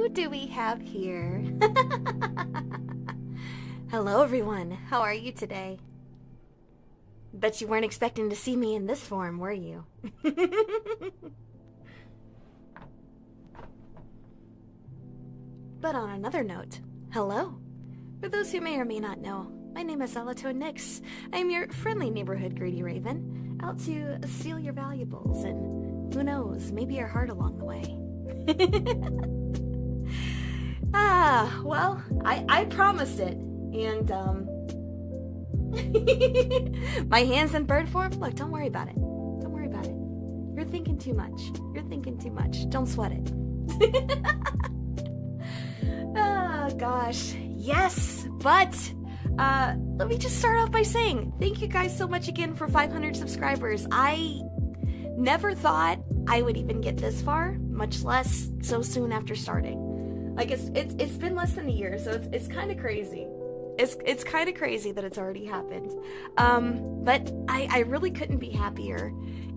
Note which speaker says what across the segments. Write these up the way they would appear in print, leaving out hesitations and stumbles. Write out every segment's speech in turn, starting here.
Speaker 1: who do we have here? Hello everyone, how are you today? Bet you weren't expecting to see me in this form, were you? But on another note, hello. For those who may or may not know, my name is Alatone Nix. I am your friendly neighborhood greedy raven, out to steal your valuables and, who knows, maybe your heart along the way. Well, I promised it, and, my hand's in bird form? Look, don't worry about it. Don't worry about it. You're thinking too much. You're thinking too much. Don't sweat it. Oh, gosh. Yes, but, let me just start off by saying thank you guys so much again for 500 subscribers. I never thought I would even get this far, much less so soon after starting. Like, it's been less than a year, so it's kind of crazy. It's kind of crazy that it's already happened. But I really couldn't be happier.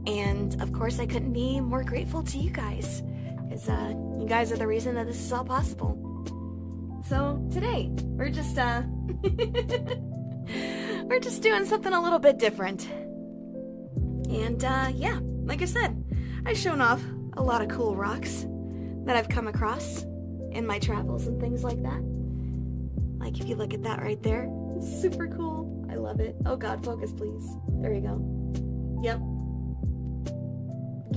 Speaker 1: And, of course, I couldn't be more grateful to you guys. Because, you guys are the reason that this is all possible. So, today, we're just, we're just doing something a little bit different. And, yeah, like I said, I've shown off a lot of cool rocks that I've come across in my travels and things like that. Like, if you look at that right there, it's super cool. I love it. Oh god, focus please. There you go. Yep.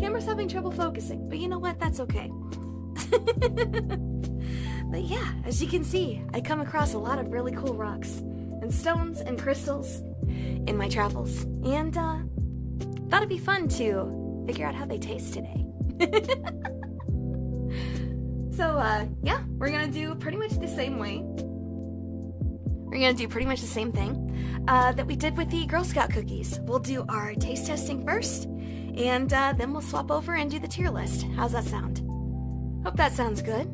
Speaker 1: Camera's having trouble focusing, but you know what? That's okay. But yeah, as you can see, I come across a lot of really cool rocks and stones and crystals in my travels. And, thought it'd be fun to figure out how they taste today. So, yeah, we're gonna do pretty much the same way. We're gonna do pretty much the same thing that we did with the Girl Scout cookies. We'll do our taste testing first, and then we'll swap over and do the tier list. How's that sound? Hope that sounds good.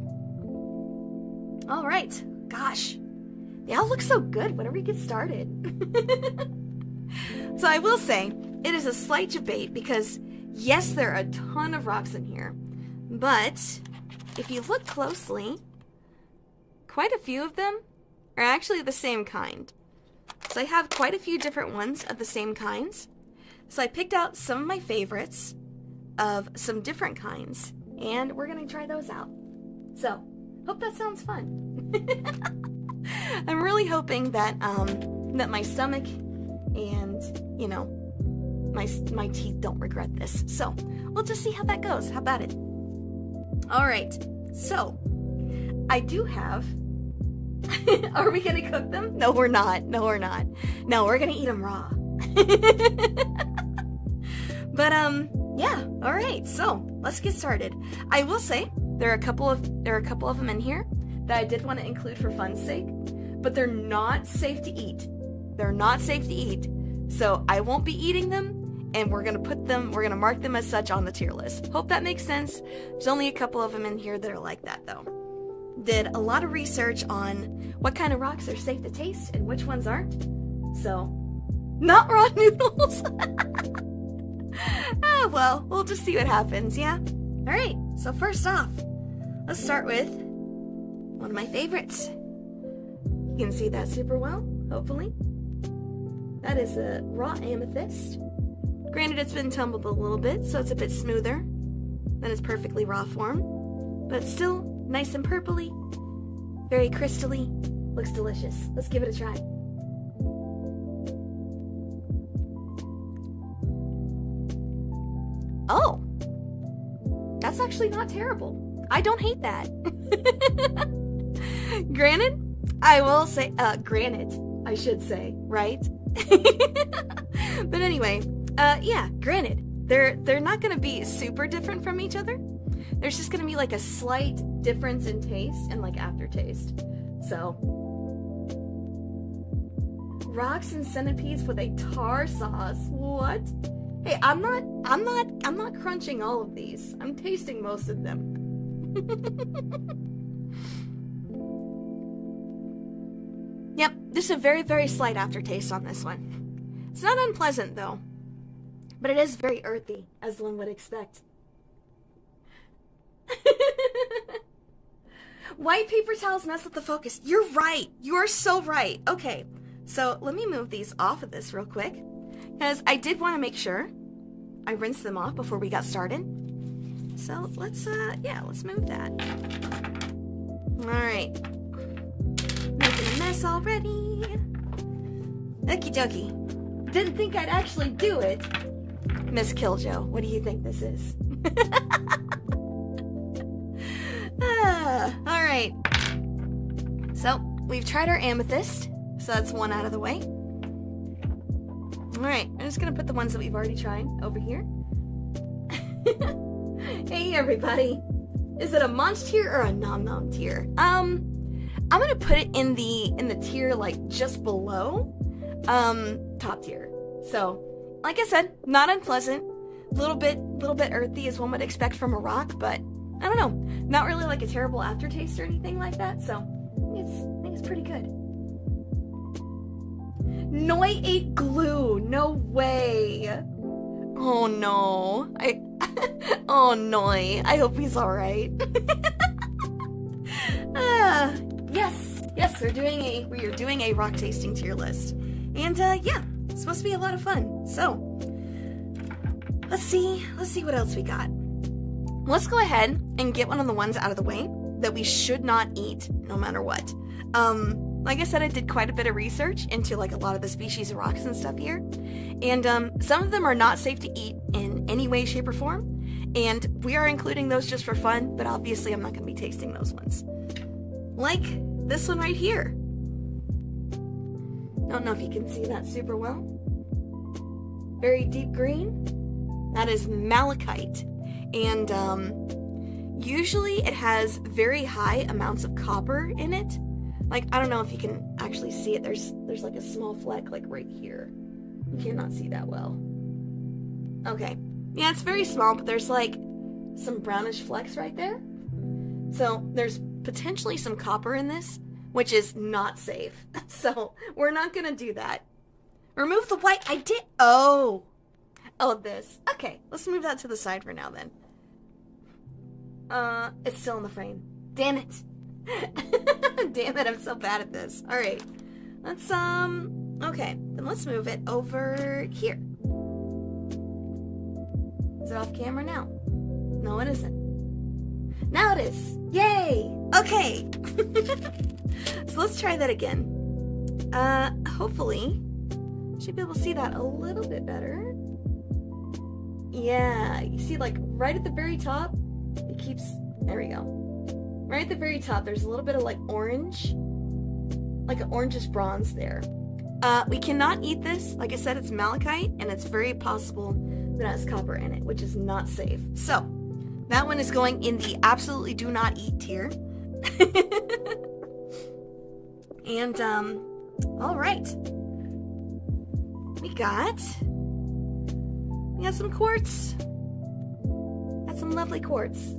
Speaker 1: All right. Gosh, they all look so good. Whenever we get started. So I will say, it is a slight debate because, yes, there are a ton of rocks in here, but if you look closely, quite a few of them are actually the same kind. So I have quite a few different ones of the same kinds. So I picked out some of my favorites of some different kinds, and we're going to try those out. So, hope that sounds fun. I'm really hoping that that my stomach and, you know, my teeth don't regret this. So, we'll just see how that goes. How about it? All right. So, I do have... Are we gonna cook them? No, we're not. No, we're not. No, we're gonna eat them raw. But, yeah. All right. So, let's get started. I will say there are a couple of them in here that I did want to include for fun's sake, but they're not safe to eat. They're not safe to eat. So, I won't be eating them, and we're gonna mark them as such on the tier list. Hope that makes sense. There's only a couple of them in here that are like that, though. Did a lot of research on what kind of rocks are safe to taste and which ones aren't. So, not raw noodles. Well, we'll just see what happens, yeah? Alright, so first off, let's start with one of my favorites. You can see that super well, hopefully. That is a raw amethyst. Granted, it's been tumbled a little bit, so it's a bit smoother than its perfectly raw form. But still, nice and purpley, very crystally, looks delicious. Let's give it a try. Oh, that's actually not terrible. I don't hate that. Granted, I will say, granted, I should say, right? But anyway, yeah, granted, they're not gonna be super different from each other. There's just gonna be like a slight difference in taste and like aftertaste. So, rocks and centipedes with a tar sauce. What? Hey, I'm not crunching all of these. I'm tasting most of them. Yep, just a very, very slight aftertaste on this one. It's not unpleasant though, but it is very earthy, as one would expect. White paper towels mess with the focus. You're right. You are so right. Okay, so let me move these off of this real quick, because I did want to make sure I rinsed them off before we got started. So let's move that. All right. Making a mess already. Okie dokie. Didn't think I'd actually do it. Miss Killjoe, what do you think this is? Alright. So, we've tried our amethyst, so that's one out of the way. Alright, I'm just gonna put the ones that we've already tried over here. Hey everybody. Is it a Monch tier or a nom-nom tier? I'm gonna put it in the tier like just below top tier. So, like I said, not unpleasant. Little bit earthy as one would expect from a rock, but I don't know. Not really like a terrible aftertaste or anything like that, so I think it's pretty good. Noi ate glue. No way. Oh no. Oh Noi. I hope he's alright. Yes, we are doing a rock tasting tier list. And yeah, it's supposed to be a lot of fun. So let's see what else we got. Let's go ahead and get one of the ones out of the way that we should not eat no matter what. Like I said, I did quite a bit of research into like a lot of the species of rocks and stuff here. And some of them are not safe to eat in any way, shape, or form. And we are including those just for fun, but obviously I'm not going to be tasting those ones. Like this one right here. Don't know if you can see that super well. Very deep green. That is malachite. And usually it has very high amounts of copper in it. Like, I don't know if you can actually see it. There's like a small fleck like right here. You cannot see that well. Okay. Yeah, it's very small, but there's like some brownish flecks right there. So there's potentially some copper in this, which is not safe. So we're not gonna do that. Remove the white. I did. Oh, this. Okay, let's move that to the side for now then. It's still in the frame. Damn it. Damn it, I'm so bad at this. All right, let's okay, then let's move it over here. Is it off camera now? No, it isn't. Now it is. Yay! Okay. So let's try that again. Hopefully, should be able to see that a little bit better. Yeah, you see like right at the very top, it keeps, there we go. Right at the very top, there's a little bit of like orange, like an orangish bronze there. We cannot eat this. Like I said, it's malachite, and it's very possible that it has copper in it, which is not safe. So, that one is going in the absolutely do not eat tier. And, alright. We got some quartz. Got some lovely quartz.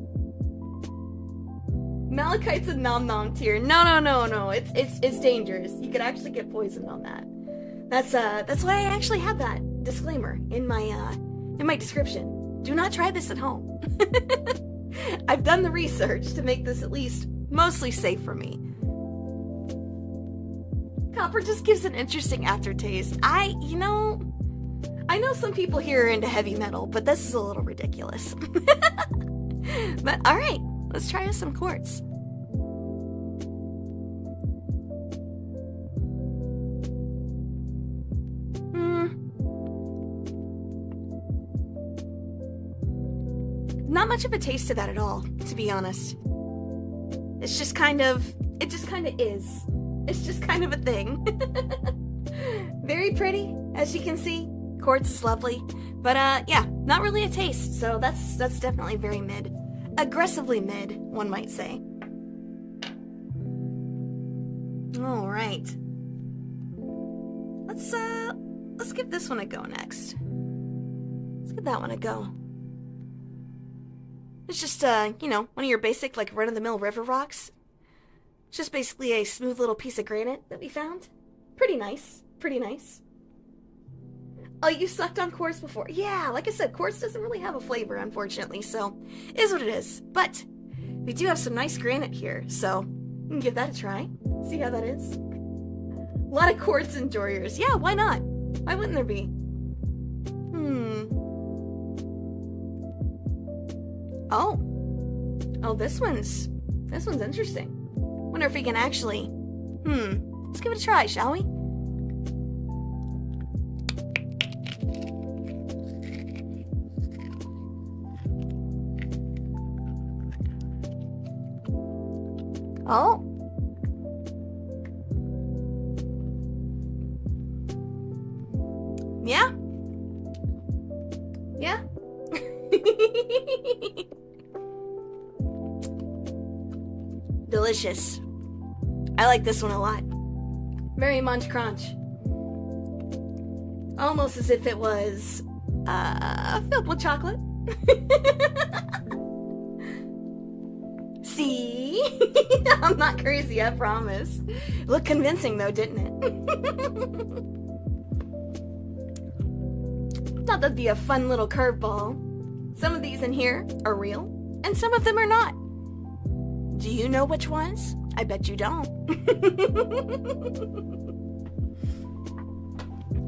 Speaker 1: Malachite's a nom-nom tier. No. It's dangerous. You could actually get poisoned on that. That's why I actually have that disclaimer in my description. Do not try this at home. I've done the research to make this at least mostly safe for me. Copper just gives an interesting aftertaste. I know some people here are into heavy metal, but this is a little ridiculous. But alright, let's try some quartz. Not much of a taste to that at all, to be honest. It just kind of is. It's just kind of a thing. Very pretty, as you can see. Quartz is lovely. But yeah, not really a taste, so that's definitely very mid. Aggressively mid, one might say. Alright. Let's give this one a go next. Let's give that one a go. It's just, one of your basic, like, run-of-the-mill river rocks. It's just basically a smooth little piece of granite that we found. Pretty nice. Pretty nice. Oh, you sucked on quartz before. Yeah, like I said, quartz doesn't really have a flavor, unfortunately, so it is what it is. But We do have some nice granite here, so we can give that a try. See how that is. A lot of quartz enjoyers. Yeah, why not? Why wouldn't there be? Oh, this one's interesting. Wonder if we can actually, let's give it a try, shall we? Oh. Yeah. Yeah. Delicious. I like this one a lot. Very munch crunch. Almost as if it was filled with chocolate. See? I'm not crazy, I promise. Looked convincing though, didn't it? Thought that'd be a fun little curveball. Some of these in here are real, and some of them are not. Do you know which ones? I bet you don't.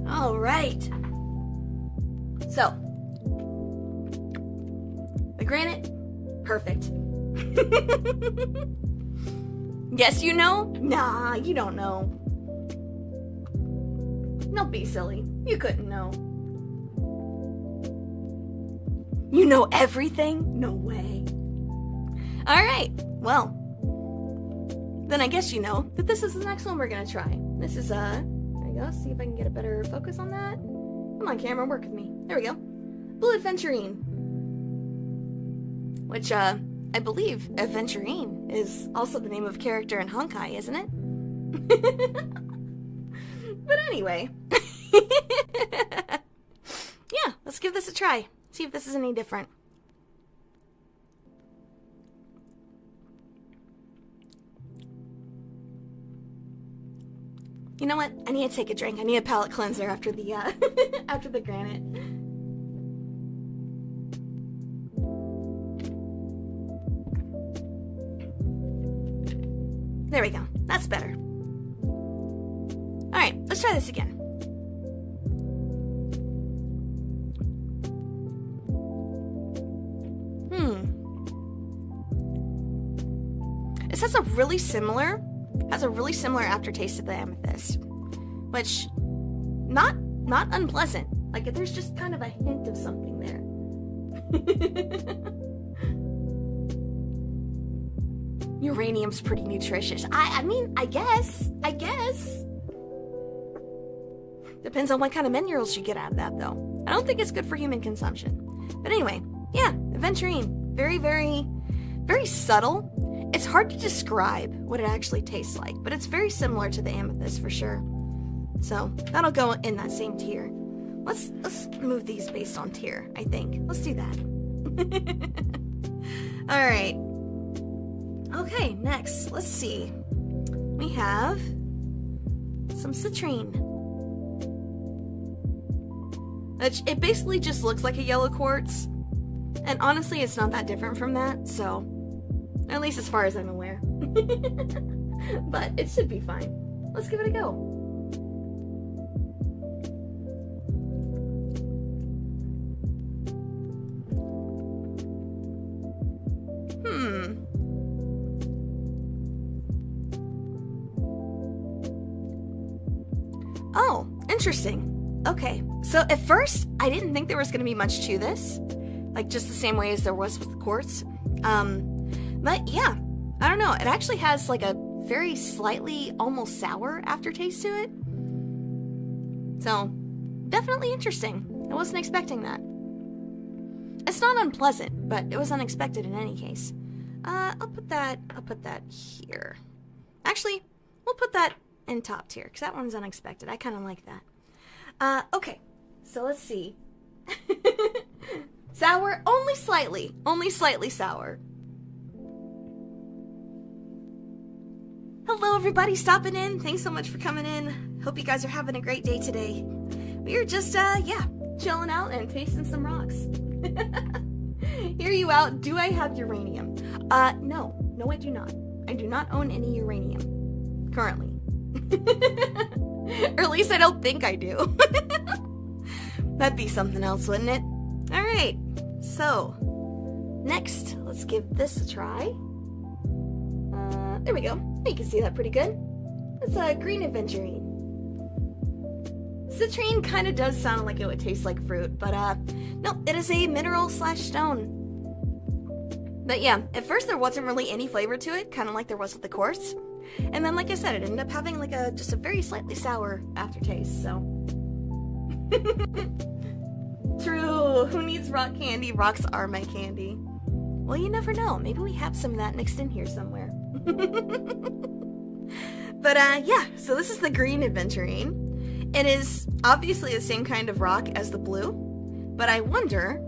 Speaker 1: All right. So, the granite, perfect. Yes, you know? Nah, you don't know. Don't be silly. You couldn't know. You know everything? No way. Alright, well, then I guess you know that this is the next one we're gonna try. This is, there we go, see if I can get a better focus on that. Come on, camera, work with me. There we go. Blue Aventurine. Which, I believe Aventurine is also the name of a character in Honkai, isn't it? But anyway. Yeah, let's give this a try. See if this is any different. You know what? I need to take a drink. I need a palate cleanser after the after the granite. There we go. That's better. All right, let's try this again. This has a really similar aftertaste to the amethyst, which not unpleasant. Like there's just kind of a hint of something there. Uranium's pretty nutritious. I mean, I guess. Depends on what kind of minerals you get out of that, though. I don't think it's good for human consumption. But anyway, yeah, Aventurine. Very, very, very subtle. It's hard to describe what it actually tastes like, but it's very similar to the amethyst for sure. So that'll go in that same tier. Let's move these based on tier, I think. Let's do that. All right. Okay, next, let's see. We have some citrine. Which, it basically just looks like a yellow quartz. And honestly, it's not that different from that, so... At least as far as I'm aware. But it should be fine. Let's give it a go. Oh, interesting. Okay, so at first, I didn't think there was going to be much to this. Like, just the same way as there was with the quartz. But yeah, I don't know. It actually has like a very slightly almost sour aftertaste to it. So, definitely interesting. I wasn't expecting that. It's not unpleasant, but it was unexpected in any case. I'll put that here. Actually, we'll put that in top tier, because that one's unexpected. I kind of like that. Okay, so let's see. Sour, only slightly sour. Hello everybody stopping in. Thanks so much for coming in. Hope you guys are having a great day today. We are just, chilling out and tasting some rocks. Hear you out. Do I have uranium? No, I do not. I do not own any uranium currently. Or at least I don't think I do. That'd be something else, wouldn't it? Alright, so next, let's give this a try. There we go. You can see that pretty good. It's a green aventurine. Citrine kind of does sound like it would taste like fruit, but no, it is a mineral / stone. But yeah, at first there wasn't really any flavor to it, kind of like there was with the quartz. And then, like I said, it ended up having like just a very slightly sour aftertaste, so. True, who needs rock candy? Rocks are my candy. Well, you never know, maybe we have some of that mixed in here somewhere. But yeah, so this is the green aventurine. It is obviously the same kind of rock as the blue, but I wonder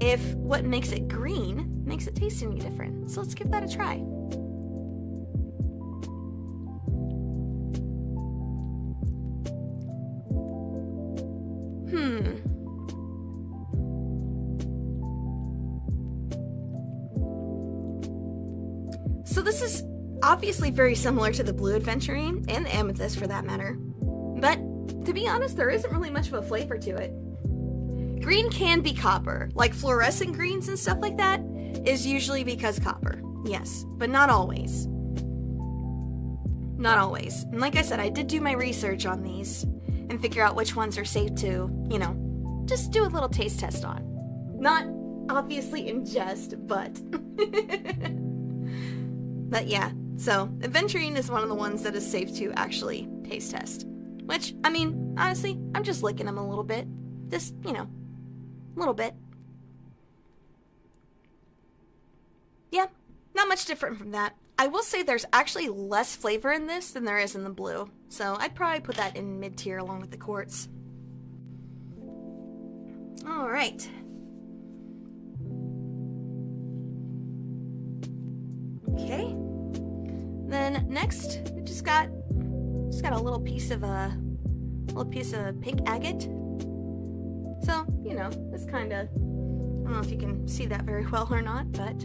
Speaker 1: if what makes it green makes it taste any different. So let's give that a try. So this is obviously very similar to the blue aventurine, and the amethyst for that matter. But, to be honest, there isn't really much of a flavor to it. Green can be copper. Like fluorescent greens and stuff like that is usually because copper. Yes, but not always. Not always. And like I said, I did do my research on these and figure out which ones are safe to, you know, just do a little taste test on. Not obviously ingest, but... But yeah, so aventurine is one of the ones that is safe to actually taste test. Which, I mean, honestly, I'm just licking them a little bit. Just, you know, a little bit. Yeah, not much different from that. I will say there's actually less flavor in this than there is in the blue. So I'd probably put that in mid-tier along with the quartz. Alright. Okay. Then next, we just got a little piece of pink agate. So, you know, it's kind of, I don't know if you can see that very well or not, but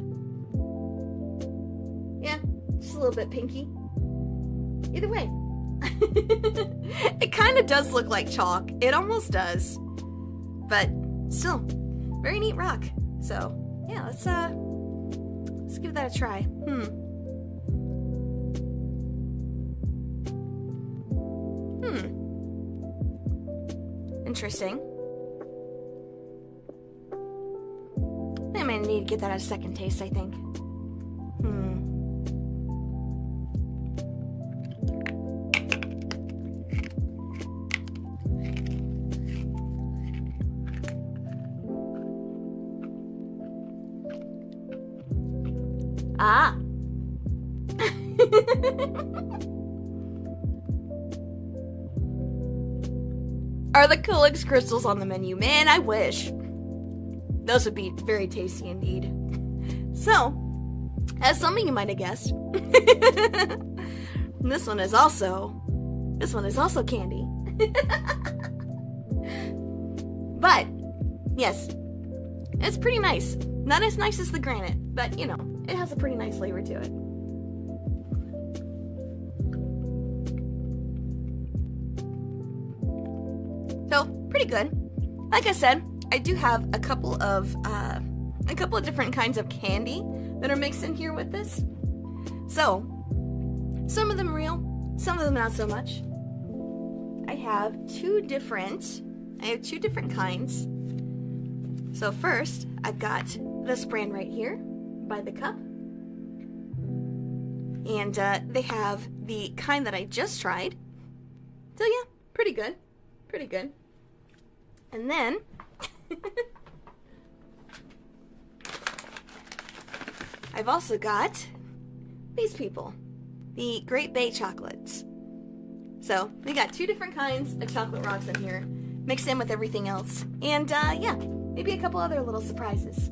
Speaker 1: yeah, just a little bit pinky. Either way. It kind of does look like chalk. It almost does. But still, very neat rock. So, yeah, let's give that a try. Interesting. I might need to get that a second taste, I think. Ah! Are the Coolix crystals on the menu? Man, I wish. Those would be very tasty indeed. So, as some of you might have guessed, this one is also candy. But, yes, it's pretty nice. Not as nice as the granite, but you know, it has a pretty nice flavor to it. So, pretty good. Like I said, I do have a couple of different kinds of candy that are mixed in here with this. So, some of them real, some of them not so much. I have two different kinds. So first, I've got this brand right here by the cup. And they have the kind that I just tried. So yeah, pretty good. Pretty good. And then I've also got these people, the Great Bay chocolates. So we got two different kinds of chocolate rocks in here, mixed in with everything else. And yeah, maybe a couple other little surprises.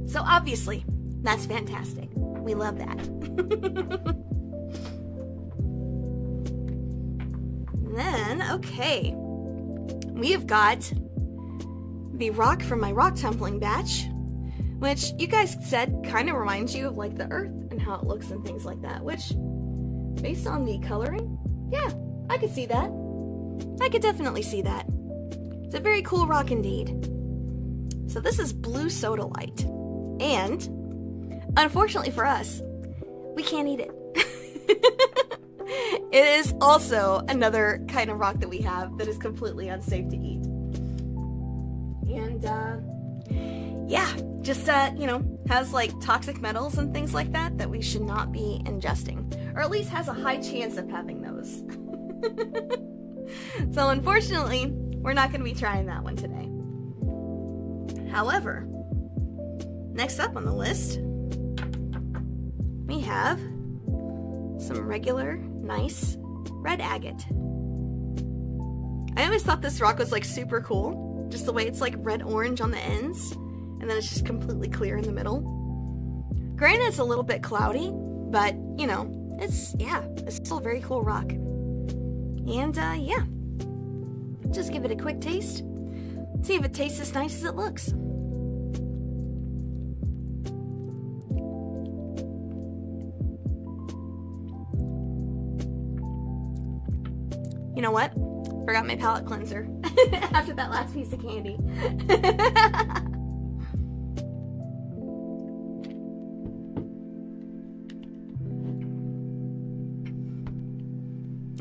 Speaker 1: So obviously, that's fantastic. We love that. Then, okay, we have got the rock from my rock tumbling batch, which you guys said kind of reminds you of like the Earth and how it looks and things like that, which, based on the coloring, yeah, I could see that. I could definitely see that. It's a very cool rock indeed. So this is blue sodalite, and unfortunately for us, we can't eat it. It is also another kind of rock that we have that is completely unsafe to eat. And, yeah, just, you know, has like toxic metals and things like that that we should not be ingesting. Or at least has a high chance of having those. So unfortunately, we're not going to be trying that one today. However, next up on the list, we have some regular, nice red agate. I always thought this rock was like super cool, just the way it's like red-orange on the ends, and then it's just completely clear in the middle. Granted, it's a little bit cloudy, but, you know, it's still a very cool rock. And, yeah, just give it a quick taste. See if it tastes as nice as it looks. You know what? Forgot my palate cleanser after that last piece of candy.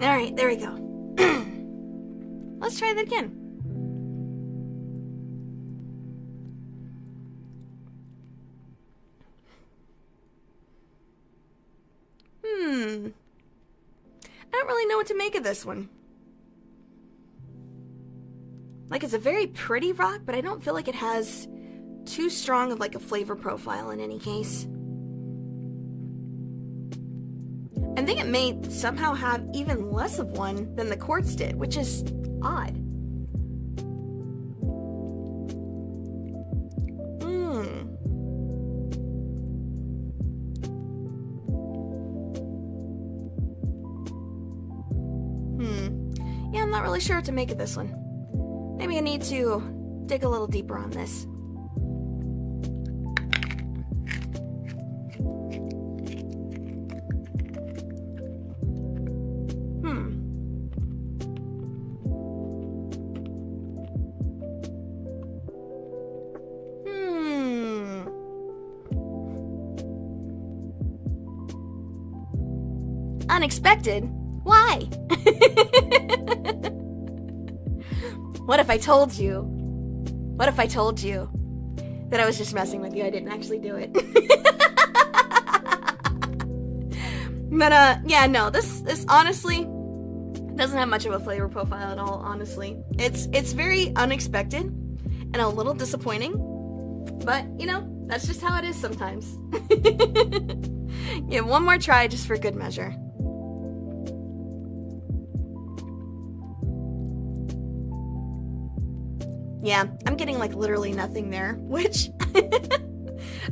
Speaker 1: Alright, there we go. Let's try that again. I don't really know what to make of this one. Like, it's a very pretty rock, but I don't feel like it has too strong of like a flavor profile in any case. I think it may somehow have even less of one than the quartz did, which is odd. Yeah, I'm not really sure what to make of this one. Maybe I need to dig a little deeper on this. Unexpected? Why? What if I told you? What if I told you that I was just messing with you? I didn't actually do it. But, yeah, no, this honestly doesn't have much of a flavor profile at all, honestly. It's very unexpected and a little disappointing, but, you know, that's just how it is sometimes. Yeah, one more try just for good measure. Yeah, I'm getting like literally nothing there, which,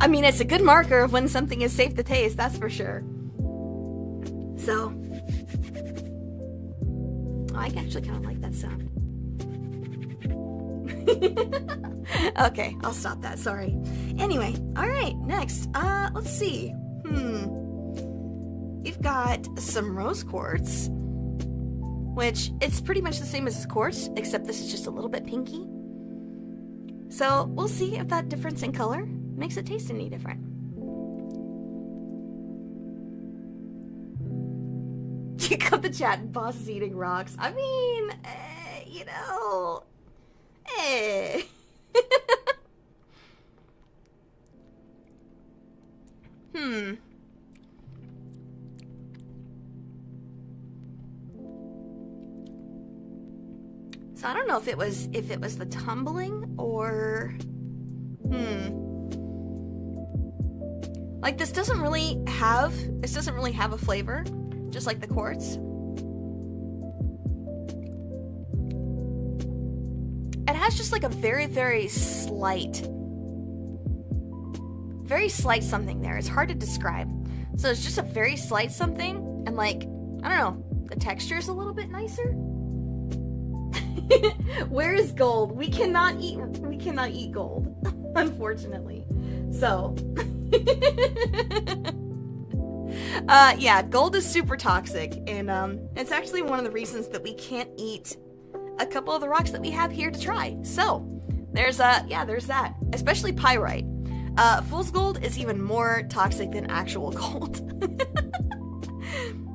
Speaker 1: I mean, it's a good marker of when something is safe to taste, that's for sure. So, oh, I actually kind of like that sound. Okay, I'll stop that, sorry. Anyway, alright, next, let's see. We've got some rose quartz, which it's pretty much the same as quartz, except this is just a little bit pinky. So, we'll see if that difference in color makes it taste any different. Kick up the chat and boss is eating rocks. I mean, you know, So I don't know if it was the tumbling or like this doesn't really have a flavor, just like the quartz. It has just like a very, very slight something there. It's hard to describe. So it's just a very slight something, and like, I don't know, the texture is a little bit nicer. Where is gold? We cannot eat gold. unfortunately. So, yeah, gold is super toxic, and it's actually one of the reasons that we can't eat a couple of the rocks that we have here to try. So, there's that, especially pyrite. Fool's gold is even more toxic than actual gold.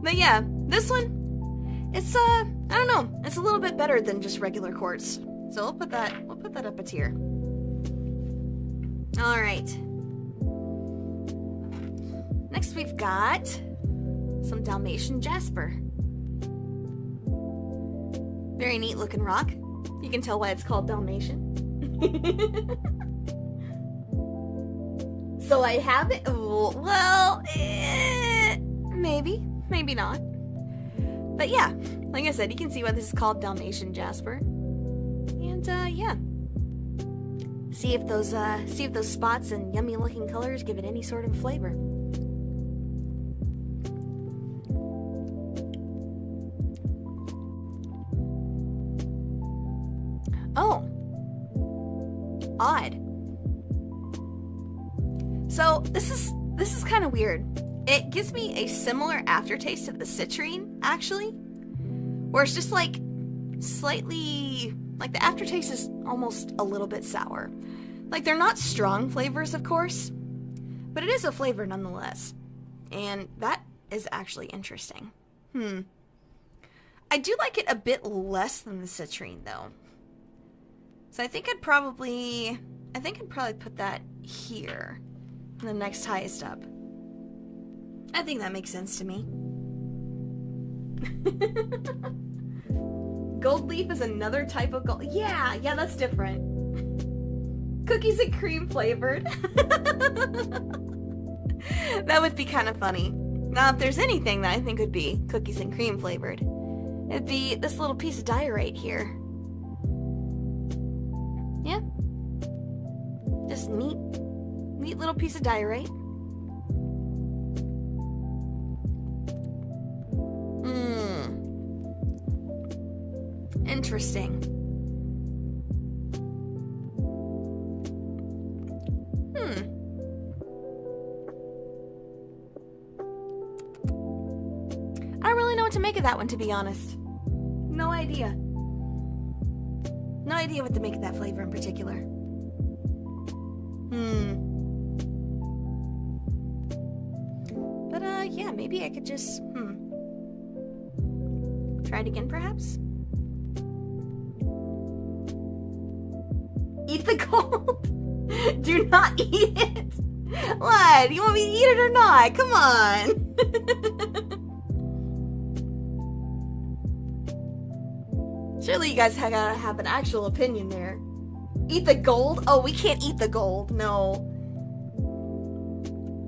Speaker 1: But yeah, this one, it's I don't know, it's a little bit better than just regular quartz. So we'll put that up a tier. All right. Next we've got some Dalmatian jasper. Very neat looking rock. You can tell why it's called Dalmatian. So I have it. Well, maybe, maybe not. But yeah, like I said, you can see why this is called Dalmatian jasper. And yeah, see if those spots and yummy looking colors give it any sort of flavor. Oh, odd. So this is kind of weird. It gives me a similar aftertaste of the citrine, actually, where it's just like slightly, like the aftertaste is almost a little bit sour. Like they're not strong flavors, of course, but it is a flavor nonetheless, and that is actually interesting. I do like it a bit less than the citrine though. So I think I'd probably put that here, the next highest up. I think that makes sense to me. Gold leaf is another type of gold. Yeah, that's different. Cookies and cream flavored. That would be kind of funny. Now, if there's anything that I think would be cookies and cream flavored, it'd be this little piece of diorite here. Yeah. Just neat little piece of diorite. Interesting. I don't really know what to make of that one, to be honest. No idea. No idea what to make of that flavor in particular. But, yeah, maybe I could just, try it again, perhaps? Eat the gold? Do not eat it! What? You want me to eat it or not? Come on! Surely you guys gotta have an actual opinion there. Eat the gold? Oh, we can't eat the gold. No.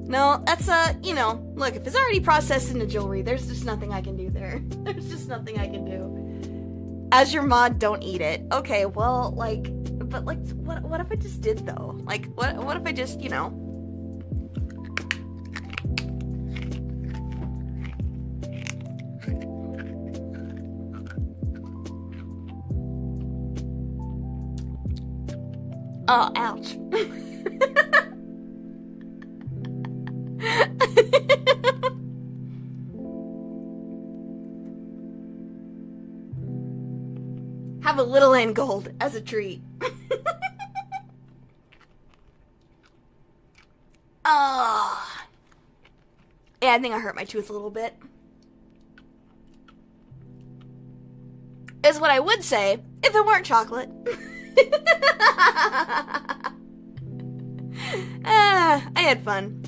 Speaker 1: No, that's, you know, look, if it's already processed into jewelry, there's just nothing I can do there. There's just nothing I can do. As your mod, don't eat it. Okay, well, like, but, like, what if I just did, though? Like, what if I just, you know... Oh, ouch. Have a little in gold as a treat. Oh. Yeah, I think I hurt my tooth a little bit. Is what I would say if it weren't chocolate. I had fun.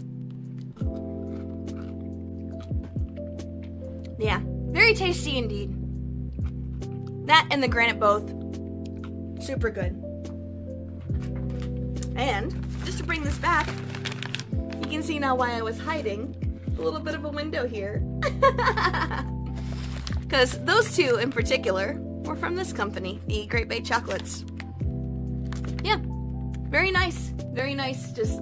Speaker 1: Yeah, very tasty indeed. That and the granite both. Super good. And, just to bring this back, you can see now why I was hiding a little bit of a window here. Because those two in particular were from this company, the Great Bay Chocolates. Yeah, very nice. Very nice, just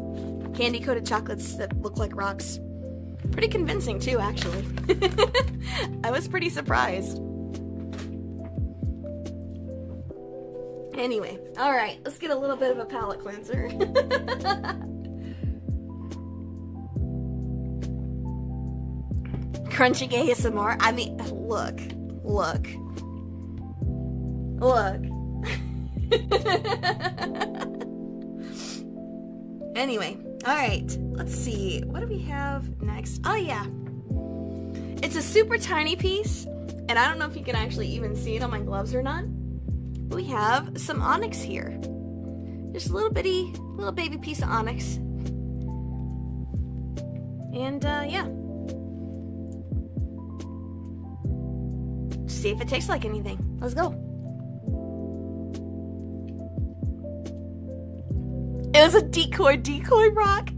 Speaker 1: candy-coated chocolates that look like rocks. Pretty convincing too, actually. I was pretty surprised. Anyway, alright, let's get a little bit of a palate cleanser. Crunching ASMR. I mean, look. Anyway, alright, let's see. What do we have next? Oh, yeah. It's a super tiny piece, and I don't know if you can actually even see it on my gloves or not. But we have some onyx here. Just a little baby piece of onyx. And, yeah. See if it tastes like anything. Let's go. It was a decoy rock.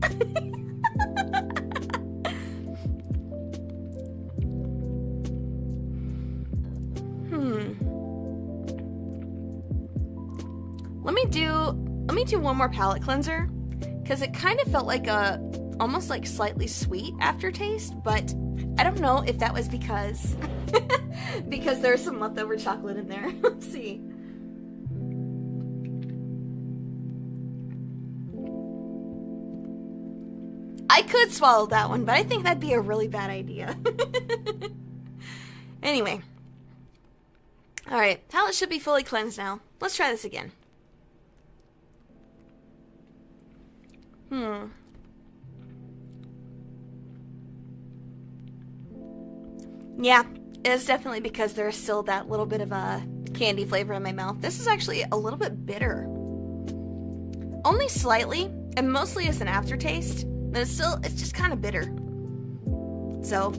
Speaker 1: Let me do one more palate cleanser, because it kind of felt like a almost like slightly sweet aftertaste, but I don't know if that was because because there's some leftover chocolate in there. Let's see. I could swallow that one, but I think that'd be a really bad idea. Anyway. Alright, palate should be fully cleansed now. Let's try this again. Yeah, it's definitely because there's still that little bit of a candy flavor in my mouth. This is actually a little bit bitter. Only slightly, and mostly as an aftertaste, but it's just kind of bitter. So,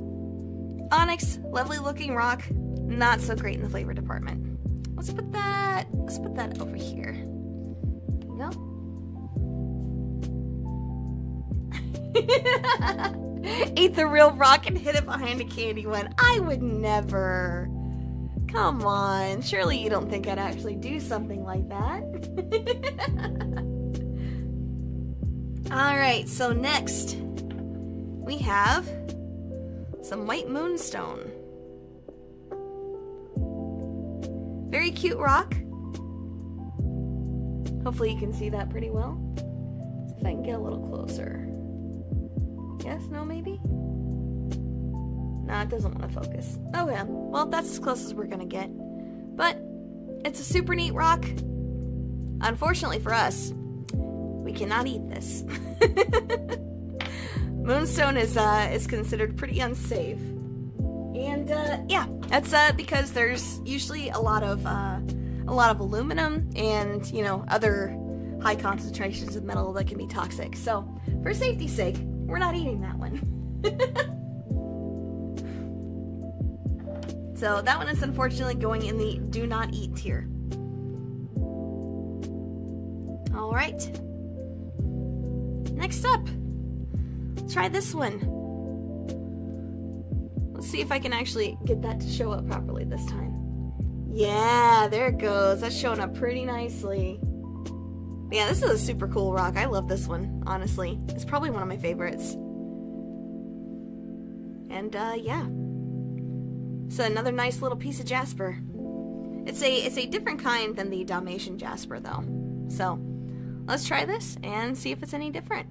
Speaker 1: onyx, lovely looking rock, not so great in the flavor department. Let's put that over here. There you go. Ate the real rock and hid it behind a candy one. I would never. Come on. Surely you don't think I'd actually do something like that. Alright, so next we have some white moonstone. Very cute rock. Hopefully you can see that pretty well. So if I can get a little closer. Yes, no, maybe? Nah, it doesn't want to focus. Oh yeah, well that's as close as we're gonna get. But it's a super neat rock. Unfortunately for us, we cannot eat this. Moonstone is considered pretty unsafe. And yeah, that's because there's usually a lot of aluminum and, you know, other high concentrations of metal that can be toxic. So, for safety's sake, we're not eating that one. So that one is unfortunately going in the do not eat tier. Alright. Next up, let's try this one. Let's see if I can actually get that to show up properly this time. Yeah, there it goes. That's showing up pretty nicely. But yeah, this is a super cool rock. I love this one, honestly. It's probably one of my favorites. And yeah. It's another nice little piece of jasper. It's a different kind than the Dalmatian jasper though. So, let's try this and see if it's any different.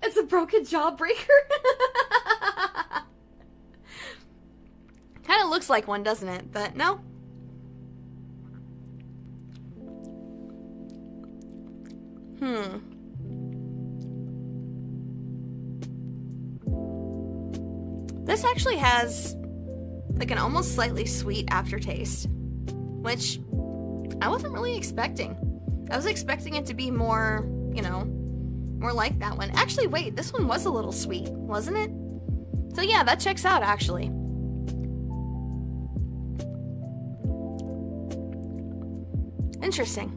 Speaker 1: It's a broken jawbreaker. Kind of looks like one, doesn't it? But no. This actually has like an almost slightly sweet aftertaste, which I wasn't really expecting. I was expecting it to be more, you know, more like that one. Actually, wait, this one was a little sweet, wasn't it? So yeah, that checks out actually. Interesting.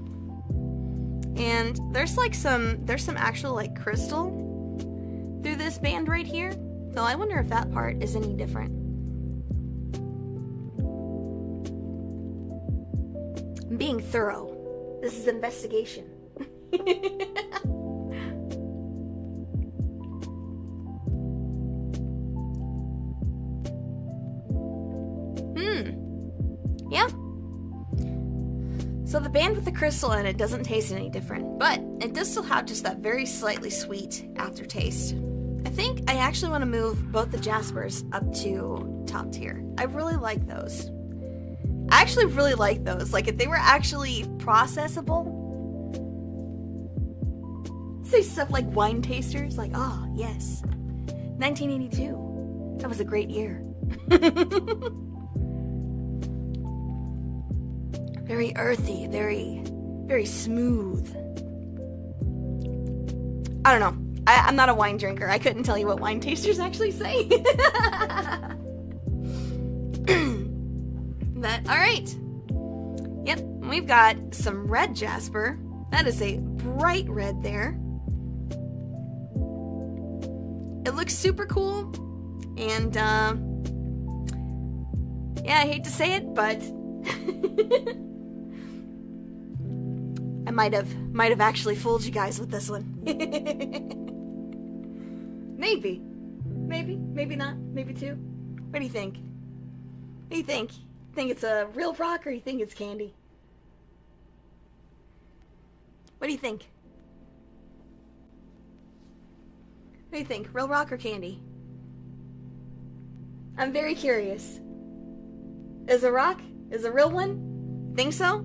Speaker 1: And there's some actual like crystal through this band right here. So I wonder if that part is any different. I'm being thorough. This is investigation. Yeah. the band with the crystal in it doesn't taste any different, but it does still have just that very slightly sweet aftertaste. I think I actually want to move both the Jaspers up to top tier. I really like those. I actually really like those. Like, if they were actually processable, say stuff like wine tasters, like, oh, yes, 1982. That was a great year. Very earthy, very smooth. I don't know. I'm not a wine drinker. I couldn't tell you what wine tasters actually say. But, alright. Yep, we've got some red Jasper. That is a bright red there. It looks super cool. And, yeah, I hate to say it, but I might have actually fooled you guys with this one. Maybe not, maybe two. What do you think? What do you think? Think it's a real rock, or you think it's candy? What do you think? What do you think? Real rock or candy? I'm very curious. Is a rock? Is a real one? Think so?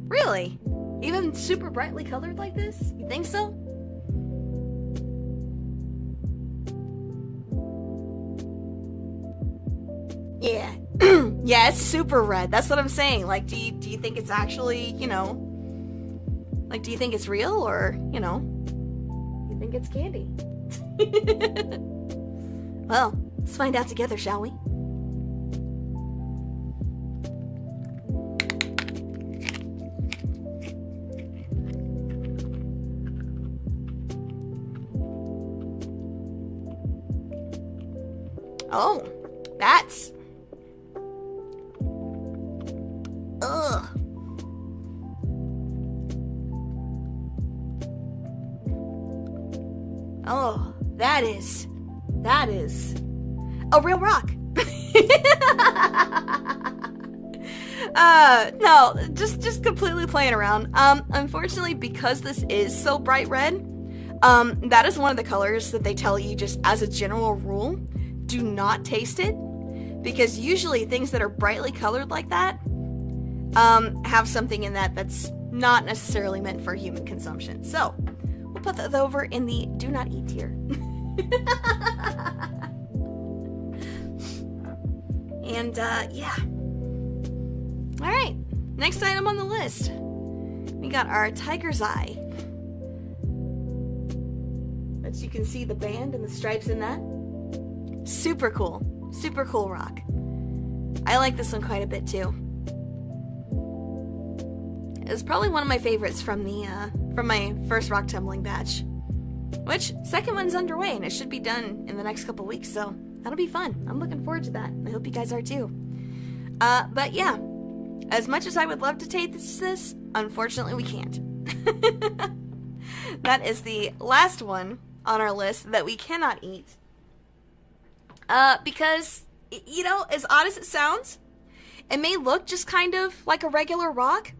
Speaker 1: Really? Even super brightly colored like this? You think so? Yeah. Yeah, it's super red. That's what I'm saying. Like, do you think it's actually, you know, like, do you think it's real, or, you know, you think it's candy? Well, let's find out together, shall we? Oh, that's... Ugh. Oh, that is a real rock. No, just completely playing around. Unfortunately, because this is so bright red, that is one of the colors that they tell you, just as a general rule, do not taste it, because usually things that are brightly colored like that have something in that that's not necessarily meant for human consumption. So we'll put that over in the do not eat tier. And yeah. All right, next item on the list, we got our tiger's eye, which you can see the band and the stripes in that. Super cool rock. I like this one quite a bit too. It's probably one of my favorites from my first rock tumbling batch, which second one's underway, and it should be done in the next couple weeks, so that'll be fun. I'm looking forward to that. I hope you guys are too. But yeah, as much as I would love to taste this, unfortunately we can't. That is the last one on our list that we cannot eat. Because, you know, as odd as it sounds, it may look just kind of like a regular rock,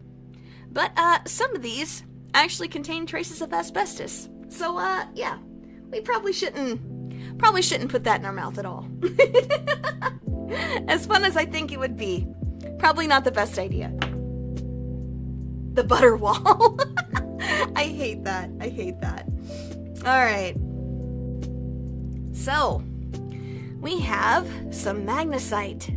Speaker 1: but some of these actually contain traces of asbestos. So, yeah, we probably shouldn't put that in our mouth at all. As fun as I think it would be, probably not the best idea. The butter wall. I hate that. All right. So, we have some magnesite,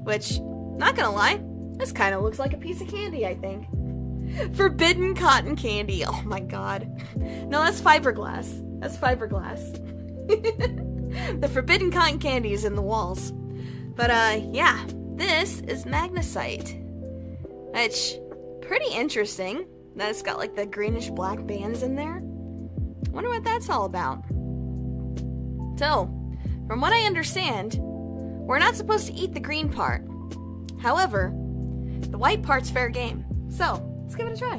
Speaker 1: which, not gonna lie, this kind of looks like a piece of candy, I think. Forbidden cotton candy. Oh my god. No, that's fiberglass. The forbidden cotton candy is in the walls. But, yeah, this is magnesite, which, pretty interesting that it's got, like, the greenish-black bands in there. Wonder what that's all about. So, from what I understand, we're not supposed to eat the green part. However, the white part's fair game. So, let's give it a try.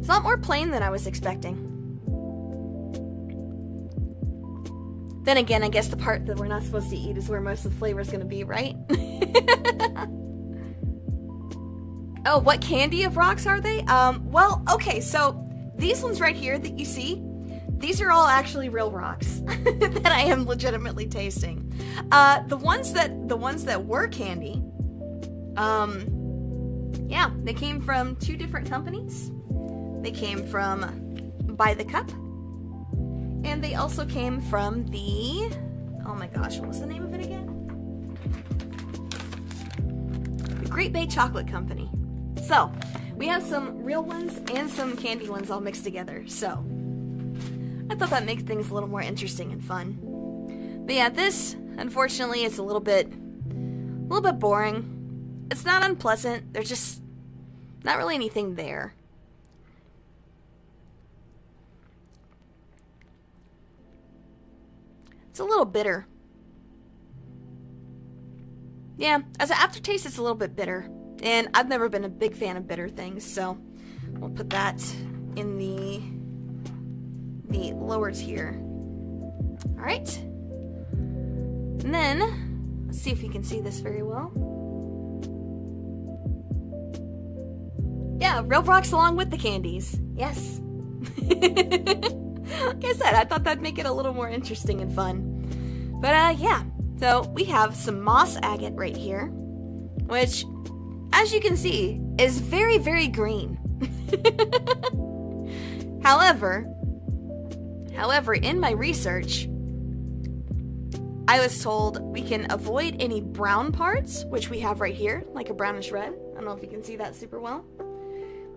Speaker 1: It's a lot more plain than I was expecting. Then again, I guess the part that we're not supposed to eat is where most of the flavor is going to be, right? Oh, what candy of rocks are they? Well, okay, so these ones right here that you see, these are all actually real rocks that I am legitimately tasting. The ones that were candy, yeah, they came from 2 different companies. They came from By the Cup, and they also came from the, oh my gosh, what was the name of it again? The Great Bay Chocolate Company. So, we have some real ones and some candy ones all mixed together, so I thought that makes things a little more interesting and fun. But yeah, this, unfortunately, is a little bit boring. It's not unpleasant, there's just not really anything there. It's a little bitter. Yeah, as an aftertaste, it's a little bit bitter. And I've never been a big fan of bitter things, so we'll put that in the lower tier. Alright. And then, let's see if you can see this very well. Yeah, real rocks along with the candies. Yes. Like I said, I thought that'd make it a little more interesting and fun. But yeah, so we have some moss agate right here, which, as you can see, is very, very green. However, in my research, I was told we can avoid any brown parts, which we have right here, like a brownish red. I don't know if you can see that super well.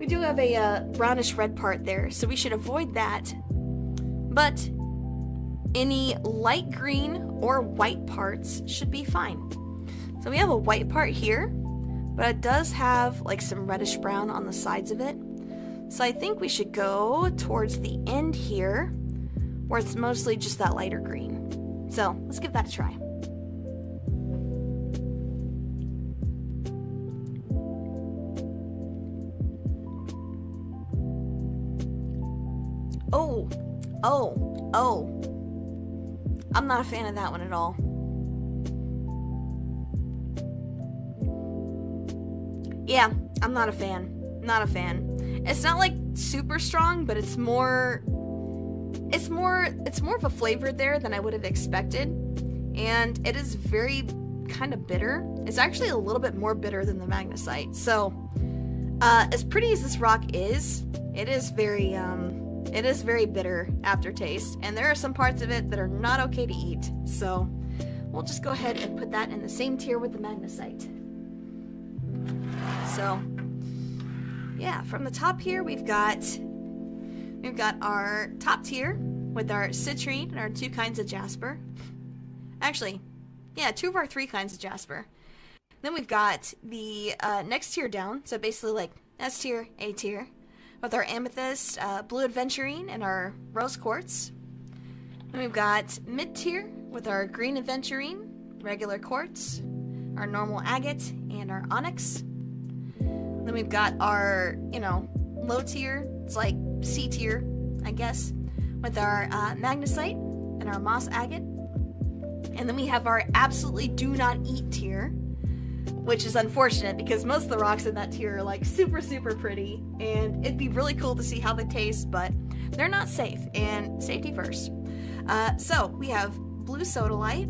Speaker 1: We do have a brownish red part there, so we should avoid that. But any light green or white parts should be fine. So we have a white part here, but it does have like some reddish brown on the sides of it. So I think we should go towards the end here, where it's mostly just that lighter green. So let's give that a try. Oh. I'm not a fan of that one at all. Yeah, I'm not a fan. Not a fan. It's not like super strong, but it's more of a flavor there than I would have expected. And it is very kind of bitter. It's actually a little bit more bitter than the magnesite. So, as pretty as this rock is, it is very bitter aftertaste, and there are some parts of it that are not okay to eat. So we'll just go ahead and put that in the same tier with the magnesite. So yeah, from the top here we've got our top tier with our citrine and our 2 kinds of jasper. Actually, yeah, 2 of our 3 kinds of jasper. Then we've got the next tier down, so basically like S tier, A tier, with our amethyst, blue aventurine, and our rose quartz. Then we've got mid-tier with our green aventurine, regular quartz, our normal agate, and our onyx. Then we've got our, low tier, it's like C tier, I guess, with our magnesite and our moss agate. And then we have our absolutely do not eat tier, which is unfortunate because most of the rocks in that tier are like super, super pretty, and it'd be really cool to see how they taste, but they're not safe, and safety first. So we have blue sodalite,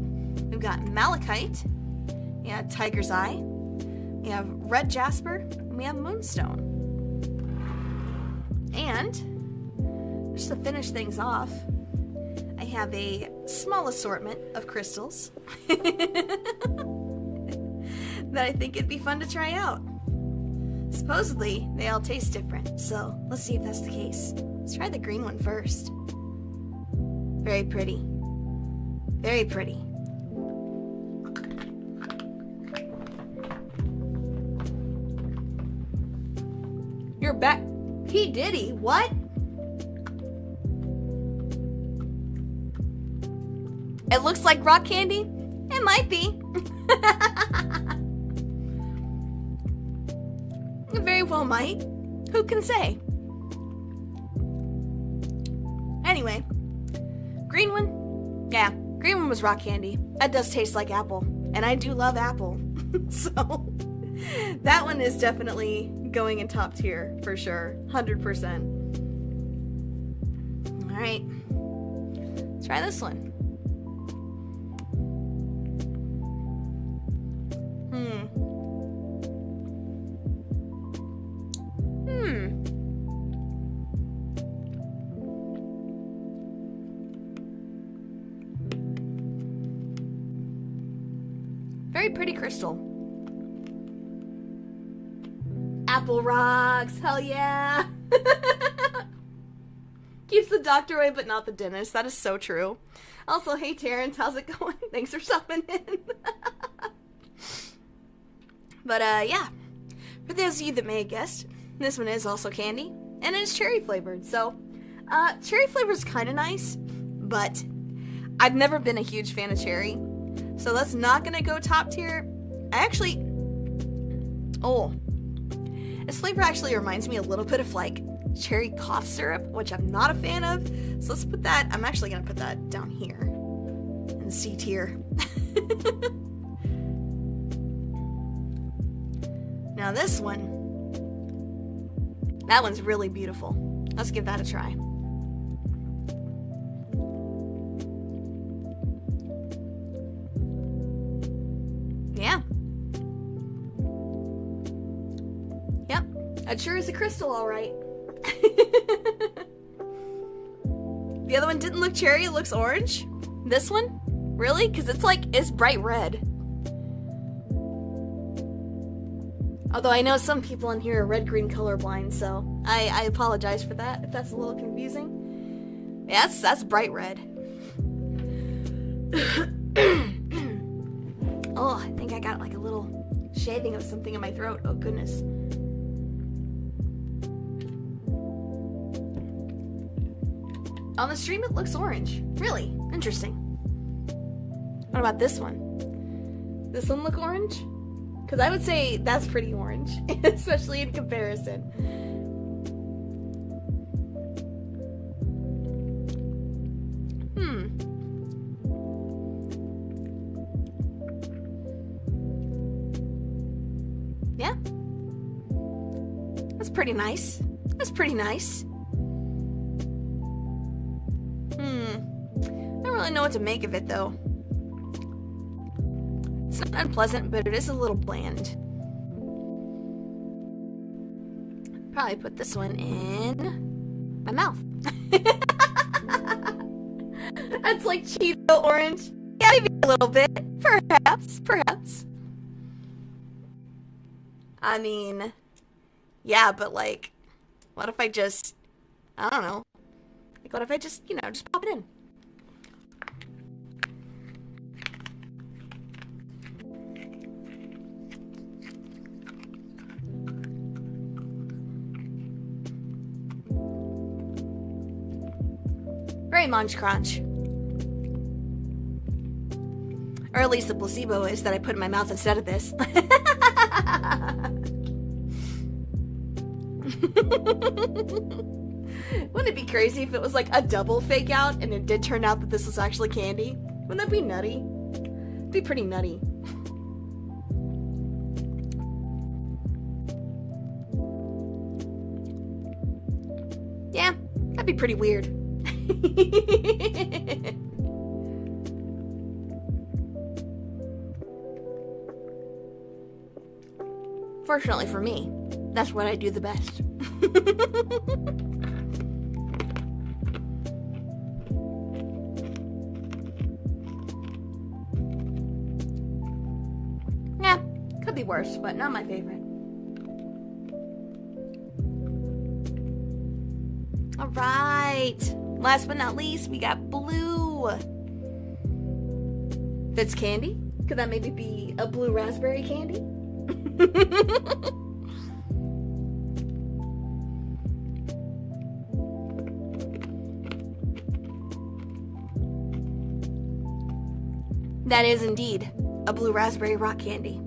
Speaker 1: we've got malachite, we have tiger's eye, we have red jasper, and we have moonstone. And just to finish things off, I have a small assortment of crystals that I think it'd be fun to try out. Supposedly, they all taste different, so let's see if that's the case. Let's try the green one first. Very pretty. Very pretty. You're back. P. Diddy, what? It looks like rock candy? It might be. It very well might. Who can say? Anyway, green one. Yeah, green one was rock candy. That does taste like apple, and I do love apple. So that one is definitely going in top tier for sure, 100%. All right, let's try this one. Very pretty crystal. Apple rocks, hell yeah. Keeps the doctor away but not the dentist. That is so true. Also, hey Terrence, how's it going? Thanks for stopping in. But yeah, for those of you that may have guessed, this one is also candy, and it's cherry flavored. So cherry flavor is kind of nice, but I've never been a huge fan of cherry. So that's not gonna go top tier. This flavor actually reminds me a little bit of like cherry cough syrup, which I'm not a fan of. So let's put that, I'm actually gonna put that down here in C tier. Now this one, that one's really beautiful. Let's give that a try. Yeah. Yep. It sure is a crystal, all right. The other one didn't look cherry, it looks orange. This one? Really? Because it's bright red. Although I know some people in here are red-green colorblind, so I apologize for that if that's a little confusing. Yeah, that's bright red. Oh, I think I got like a little shaving of something in my throat. Oh, goodness. On the stream, it looks orange. Really? Interesting. What about this one? This one look orange? Because I would say that's pretty orange, especially in comparison. Yeah. That's pretty nice. That's pretty nice. I don't really know what to make of it, though. It's not unpleasant, but it is a little bland. Probably put this one in my mouth. That's like Cheeto orange. Yeah, maybe a little bit. Perhaps. I mean, yeah, but like, what if I just, I don't know. Like, what if I just, just pop it in? Very Munch Crunch. Or at least the placebo is that I put in my mouth instead of this. Wouldn't it be crazy if it was like a double fake out and it did turn out that this was actually candy? Wouldn't that be nutty? It'd be pretty nutty. Yeah, that'd be pretty weird. Fortunately for me, that's what I do the best. Yeah, could be worse, but not my favorite. Alright, last but not least, we got blue. That's candy? Could that maybe be a blue raspberry candy? That is indeed a blue raspberry rock candy.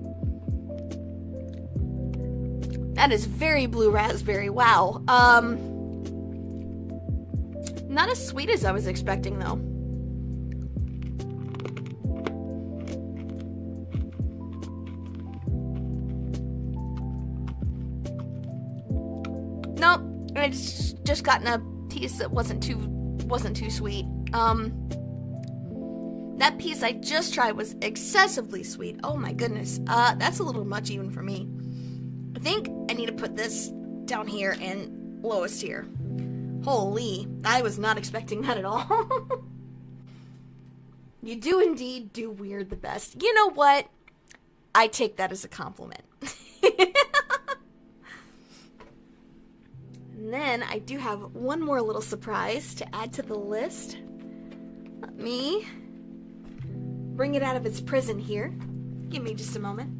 Speaker 1: That is very blue raspberry. Wow. Not as sweet as I was expecting, though. Nope, I just gotten a piece that wasn't too sweet. That piece I just tried was excessively sweet. Oh my goodness. That's a little much even for me. I think I need to put this down here and lowest here. Holy, I was not expecting that at all. You do indeed do weird the best. You know what? I take that as a compliment. And then I do have one more little surprise to add to the list. Let me bring it out of its prison here. Give me just a moment.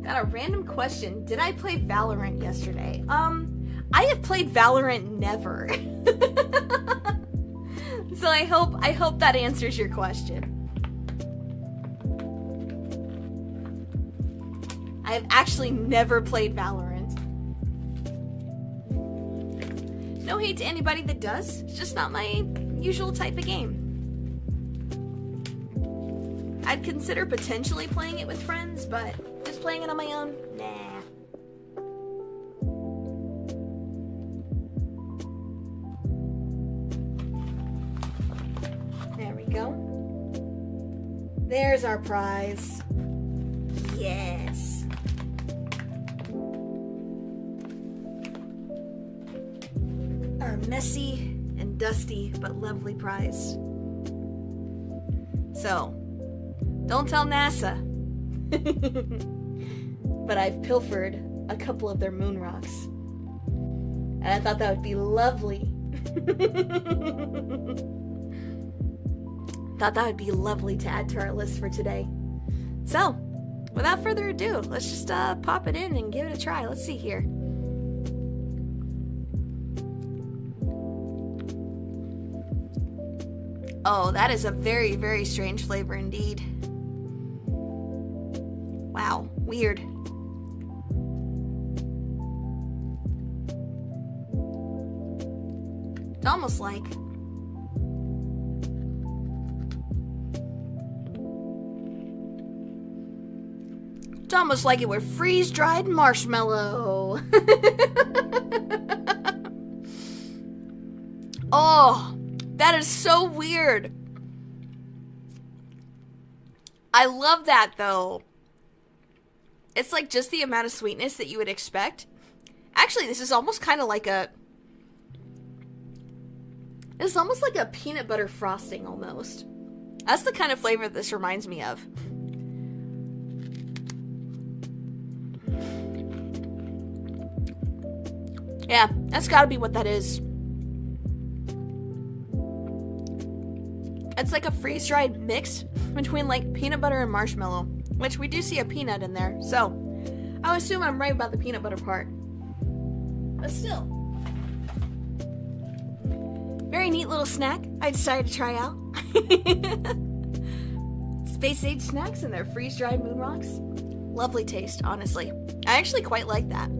Speaker 1: Got a random question. Did I play Valorant yesterday? I have played Valorant never. So I hope that answers your question. I've actually never played Valorant. No hate to anybody that does. It's just not my usual type of game. I'd consider potentially playing it with friends, but just playing it on my own? Nah. There we go. There's our prize. Yes. Our messy and dusty but lovely prize. So, don't tell NASA. But I've pilfered a couple of their moon rocks. And I thought that would be lovely. Thought that would be lovely to add to our list for today. So, without further ado, let's just pop it in and give it a try. Let's see here. Oh, that is a very, very strange flavor indeed. Wow, weird. It's almost like it were freeze-dried marshmallow. Oh, that is so weird. I love that though. It's like just the amount of sweetness that you would expect. Actually, this is almost kind of like it's almost like a peanut butter frosting almost. That's the kind of flavor this reminds me of. Yeah, that's gotta be what that is. It's like a freeze-dried mix between like peanut butter and marshmallow, which we do see a peanut in there, so I assume I'm right about the peanut butter part. But still, very neat little snack I decided to try out. Space-age snacks and their freeze-dried moon rocks. Lovely taste, honestly. I actually quite like that.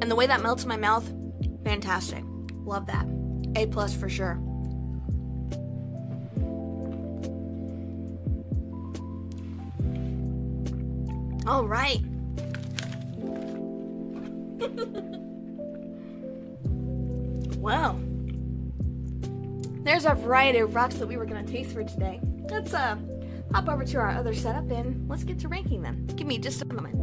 Speaker 1: And the way that melts in my mouth, fantastic. Love that. A+ for sure. All right. Well, there's our variety of rocks that we were going to taste for today. Let's hop over to our other setup and let's get to ranking them. Give me just a moment.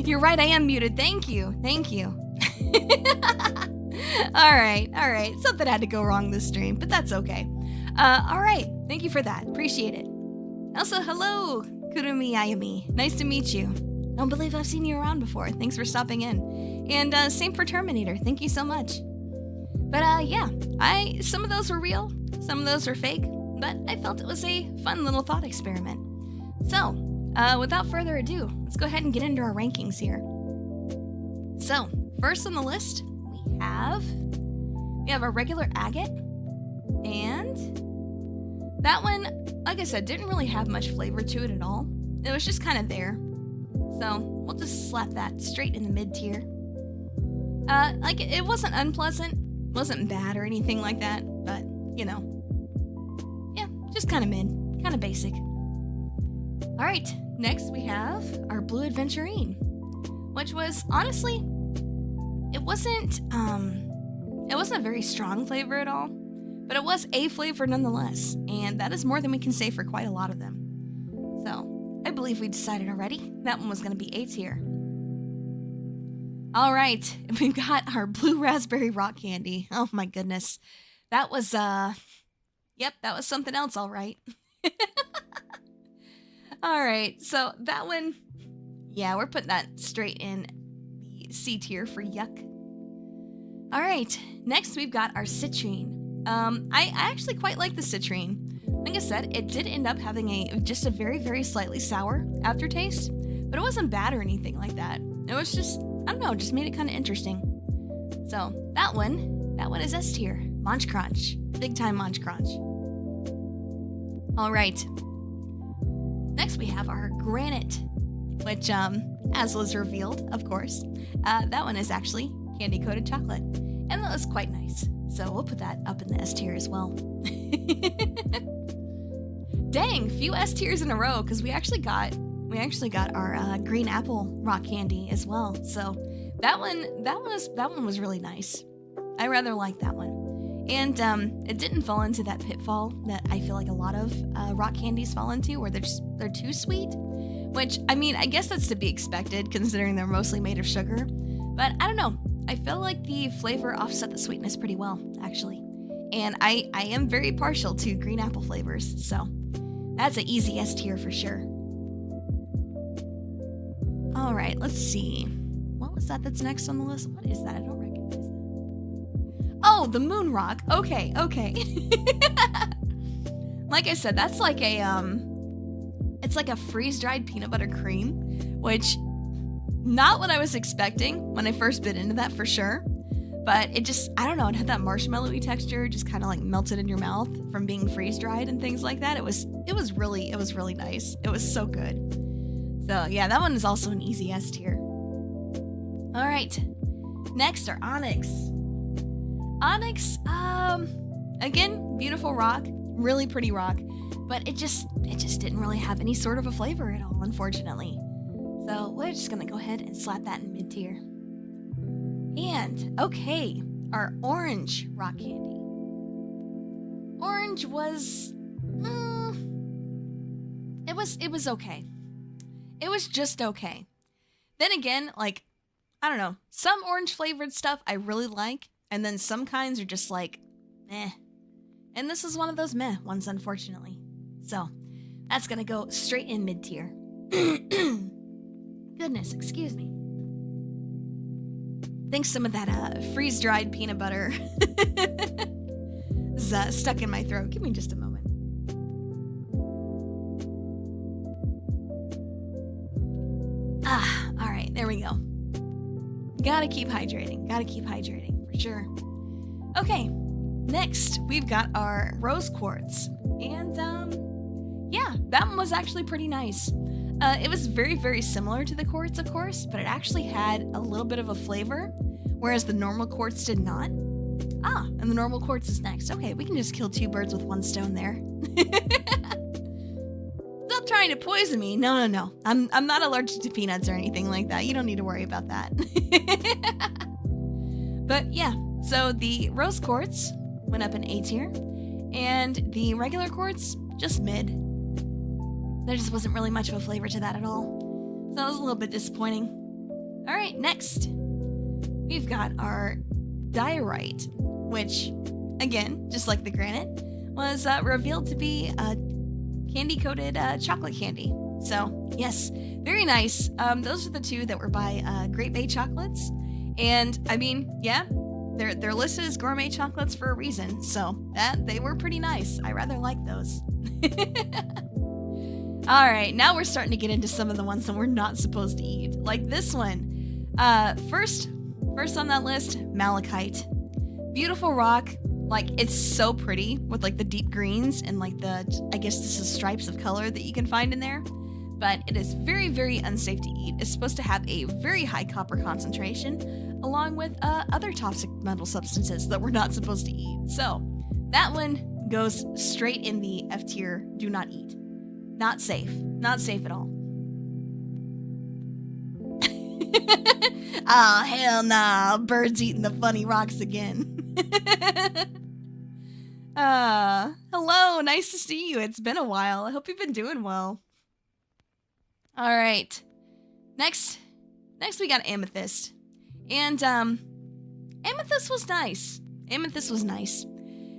Speaker 1: You're right, I am muted. Thank you. Thank you. Alright. Something had to go wrong this stream, but that's okay. Alright. Thank you for that. Appreciate it. Also, hello, Kurumi Ayami. Nice to meet you. Don't believe I've seen you around before. Thanks for stopping in. And same for Terminator. Thank you so much. But yeah, some of those were real, some of those were fake, but I felt it was a fun little thought experiment. So, without further ado, let's go ahead and get into our rankings here. So, first on the list, we have our regular agate, and that one, like I said, didn't really have much flavor to it at all. It was just kind of there. So, we'll just slap that straight in the mid-tier. Like, it wasn't unpleasant, wasn't bad or anything like that, but, you know, yeah, just kind of mid, kind of basic. Alright, next we have our Blue Adventurine, which was, honestly, it wasn't a very strong flavor at all, but it was a flavor nonetheless, and that is more than we can say for quite a lot of them. So, I believe we decided already that one was going to be A tier. Alright, we've got our Blue Raspberry Rock Candy. Oh my goodness. That was, yep, that was something else, alright. Alright, so that one, yeah, we're putting that straight in the C tier for yuck. Alright, next we've got our citrine. I actually quite like the citrine. Like I said, it did end up having just a very, very slightly sour aftertaste, but it wasn't bad or anything like that. It was just, I don't know, just made it kind of interesting. So, that one is S tier. Munch Crunch. Big time Munch Crunch. Alright. Next we have our Granite, which, as was revealed, of course, that one is actually candy-coated chocolate. And that was quite nice. So we'll put that up in the S tier as well. Dang, few S tiers in a row, because we actually got our green apple rock candy as well. So that one was really nice. I rather like that one. And it didn't fall into that pitfall that I feel like a lot of rock candies fall into, where they're too sweet. Which, I mean, I guess that's to be expected considering they're mostly made of sugar. But I don't know. I feel like the flavor offset the sweetness pretty well, actually. And I am very partial to green apple flavors, so that's an easy S tier for sure. Alright, let's see. What was that's next on the list? What is that? I don't recognize that. Oh, the Moon Rock. Okay. Like I said, that's like it's like a freeze-dried peanut butter cream, which, not what I was expecting when I first bit into that for sure. But it just, I don't know, it had that marshmallowy texture, just kind of like melted in your mouth from being freeze-dried and things like that. It was really nice. It was so good. So yeah, that one is also an easy S tier. Alright, next are Onyx. Onyx, again, beautiful rock, really pretty rock, but it just didn't really have any sort of a flavor at all, unfortunately. So we're just gonna go ahead and slap that in mid-tier. And, okay, our orange rock candy. Orange was, it was okay. It was just okay. Then again, like, I don't know, some orange flavored stuff I really like, and then some kinds are just like, meh. And this is one of those meh ones, unfortunately. So, that's gonna go straight in mid-tier. Goodness, excuse me. I think some of that freeze-dried peanut butter is stuck in my throat. Give me just a moment. All right, there we go. Gotta keep hydrating for sure. Okay, next we've got our rose quartz, and yeah, that one was actually pretty nice. It was very, very similar to the quartz, of course, but it actually had a little bit of a flavor, whereas the normal quartz did not. Ah, and the normal quartz is next. Okay, we can just kill two birds with one stone there. Stop trying to poison me. No. I'm not allergic to peanuts or anything like that. You don't need to worry about that. But yeah, so the rose quartz went up in A tier, and the regular quartz, just mid. There just wasn't really much of a flavor to that at all. So that was a little bit disappointing. All right, next we've got our diorite, which, again, just like the granite, was revealed to be candy-coated chocolate candy. So, yes, very nice. Those are the two that were by Great Bay Chocolates. And, I mean, yeah, they're listed as gourmet chocolates for a reason. So, they were pretty nice. I rather like those. Alright, now we're starting to get into some of the ones that we're not supposed to eat. Like this one. First on that list, malachite. Beautiful rock. Like, it's so pretty with, like, the deep greens and, like, I guess this is stripes of color that you can find in there. But it is very, very unsafe to eat. It's supposed to have a very high copper concentration, along with other toxic metal substances that we're not supposed to eat. So, that one goes straight in the F tier, do not eat. Not safe. Not safe at all. Oh, hell nah. Bird's eating the funny rocks again. Hello. Nice to see you. It's been a while. I hope you've been doing well. All right. Next we got amethyst. And, amethyst was nice. Amethyst was nice.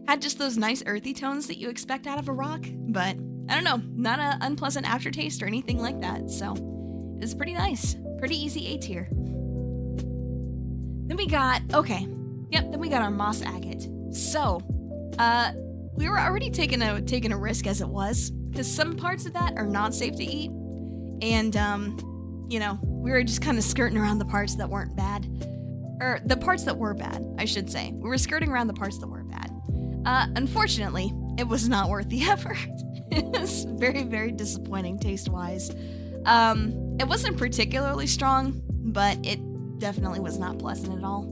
Speaker 1: Had just those nice earthy tones that you expect out of a rock, but I don't know, not an unpleasant aftertaste or anything like that, so it's pretty nice. Pretty easy A tier. Then we got our moss agate. So, we were already taking a risk as it was, because some parts of that are not safe to eat, and, you know, we were just kind of skirting around the parts that weren't bad. Or, the parts that were bad, I should say. We were skirting around the parts that were bad. Unfortunately, it was not worth the effort. It was very, very disappointing taste-wise. It wasn't particularly strong, but it definitely was not pleasant at all.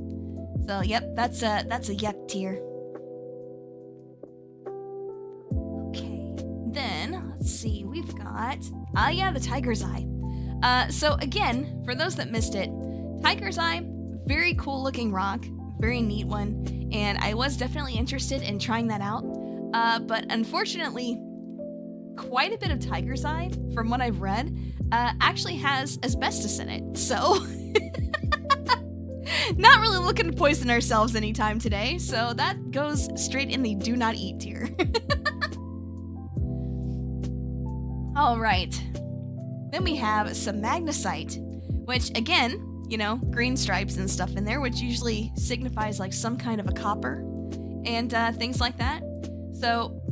Speaker 1: So, yep, that's a yuck tier. Okay, then, let's see, we've got, the tiger's eye. So again, for those that missed it, tiger's eye, very cool looking rock, very neat one, and I was definitely interested in trying that out. But unfortunately, quite a bit of tiger's eye, from what I've read, actually has asbestos in it, so not really looking to poison ourselves anytime today, so that goes straight in the do not eat tier. Alright, then we have some magnesite, which again, you know, green stripes and stuff in there, which usually signifies like some kind of a copper and things like that. So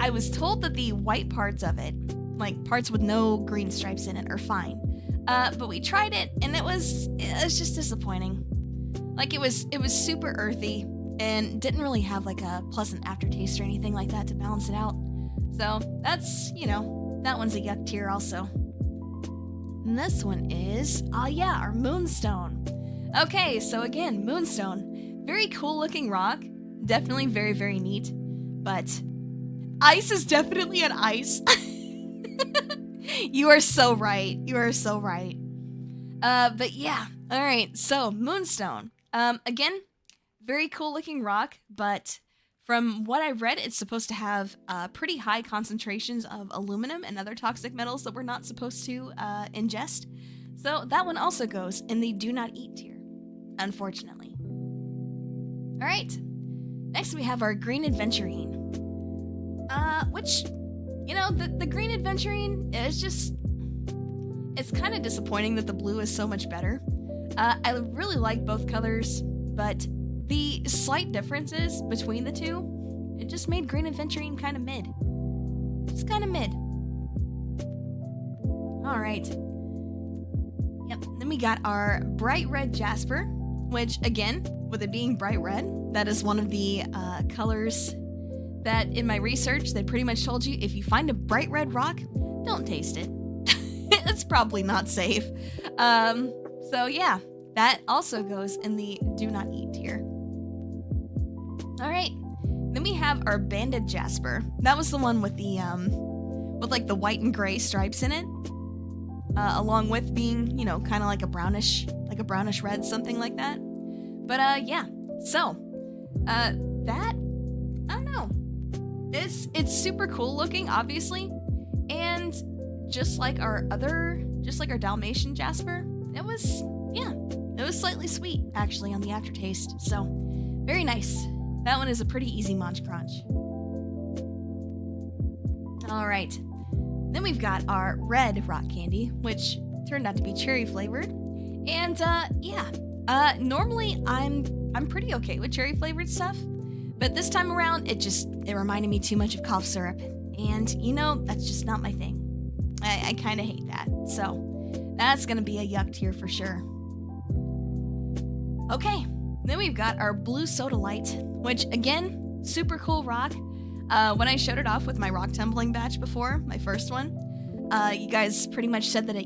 Speaker 1: I was told that the white parts of it, like parts with no green stripes in it, are fine. But we tried it and it was just disappointing. Like it was super earthy and didn't really have like a pleasant aftertaste or anything like that to balance it out. So that's, you know, that one's a yuck tier also. And this one is, our moonstone. Okay, so again, moonstone. Very cool looking rock. Definitely very, very neat. But ice is definitely an ice. You are so right. You are so right. But yeah. Alright, so moonstone. Again, very cool looking rock, but from what I've read, it's supposed to have pretty high concentrations of aluminum and other toxic metals that we're not supposed to ingest. So that one also goes in the do not eat tier, unfortunately. All right, next we have our green adventurine, which, you know, the green adventurine is just, it's kind of disappointing that the blue is so much better. I really like both colors, but the slight differences between the two, it just made green adventurine kind of mid. Just kind of mid. Alright. Yep, then we got our bright red jasper, which again, with it being bright red, that is one of the colors that in my research, they pretty much told you if you find a bright red rock, don't taste it. It's probably not safe. So yeah, that also goes in the do not eat tier. Alright, then we have our banded jasper. That was the one with the, with like the white and gray stripes in it. Along with being, you know, kind of like a brownish red, something like that. But, yeah, so, that, I don't know. It's super cool looking, obviously, and just like our Dalmatian jasper, it was, yeah,
Speaker 2: was slightly sweet, actually, on the aftertaste. So, very nice. That one is a pretty easy Munch Crunch. Alright. Then we've got our red rock candy, which turned out to be cherry flavored. And, normally I'm pretty okay with cherry flavored stuff. But this time around, it reminded me too much of cough syrup. And, that's just not my thing. I kind of hate that. So, that's going to be a yuck tier for sure. Okay, then we've got our blue soda light, which, again, super cool rock. When I showed it off with my rock tumbling batch before, my first one, you guys pretty much said that it,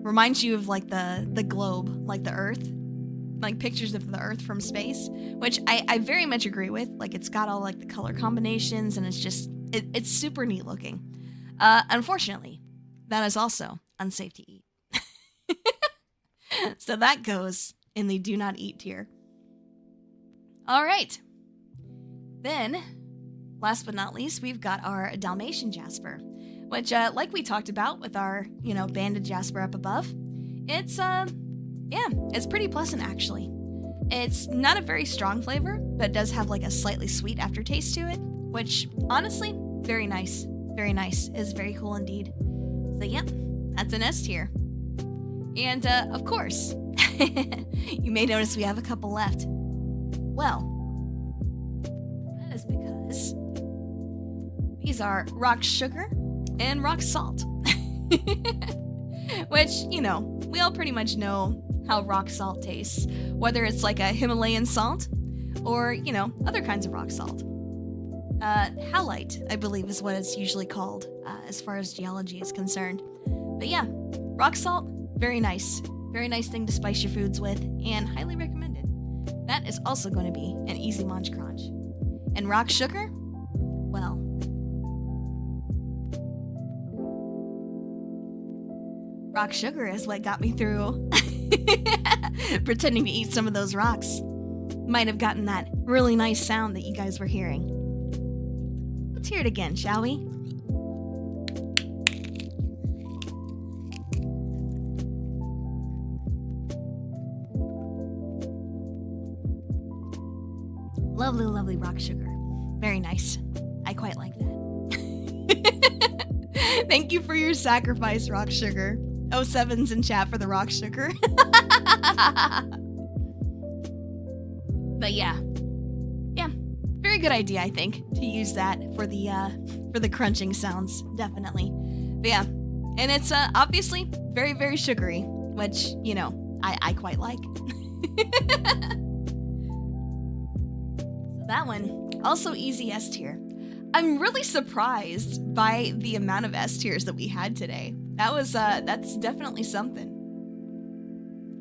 Speaker 2: reminds you of, like, the globe, like the Earth. Like pictures of the Earth from space, which I very much agree with. Like, it's got all like the color combinations, and it's super neat looking. Unfortunately, that is also unsafe to eat. So that goes in the do not eat tier. All right. Then, last but not least, we've got our Dalmatian Jasper, which, like we talked about with our, banded Jasper up above, it's pretty pleasant, actually. It's not a very strong flavor, but it does have like a slightly sweet aftertaste to it, which, honestly, very nice. Very nice. It's very cool indeed. So, yeah, that's an S tier. And, of course, you may notice we have a couple left. Well, that is because these are rock sugar and rock salt. Which, we all pretty much know how rock salt tastes, whether it's like a Himalayan salt or, other kinds of rock salt. Halite, I believe, is what it's usually called as far as geology is concerned. But yeah, rock salt, very nice. Very nice thing to spice your foods with, and highly recommended. That is also going to be an easy Munch Crunch. And rock sugar? Well, rock sugar is what got me through pretending to eat some of those rocks. Might have gotten that really nice sound that you guys were hearing. Let's hear it again, shall we? Lovely, lovely rock sugar. Very nice. I quite like that. Thank you for your sacrifice, rock sugar. 07's in chat for the rock sugar. But yeah, very good idea, I think, to use that for the crunching sounds, definitely. But yeah, and it's obviously very, very sugary, which, I quite like. So that one, also easy S tier. I'm really surprised by the amount of S tiers that we had today. That's definitely something.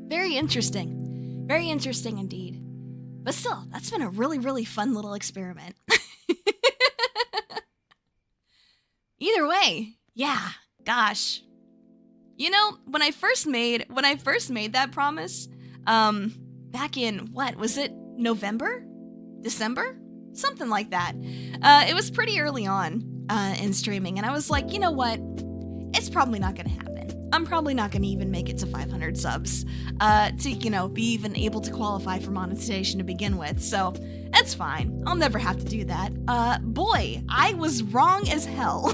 Speaker 2: Very interesting. Very interesting indeed. But still, that's been a really, really fun little experiment. Either way, yeah, gosh. When I first made that promise, back in, what, was it November? December? Something like that. It was pretty early on in streaming, and I was like, you know what? It's probably not going to happen. I'm probably not going to even make it to 500 subs to, be even able to qualify for monetization to begin with. So that's fine. I'll never have to do that. Boy, I was wrong as hell.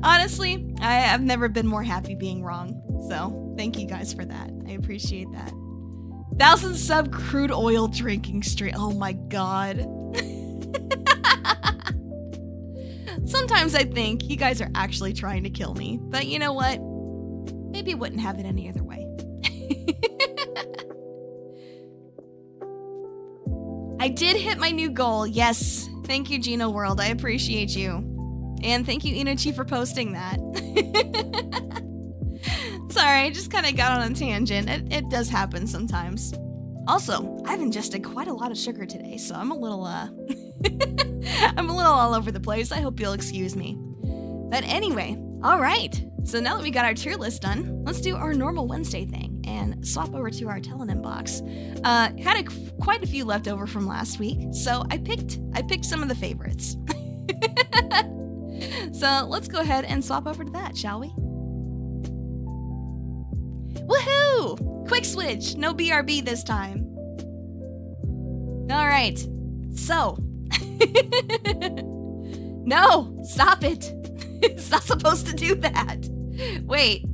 Speaker 2: Honestly, I've never been more happy being wrong. So thank you guys for that. I appreciate that. 1,000 sub crude oil drinking stream. Oh my god. Sometimes I think you guys are actually trying to kill me, but you know what? Maybe it wouldn't have it any other way. I did hit my new goal, yes. Thank you, Gino World, I appreciate you. And thank you, Inachi, for posting that. Sorry, I just kind of got on a tangent. It does happen sometimes. Also, I've ingested quite a lot of sugar today, so I'm a little, I'm a little all over the place. I hope you'll excuse me. But anyway, all right. So now that we got our tier list done, let's do our normal Wednesday thing and swap over to our Telenym box. Had quite a few left over from last week, so I picked some of the favorites. So let's go ahead and swap over to that, shall we? Woohoo! Quick switch. No BRB this time. All right. So. No, stop it. It's not supposed to do that. Wait.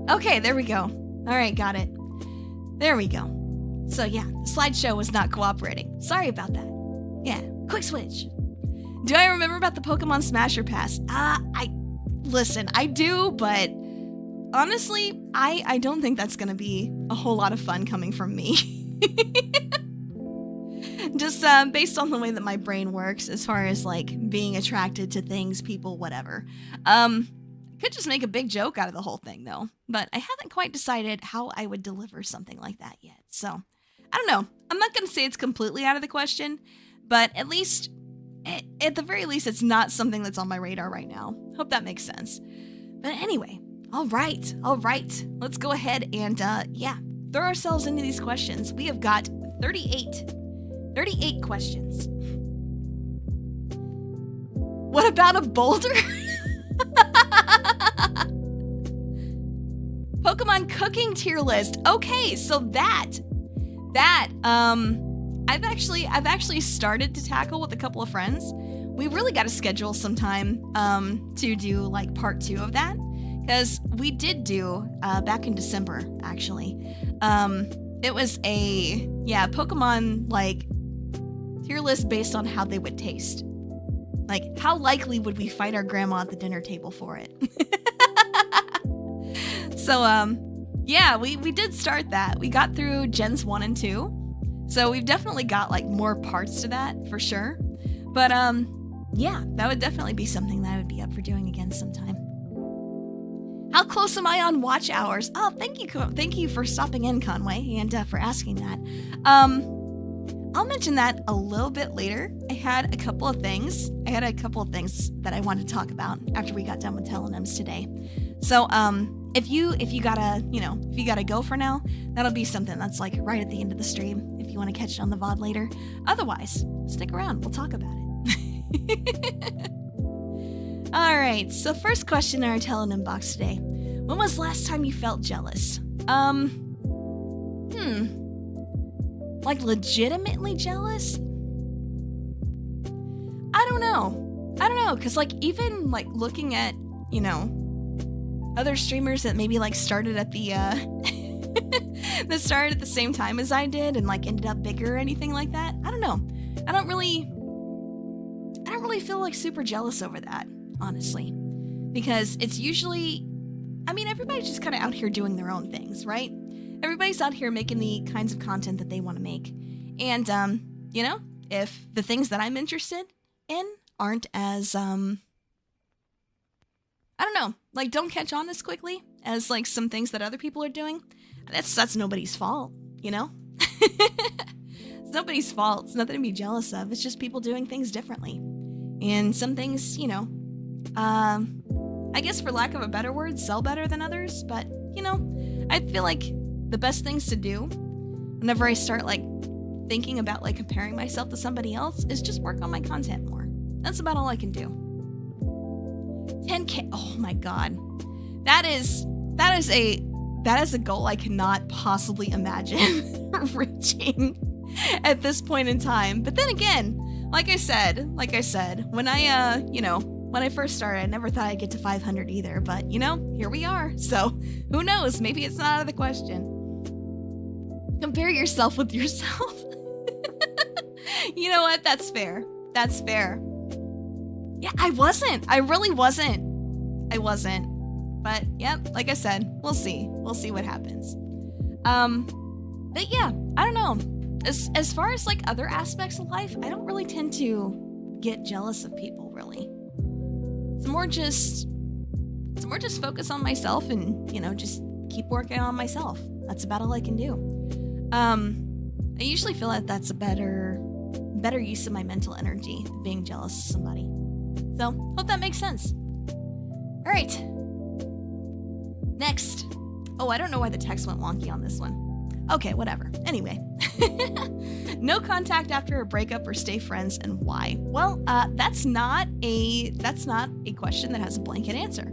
Speaker 2: Okay, there we go. All right, got it. There we go. So yeah, the slideshow was not cooperating. Sorry about that. Yeah, quick switch. Do I remember about the Pokemon Smasher Pass? Listen, I do, but honestly, I don't think that's gonna be a whole lot of fun coming from me. Just based on the way that my brain works as far as like being attracted to things, people, whatever. Could just make a big joke out of the whole thing though, but I haven't quite decided how I would deliver something like that yet. So I don't know. I'm not going to say it's completely out of the question, but at least, at the very least, it's not something that's on my radar right now. Hope that makes sense. But anyway, all right. Let's go ahead and, throw ourselves into these questions. We have got 38 questions. What about a boulder? Pokemon cooking tier list. Okay, so I've actually started to tackle with a couple of friends. We really got to schedule some time to do like part 2 of that, because we did do back in December actually. It was a Pokemon like tier list based on how they would taste. Like, how likely would we fight our grandma at the dinner table for it? So, we did start that. We got through Gens 1 and 2. So we've definitely got, like, more parts to that, for sure. But, that would definitely be something that I would be up for doing again sometime. How close am I on watch hours? Oh, thank you for stopping in, Conway, and for asking that. I'll mention that a little bit later. I had a couple of things that I wanted to talk about after we got done with Telenoms today. So, if you gotta go for now, that'll be something that's like right at the end of the stream if you want to catch it on the VOD later. Otherwise, stick around, we'll talk about it. Alright, so first question in our Telenom box today. When was the last time you felt jealous? Like legitimately jealous? I don't know, because like even like looking at, other streamers that maybe like started at the that started at the same time as I did and like ended up bigger or anything like that. I don't know. I don't really feel like super jealous over that, honestly. Because it's usually, everybody's just kind of out here doing their own things, right? Everybody's out here making the kinds of content that they want to make. And, if the things that I'm interested in aren't as, don't catch on as quickly as, like, some things that other people are doing, that's nobody's fault, It's nobody's fault. It's nothing to be jealous of. It's just people doing things differently. And some things, I guess for lack of a better word, sell better than others. But, I feel like the best things to do whenever I start, like, thinking about, like, comparing myself to somebody else is just work on my content more. That's about all I can do. 10K. Oh my god. That is a goal I cannot possibly imagine reaching at this point in time. But then again, like I said, when I first started, I never thought I'd get to 500 either, but here we are. So, who knows? Maybe it's not out of the question. Compare yourself with yourself. You know what? That's fair. Yeah, I wasn't. I really wasn't. But, yeah, like I said, we'll see. We'll see what happens. But yeah, I don't know. As far as, like, other aspects of life, I don't really tend to get jealous of people, really. It's more just focus on myself and, just keep working on myself. That's about all I can do. I usually feel like that's a better use of my mental energy than being jealous of somebody. So, hope that makes sense. All right. Next. Oh, I don't know why the text went wonky on this one. Okay, whatever. Anyway. No contact after a breakup or stay friends, and why? Well, that's not a question that has a blanket answer.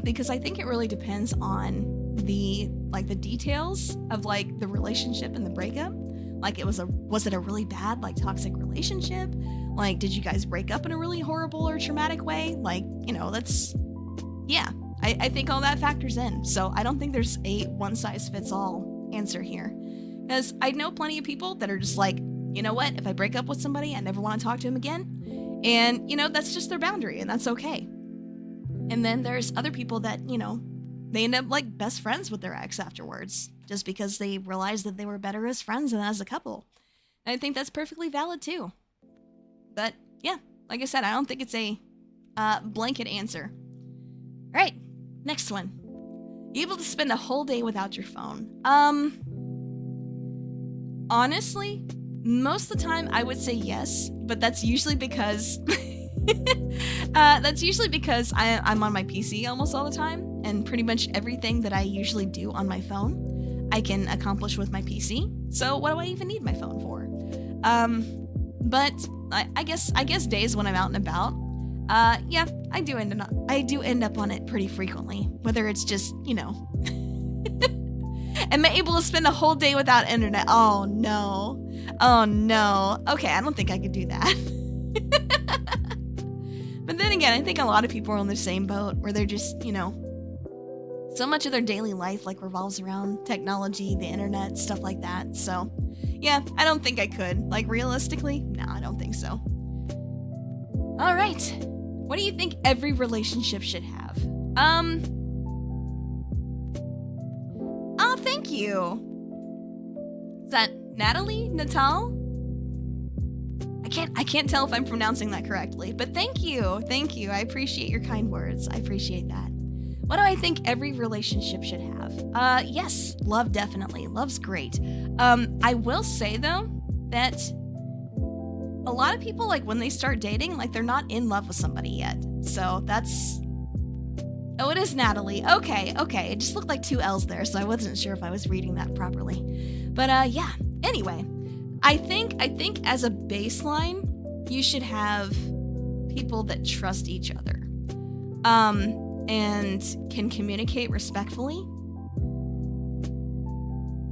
Speaker 2: Because I think it really depends on the details of like the relationship and the breakup. Like was it a really bad like toxic relationship? Like, did you guys break up in a really horrible or traumatic way? Like, I think all that factors in. So I don't think there's a one size fits all answer here. Because I know plenty of people that are just like, you know what, if I break up with somebody, I never want to talk to him again. And, that's just their boundary, and that's okay. And then there's other people that, they end up like best friends with their ex afterwards, just because they realized that they were better as friends than as a couple. And I think that's perfectly valid too. But yeah, like I said, I don't think it's a blanket answer. All right, next one. You able to spend a whole day without your phone? Honestly, most of the time I would say yes, but that's usually because I'm on my PC almost all the time, and pretty much everything that I usually do on my phone, I can accomplish with my PC. So what do I even need my phone for? But I guess days when I'm out and about, yeah, I do end up on it pretty frequently. Whether it's just, am I able to spend a whole day without internet? Oh no. Okay, I don't think I could do that. But then again, I think a lot of people are on the same boat where they're just, so much of their daily life like revolves around technology, the internet, stuff like that. So yeah, I don't think I could. Like realistically, no, I don't think so. All right. What do you think every relationship should have? Oh, thank you. Is that Natalie? Natal? I can't tell if I'm pronouncing that correctly, but thank you. Thank you. I appreciate your kind words. I appreciate that. What do I think every relationship should have? Yes, love definitely. Love's great. I will say though that a lot of people, like when they start dating, like they're not in love with somebody yet. So that's... Oh, it is Natalie. Okay. It just looked like 2 L's there, so I wasn't sure if I was reading that properly. But yeah, anyway, I think as a baseline, you should have people that trust each other. And can communicate respectfully.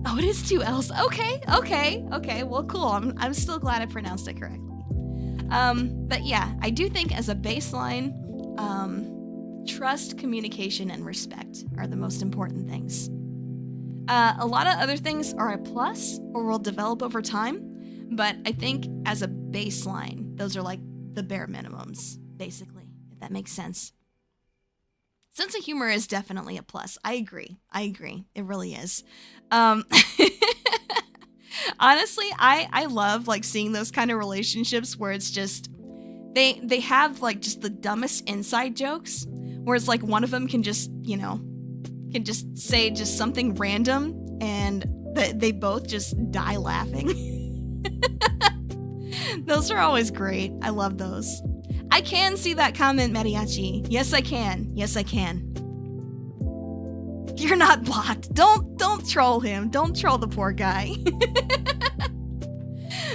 Speaker 2: Oh, it is 2 L's. Okay. Well, cool. I'm still glad I pronounced it correctly. But yeah, I do think as a baseline, trust, communication, and respect are the most important things. A lot of other things are a plus or will develop over time, but I think as a baseline, those are like the bare minimums, basically, if that makes sense. Sense of humor is definitely a plus. I agree. It really is. Honestly, I love like seeing those kind of relationships where it's just they have like just the dumbest inside jokes, where it's like one of them can just say just something random and they both just die laughing. Those are always great. I love those. I can see that comment, Mariachi. Yes, I can. You're not blocked. Don't troll him. Don't troll the poor guy.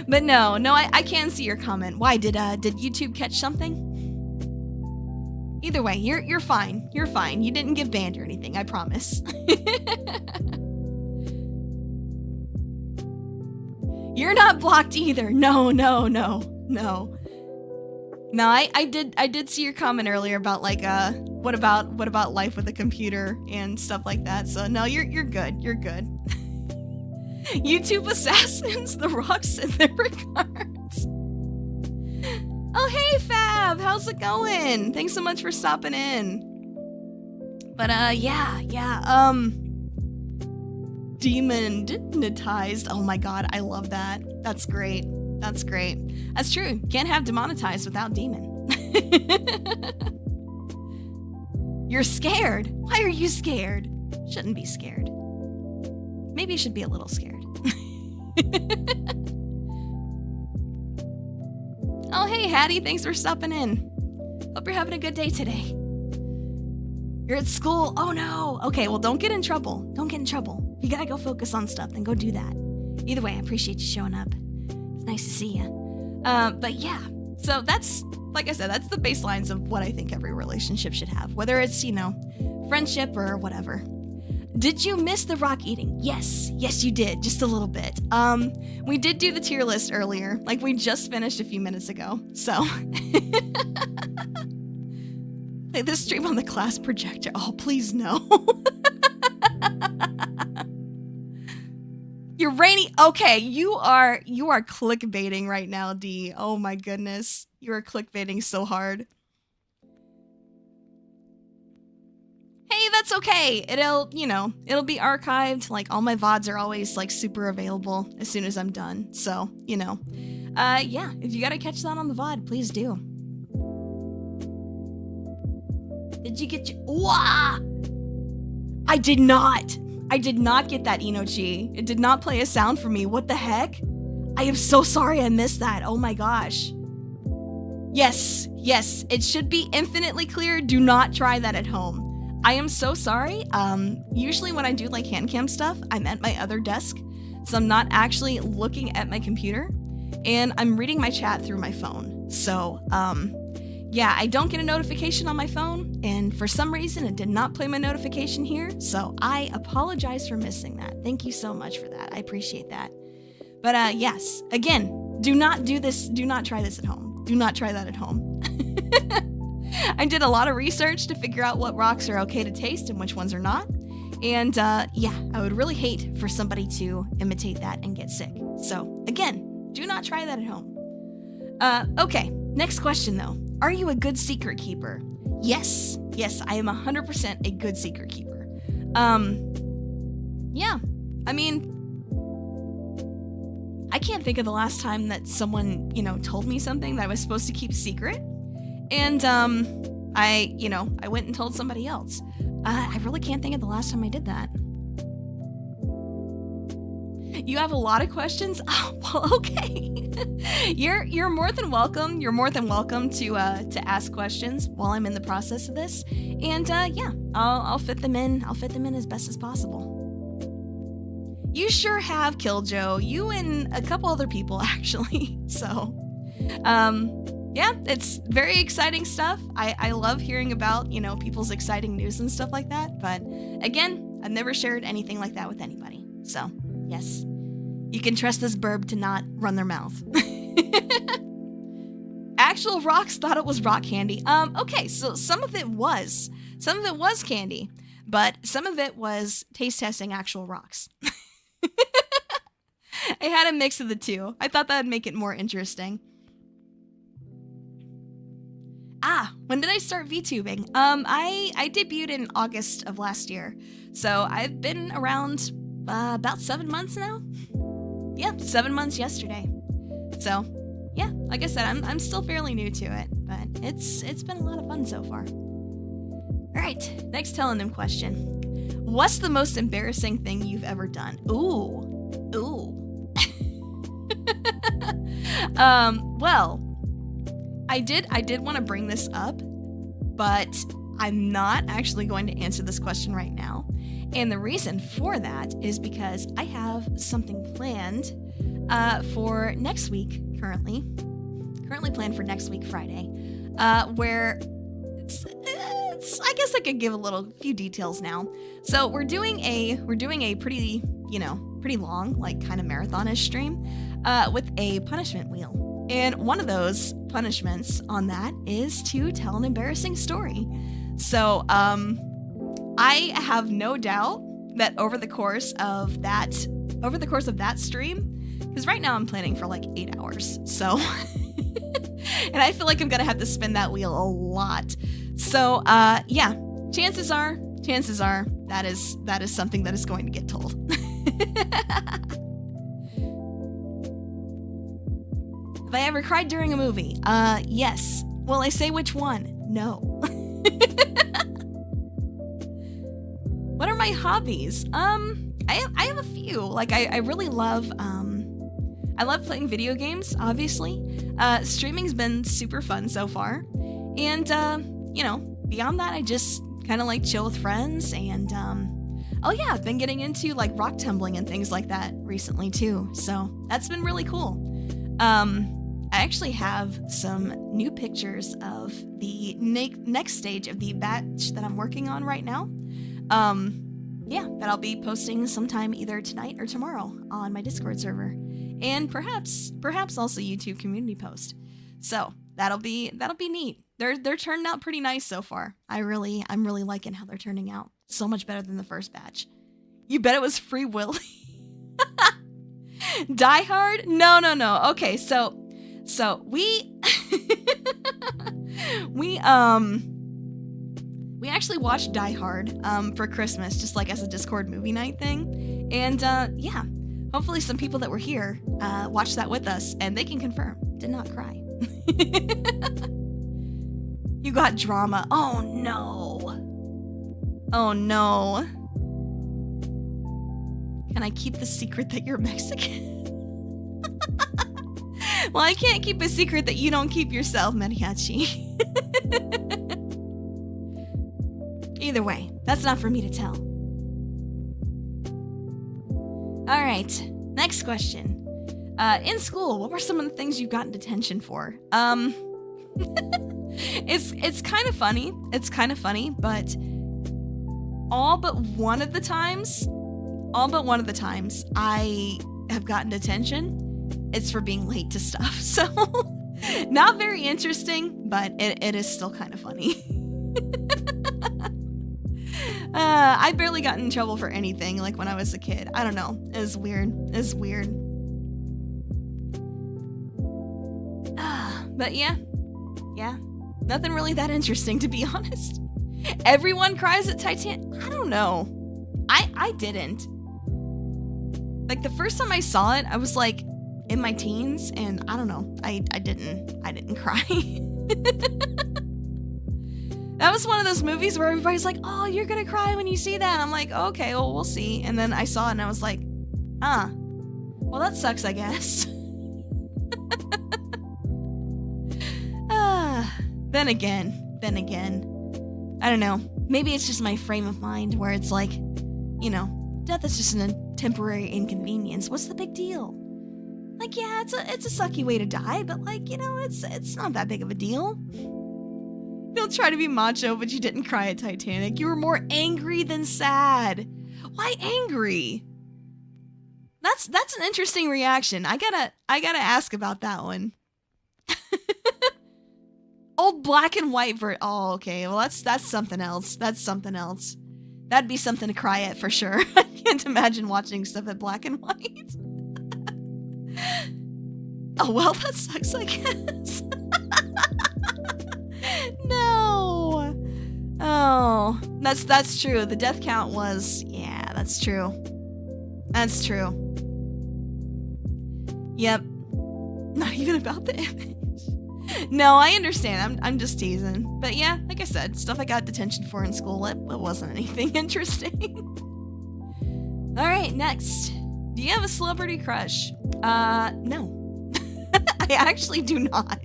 Speaker 2: But no, I can see your comment. Why did YouTube catch something? Either way, you're fine. You're fine. You didn't get banned or anything, I promise. You're not blocked either. No. No, I did see your comment earlier about like what about life with a computer and stuff like that. So no, you're good. YouTube assassins, the rocks in their regards. Oh hey Fab, how's it going? Thanks so much for stopping in. But yeah. Demonetized. Oh my god, I love that. That's great. That's true. Can't have demonetized without demon. You're scared. Why are you scared? Shouldn't be scared. Maybe you should be a little scared. Oh, hey, Hattie. Thanks for stopping in. Hope you're having a good day today. You're at school. Oh, no. Okay, well, don't get in trouble. You gotta go focus on stuff, then go do that. Either way, I appreciate you showing up. It's nice to see you. But yeah, so that's, like I said, that's the baselines of what I think every relationship should have, whether it's, friendship or whatever. Did you miss the rock eating? Yes, you did, just a little bit. We did do the tier list earlier, like we just finished a few minutes ago, so. Play this stream on the class projector. Oh, please no. You're rainy. Okay, you are clickbaiting right now, D. Oh my goodness. You are clickbaiting so hard. Hey, that's okay. It'll be archived. Like, all my VODs are always, like, super available as soon as I'm done. So, yeah, if you gotta catch that on the VOD, please do. Did you get your... Wah! I did not get that Inochi. It did not play a sound for me. What the heck? I am so sorry I missed that. Oh my gosh. Yes, it should be infinitely clear. Do not try that at home. I am so sorry. Usually when I do like HANDCAM stuff, I'm at my other desk, so I'm not actually looking at my computer, and I'm reading my chat through my phone. So, yeah, I don't get a notification on my phone, and for some reason it did not play my notification here, so I apologize for missing that. Thank you so much for that. I appreciate that. But, yes, again, do not do this. Do not try this at home. Do not try that at home. I did a lot of research to figure out what rocks are okay to taste and which ones are not. And yeah, I would really hate for somebody to imitate that and get sick. So again, do not try that at home. Okay, next question though. Are you a good secret keeper? Yes, I am 100% a good secret keeper. Yeah, I mean, I can't think of the last time that someone, told me something that I was supposed to keep secret. And, I went and told somebody else. I really can't think of the last time I did that. You have a lot of questions? Oh, well, okay. You're more than welcome. You're more than welcome to ask questions while I'm in the process of this. And, yeah, I'll fit them in. I'll fit them in as best as possible. You sure have, Killjoe. You and a couple other people, actually. So, yeah, it's very exciting stuff. I love hearing about, people's exciting news and stuff like that. But again, I've never shared anything like that with anybody. So, yes, you can trust this burb to not run their mouth. Actual rocks thought it was rock candy. Okay, so some of it was candy, but some of it was taste testing actual rocks. I had a mix of the two. I thought that would make it more interesting. When did I start VTubing? I debuted in August of last year, so I've been around about 7 months now. Yeah, 7 months yesterday. So, yeah, like I said, I'm still fairly new to it, but it's been a lot of fun so far. All right, next Telenym question. What's the most embarrassing thing you've ever done? Ooh. Well, I did want to bring this up, but I'm not actually going to answer this question right now. And the reason for that is because I have something planned for next week, currently planned for next week, Friday, where it's I guess I could give few details now. So we're doing a pretty, pretty long, like kind of marathonish stream with a punishment wheel. And one of those punishments on that is to tell an embarrassing story. So, I have no doubt that over the course of that stream, because right now I'm planning for like 8 hours, so, and I feel like I'm gonna have to spin that wheel a lot. So, yeah, chances are that is something that is going to get told. Have I ever cried during a movie? Yes. Will I say which one? No. What are my hobbies? I have a few. Like I really love I love playing video games, obviously. Streaming's been super fun so far. And beyond that, I just kind of like chill with friends and oh yeah, I've been getting into like rock tumbling and things like that recently too. So, that's been really cool. I actually have some new pictures of the next stage of the batch that I'm working on right now. yeah, that I'll be posting sometime either tonight or tomorrow on my Discord server, and perhaps also YouTube community post. So that'll be neat. They're turning out pretty nice so far. I'm really liking how they're turning out. So much better than the first batch. You bet it was Free Willy. Die Hard? No. Okay, so we we actually watched Die Hard for Christmas, just like as a Discord movie night thing. And yeah, hopefully some people that were here watched that with us, and they can confirm. Did not cry. You got drama. Oh no. Can I keep the secret that you're Mexican? Well, I can't keep a secret that you don't keep yourself, Mariachi. Either way, that's not for me to tell. Alright, next question. In school, what were some of the things you got in detention for? It's kind of funny. It's kind of funny, but all but one of the times I have gotten detention, it's for being late to stuff. So, not very interesting, but it is still kind of funny. I barely got in trouble for anything, like when I was a kid. I don't know. It's weird. But yeah. Nothing really that interesting, to be honest. Everyone cries at Titanic. I don't know. I didn't. Like, the first time I saw it, I was like in my teens, and I don't know. I didn't cry. That was one of those movies where everybody's like, "Oh, you're gonna cry when you see that." I'm like, "Okay, well, we'll see." And then I saw it, and I was like, well, that sucks, I guess. Then again, I don't know. Maybe it's just my frame of mind where it's like, you know, death is just a temporary inconvenience. What's the big deal? Like, yeah, it's a sucky way to die, but like, you know, it's not that big of a deal. Don't try to be macho, but you didn't cry at Titanic. You were more angry than sad. Why angry? That's an interesting reaction. I gotta ask about that one. Old black and white oh, okay. Well, that's something else. That'd be something to cry at for sure. I can't imagine watching stuff at black and white. Oh, well, that sucks, I guess. No. Oh, that's true. The death count was, yeah, that's true. Yep. Not even about the image. No, I understand. I'm just teasing. But yeah, like I said, stuff I got detention for in school, it wasn't anything interesting. Alright, next. Do you have a celebrity crush? No. I actually do not.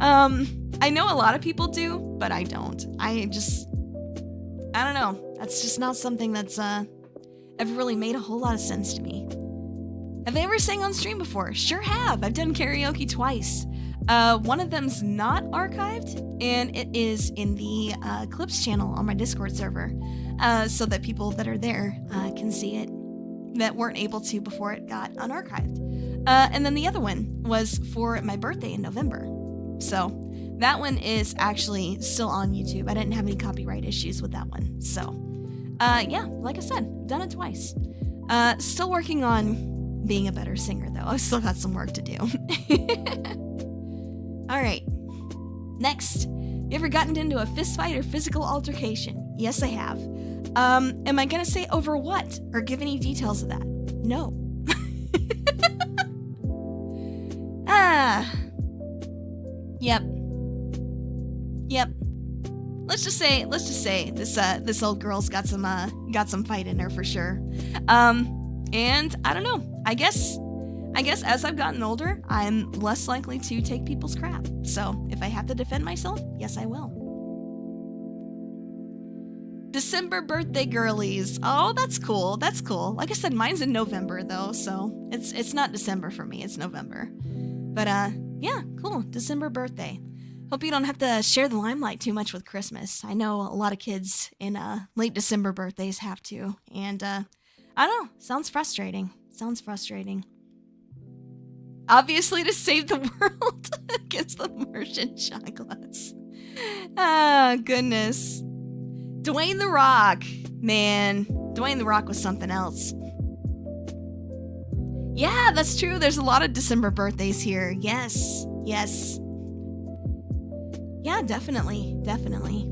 Speaker 2: I know a lot of people do, but I don't. I don't know. That's just not something that's ever really made a whole lot of sense to me. Have I ever sang on stream before? Sure have. I've done karaoke twice. One of them's not archived, and it is in the clips channel on my Discord server, so that people that are there can see it that weren't able to before it got unarchived. And then the other one was for my birthday in November. So that one is actually still on YouTube. I didn't have any copyright issues with that one. So, yeah, like I said, done it twice. Still working on being a better singer, though. I've still got some work to do. Alright. Next. You ever gotten into a fist fight or physical altercation? Yes, I have. Am I gonna say over what? Or give any details of that? No. Yep. Let's just say this old girl's got some fight in her for sure. And I don't know. I guess as I've gotten older, I'm less likely to take people's crap. So if I have to defend myself, yes, I will. December birthday girlies. Oh, that's cool. Like I said, mine's in November though, so it's not December for me. It's November. But yeah, cool. December birthday. Hope you don't have to share the limelight too much with Christmas. I know a lot of kids in late December birthdays have to, and I don't know, sounds frustrating. Sounds frustrating. Obviously to save the world against the Martian shot glass. Ah, goodness. Dwayne The Rock. Man, Dwayne The Rock was something else. Yeah, that's true. There's a lot of December birthdays here. Yes, yes. Yeah, definitely, definitely.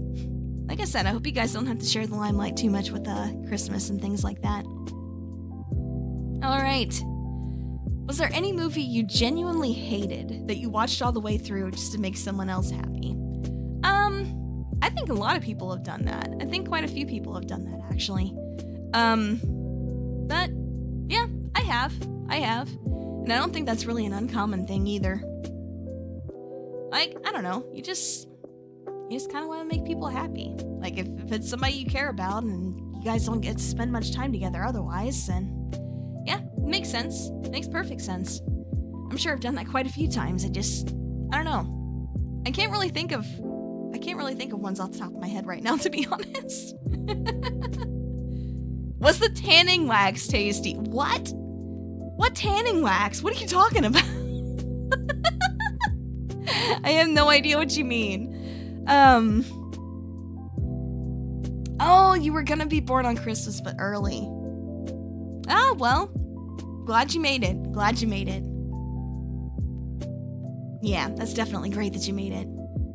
Speaker 2: Like I said, I hope you guys don't have to share the limelight too much with Christmas and things like that. All right. Was there any movie you genuinely hated that you watched all the way through just to make someone else happy? I think a lot of people have done that. I think quite a few people have done that, actually. But, yeah, I have. And I don't think that's really an uncommon thing either. Like, I don't know, you just kind of want to make people happy. Like, if it's somebody you care about and you guys don't get to spend much time together otherwise, then, yeah, it makes sense. It makes perfect sense. I'm sure I've done that quite a few times. I don't know. I can't really think of ones off the top of my head right now, to be honest. Was the tanning wax tasty? What? What tanning wax? What are you talking about? I have no idea what you mean. Oh, you were gonna be born on Christmas, but early. Ah, well. Glad you made it. Yeah, that's definitely great that you made it.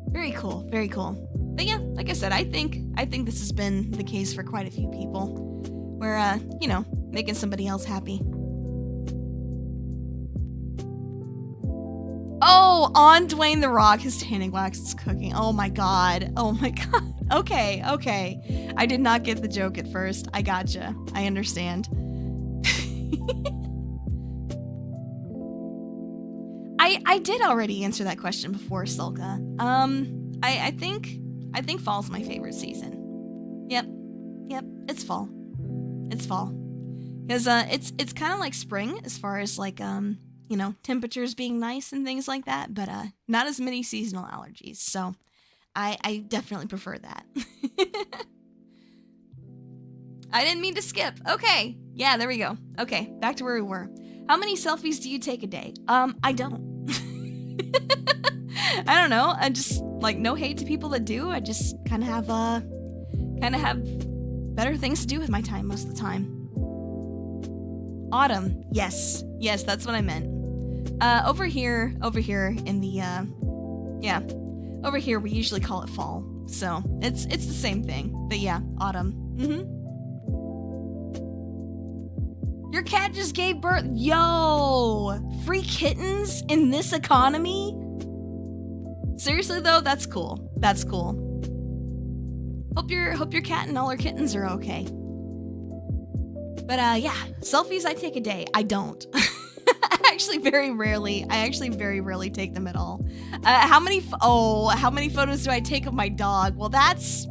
Speaker 2: Very cool, very cool. But yeah, like I said, I think this has been the case for quite a few people. Where, making somebody else happy. Oh, on Dwayne The Rock, his tanning wax is cooking. Oh my god. Okay. I did not get the joke at first. I gotcha. I understand. I did already answer that question before, Sulka. I think fall's my favorite season. Yep, it's fall. Because it's kind of like spring as far as like temperatures being nice and things like that, but not as many seasonal allergies. So I definitely prefer that. I didn't mean to skip. Okay. Yeah, there we go. Okay, back to where we were. How many selfies do you take a day? I don't. I don't know. I just, like, no hate to people that do. I just kind of have better things to do with my time most of the time. Autumn. Yes, that's what I meant. Over here in the, over here we usually call it fall. So, it's the same thing. But yeah, autumn. Your cat just gave birth. Yo! Free kittens in this economy? Seriously though, that's cool. Hope your cat and all her kittens are okay. But yeah, selfies I take a day. I don't. I actually very rarely take them at all. How many photos do I take of my dog? Well, that's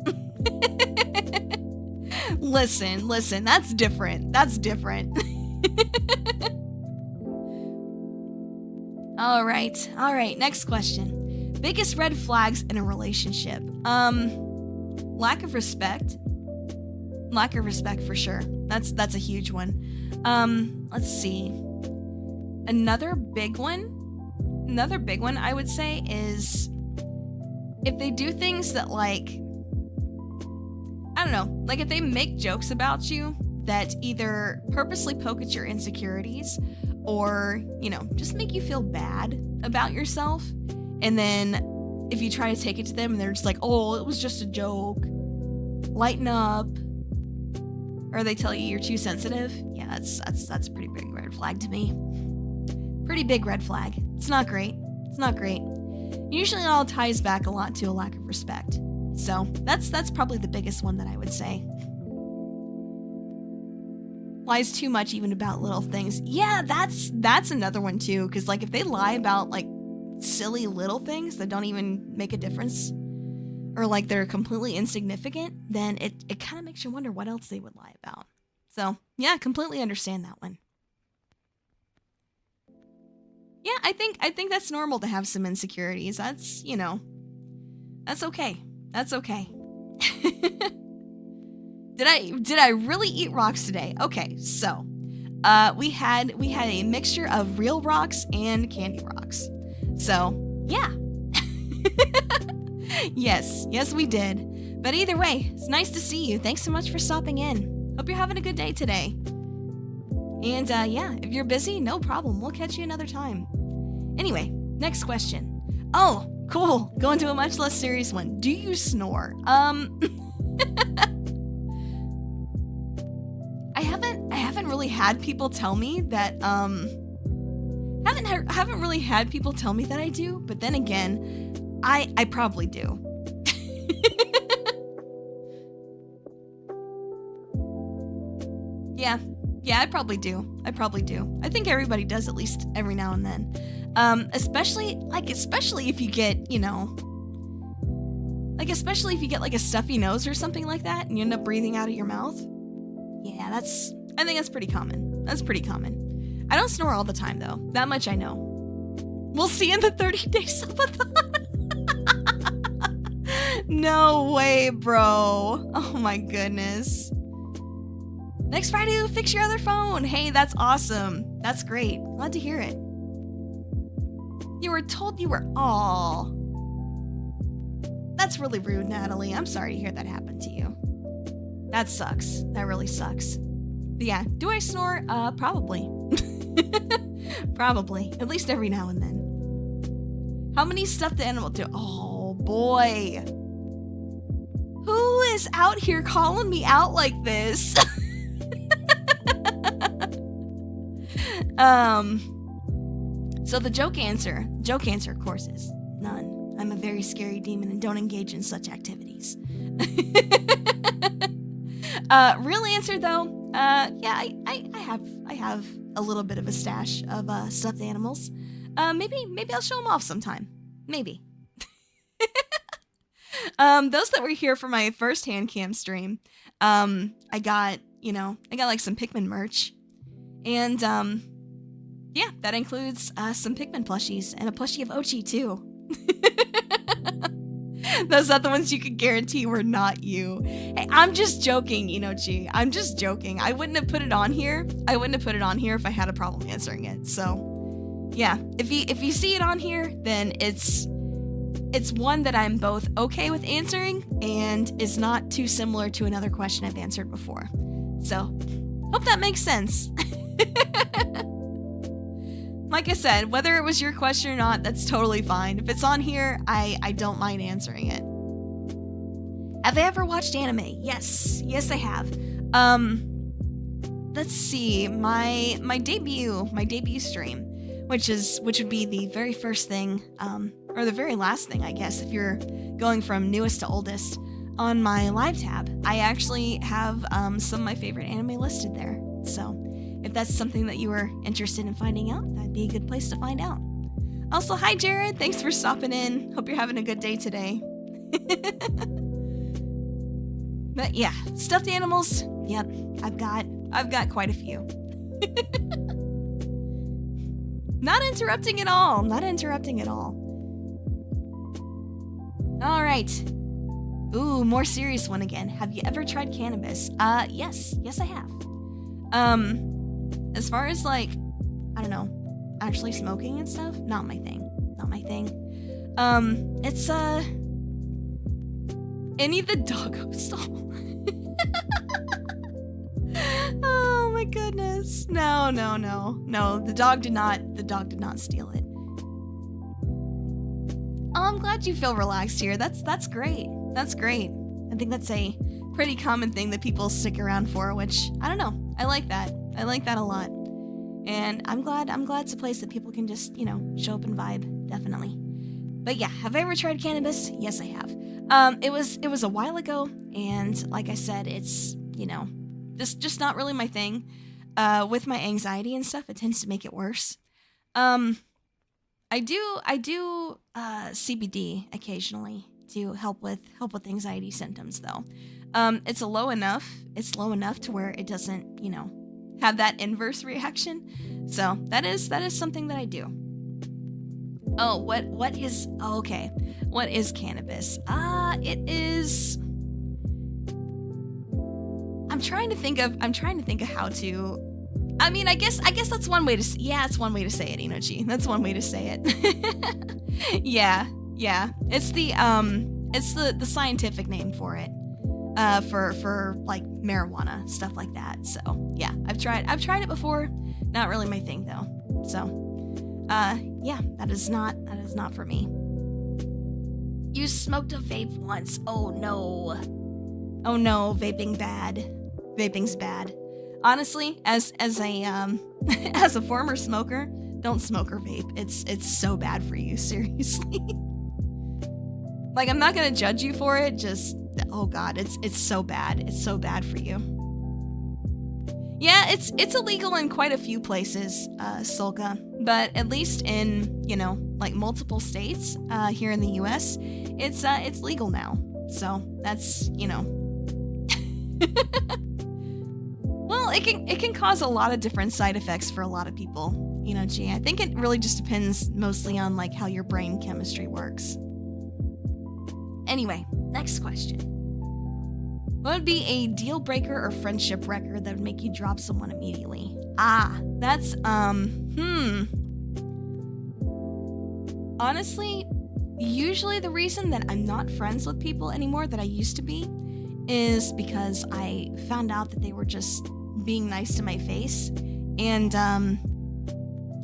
Speaker 2: Listen, that's different. All right, next question. Biggest red flags in a relationship. Lack of respect. Lack of respect for sure. That's a huge one. Let's see. Another big one I would say is if they do things that, like, I don't know, like if they make jokes about you that either purposely poke at your insecurities or, just make you feel bad about yourself. And then if you try to take it to them and they're just like, oh, it was just a joke, lighten up. Or they tell you you're too sensitive. Yeah, that's a pretty big red flag to me. Pretty big red flag. It's not great. Usually it all ties back a lot to a lack of respect. So that's probably the biggest one that I would say. Lies too much even about little things. Yeah, that's another one too. Because like if they lie about like silly little things that don't even make a difference, or like they're completely insignificant, then it kind of makes you wonder what else they would lie about. So yeah, completely understand that one. Yeah, I think that's normal to have some insecurities. That's, That's okay. That's okay. Did I really eat rocks today? Okay, so we had a mixture of real rocks and candy rocks. So yeah. Yes we did. But either way, it's nice to see you. Thanks so much for stopping in. Hope you're having a good day today. And yeah, if you're busy, no problem. We'll catch you another time. Anyway, next question. Oh, cool. Going to a much less serious one. Do you snore? I haven't really had people tell me that haven't really had people tell me that I do, but then again, I probably do. Yeah, I probably do. I think everybody does at least every now and then. Especially if you get, especially if you get like a stuffy nose or something like that and you end up breathing out of your mouth. Yeah, I think that's pretty common. I don't snore all the time though. That much I know. We'll see in the 30-day subathon. No way, bro. Oh my goodness. Next Friday, we'll fix your other phone. Hey, that's awesome. That's great. Glad to hear it. You were told you were all. That's really rude, Natalie. I'm sorry to hear that happened to you. That sucks. That really sucks. But yeah, do I snore? Probably. Probably. At least every now and then. How many stuffed animals do? Oh boy. Who is out here calling me out like this? So the joke answer, of course, is none. I'm a very scary demon and don't engage in such activities. Real answer though, yeah, I have a little bit of a stash of stuffed animals. Maybe I'll show them off sometime. Maybe. Those that were here for my first HANDCAM stream, I got like some Pikmin merch, and yeah, that includes some Pikmin plushies and a plushie of Ochi too. Those are the ones you could guarantee were not you. Hey, I'm just joking, Inochi. I'm just joking. I wouldn't have put it on here. If I had a problem answering it. So, yeah, if you see it on here, then it's one that I'm both okay with answering and is not too similar to another question I've answered before. So, hope that makes sense. Like I said, whether it was your question or not, that's totally fine. If it's on here, I don't mind answering it. Have I ever watched anime? Yes, I have. Let's see, my debut stream, which would be the very first thing, or the very last thing, I guess, if you're going from newest to oldest. On my live tab, I actually have some of my favorite anime listed there. So, if that's something that you were interested in finding out, that'd be a good place to find out. Also, hi Jared, thanks for stopping in. Hope you're having a good day today. But yeah, stuffed animals. Yep, I've got quite a few. Not interrupting at all. All right. Ooh, more serious one again. Have you ever tried cannabis? Yes I have. As far as like, I don't know, actually smoking and stuff, not my thing. It's any of the doggo stall. Oh my goodness. No. The dog did not steal it. Oh, I'm glad you feel relaxed here. That's great. I think that's a pretty common thing that people stick around for, which I don't know. I like that a lot. And I'm glad it's a place that people can just, show up and vibe, definitely. But yeah, have I ever tried cannabis? Yes, I have. It was a while ago, and like I said, it's, just not really my thing. With my anxiety and stuff, it tends to make it worse. I do CBD occasionally to help with anxiety symptoms though. It's low enough to where it doesn't, have that inverse reaction. So that is something that I do. Oh, what is, oh, okay. What is cannabis? It is, I'm trying to think of how to, I mean, I guess that's one way to, yeah, it's one way to say it, Inochi. That's one way to say it. Yeah. It's the scientific name for it. For like marijuana, stuff like that. So yeah, I've tried it before. Not really my thing though. So yeah, that is not for me. You smoked a vape once. Oh no, vaping's bad. Honestly, as a as a former smoker, don't smoke or vape. It's so bad for you, seriously. Like, I'm not gonna judge you for it, just, oh god, it's so bad. It's so bad for you. Yeah, it's illegal in quite a few places, Sulka, but at least in, you know, like multiple states here in the US, it's legal now. So that's, you know. Well, it can cause a lot of different side effects for a lot of people. You know, I think it really just depends mostly on like how your brain chemistry works. Anyway, next question. What would be a deal breaker or friendship wrecker that would make you drop someone immediately? That's, honestly, usually the reason that I'm not friends with people anymore that I used to be is because I found out that they were just being nice to my face and,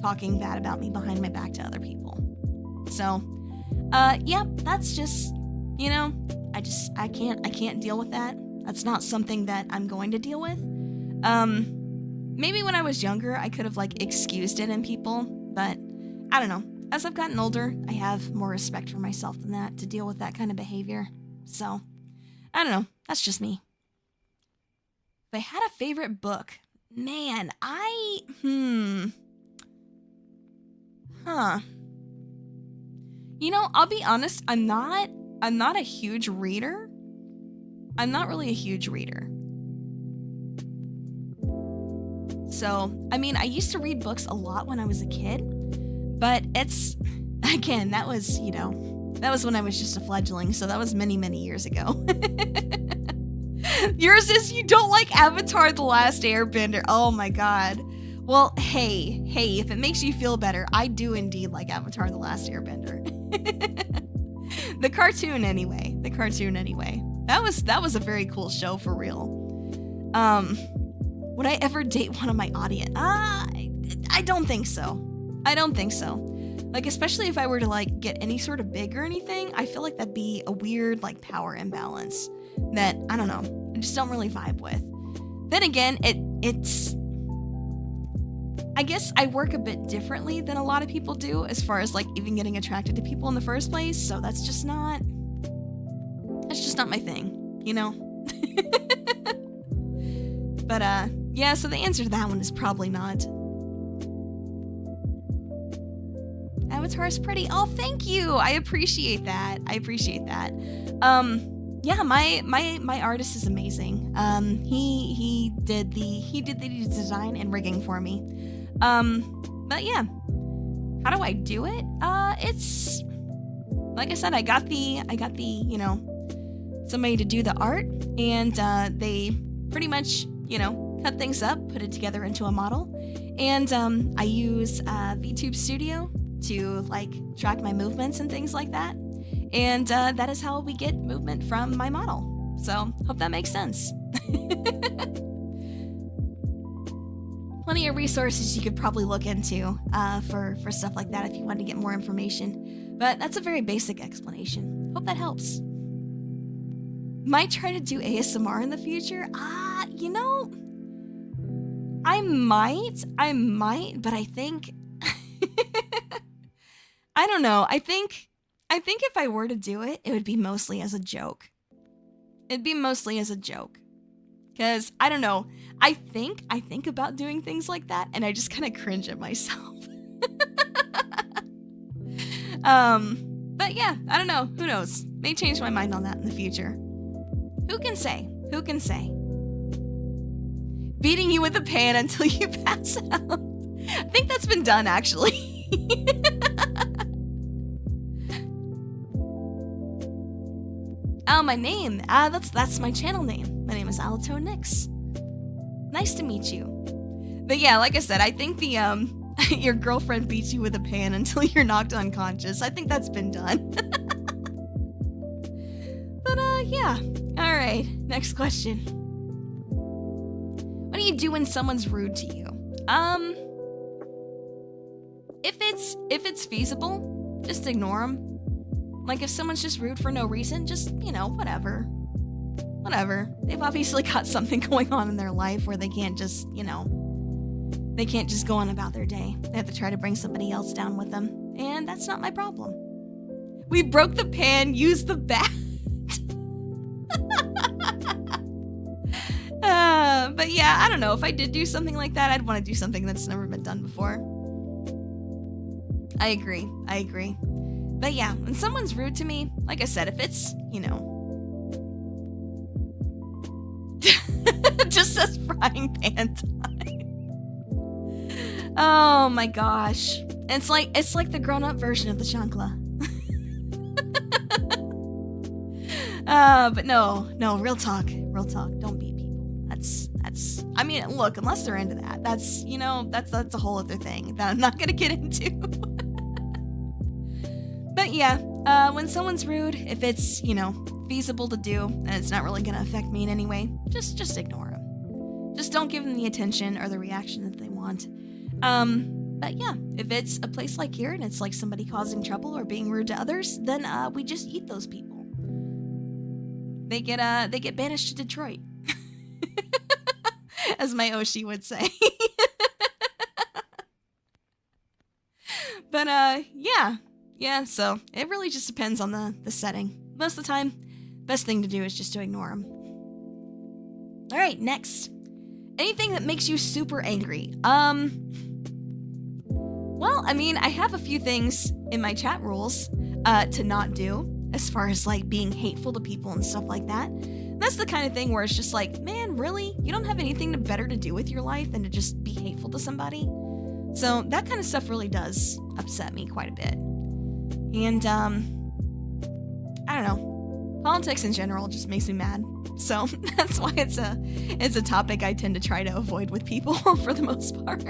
Speaker 2: talking bad about me behind my back to other people. So, yeah, that's just, you know, I can't deal with that. That's not something that I'm going to deal with. Maybe when I was younger, I could have like excused it in people, but I don't know. As I've gotten older, I have more respect for myself than that to deal with that kind of behavior. So, I don't know. That's just me. If I had a favorite book, man, You know, I'll be honest, I'm not a huge reader. I'm not really a huge reader. So, I mean, I used to read books a lot when I was a kid, but it's, again, that was, you know, that was when I was just a fledgling, so that was many, many years ago. Yours is you don't like Avatar: The Last Airbender. Oh my god. Well, hey, if it makes you feel better, I do indeed like Avatar: The Last Airbender. The cartoon anyway. That was a very cool show for real. Would I ever date one of my audience? I don't think so. Like, especially if I were to like get any sort of big or anything, I feel like that'd be a weird like power imbalance that, I don't know, I just don't really vibe with. Then again, it's I guess I work a bit differently than a lot of people do as far as like even getting attracted to people in the first place, so that's just not my thing, you know? But yeah, so the answer to that one is probably not. Avatar is pretty. Oh, thank you. I appreciate that. Yeah, my artist is amazing. He did the design and rigging for me. But yeah, how do I do it? It's like I said, I got the you know, somebody to do the art, and they pretty much, you know, cut things up, put it together into a model, and I use VTube Studio to like track my movements and things like that, and that is how we get movement from my model. So hope that makes sense. Plenty of resources you could probably look into for stuff like that if you want to get more information, but that's a very basic explanation. Hope that helps. Might try to do ASMR in the future. You know, I might, but I think I don't know. I think if I were to do it, it would be mostly as a joke. Cause I don't know. I think about doing things like that, and I just kind of cringe at myself. But yeah, I don't know. Who knows? May change my mind on that in the future. Who can say? Beating you with a pan until you pass out. I think that's been done, actually. My name. That's my channel name. My name is Alito Nix. Nice to meet you. But yeah, like I said, I think the your girlfriend beats you with a pan until you're knocked unconscious. I think that's been done. But yeah. All right. Next question. What do you do when someone's rude to you? If it's feasible, just ignore them. Like if someone's just rude for no reason, just, whatever. Whatever. They've obviously got something going on in their life where they can't just, they can't just go on about their day. They have to try to bring somebody else down with them. And that's not my problem. We broke the pan, used the bat. But yeah, I don't know. If I did do something like that, I'd want to do something that's never been done before. I agree. But yeah, when someone's rude to me, like I said, if it's, just says frying pan time. Oh my gosh. It's like the grown-up version of the chancla. But no, real talk. Don't beat people. I mean, look, unless they're into that, that's a whole other thing that I'm not gonna get into. But yeah, when someone's rude, if it's, feasible to do, and it's not really gonna affect me in any way, just ignore them. Just don't give them the attention or the reaction that they want. But yeah, if it's a place like here and it's like somebody causing trouble or being rude to others, then we just eat those people. They get banished to Detroit. As my Oshi would say. But yeah, so it really just depends on the setting. Most of the time, best thing to do is just to ignore them. All right, next. Anything that makes you super angry. Well, I mean, I have a few things in my chat rules to not do as far as like being hateful to people and stuff like that. That's the kind of thing where it's just like, man, really? You don't have anything better to do with your life than to just be hateful to somebody? So that kind of stuff really does upset me quite a bit. And, I don't know. Politics in general just makes me mad. So that's why it's a topic I tend to try to avoid with people for the most part.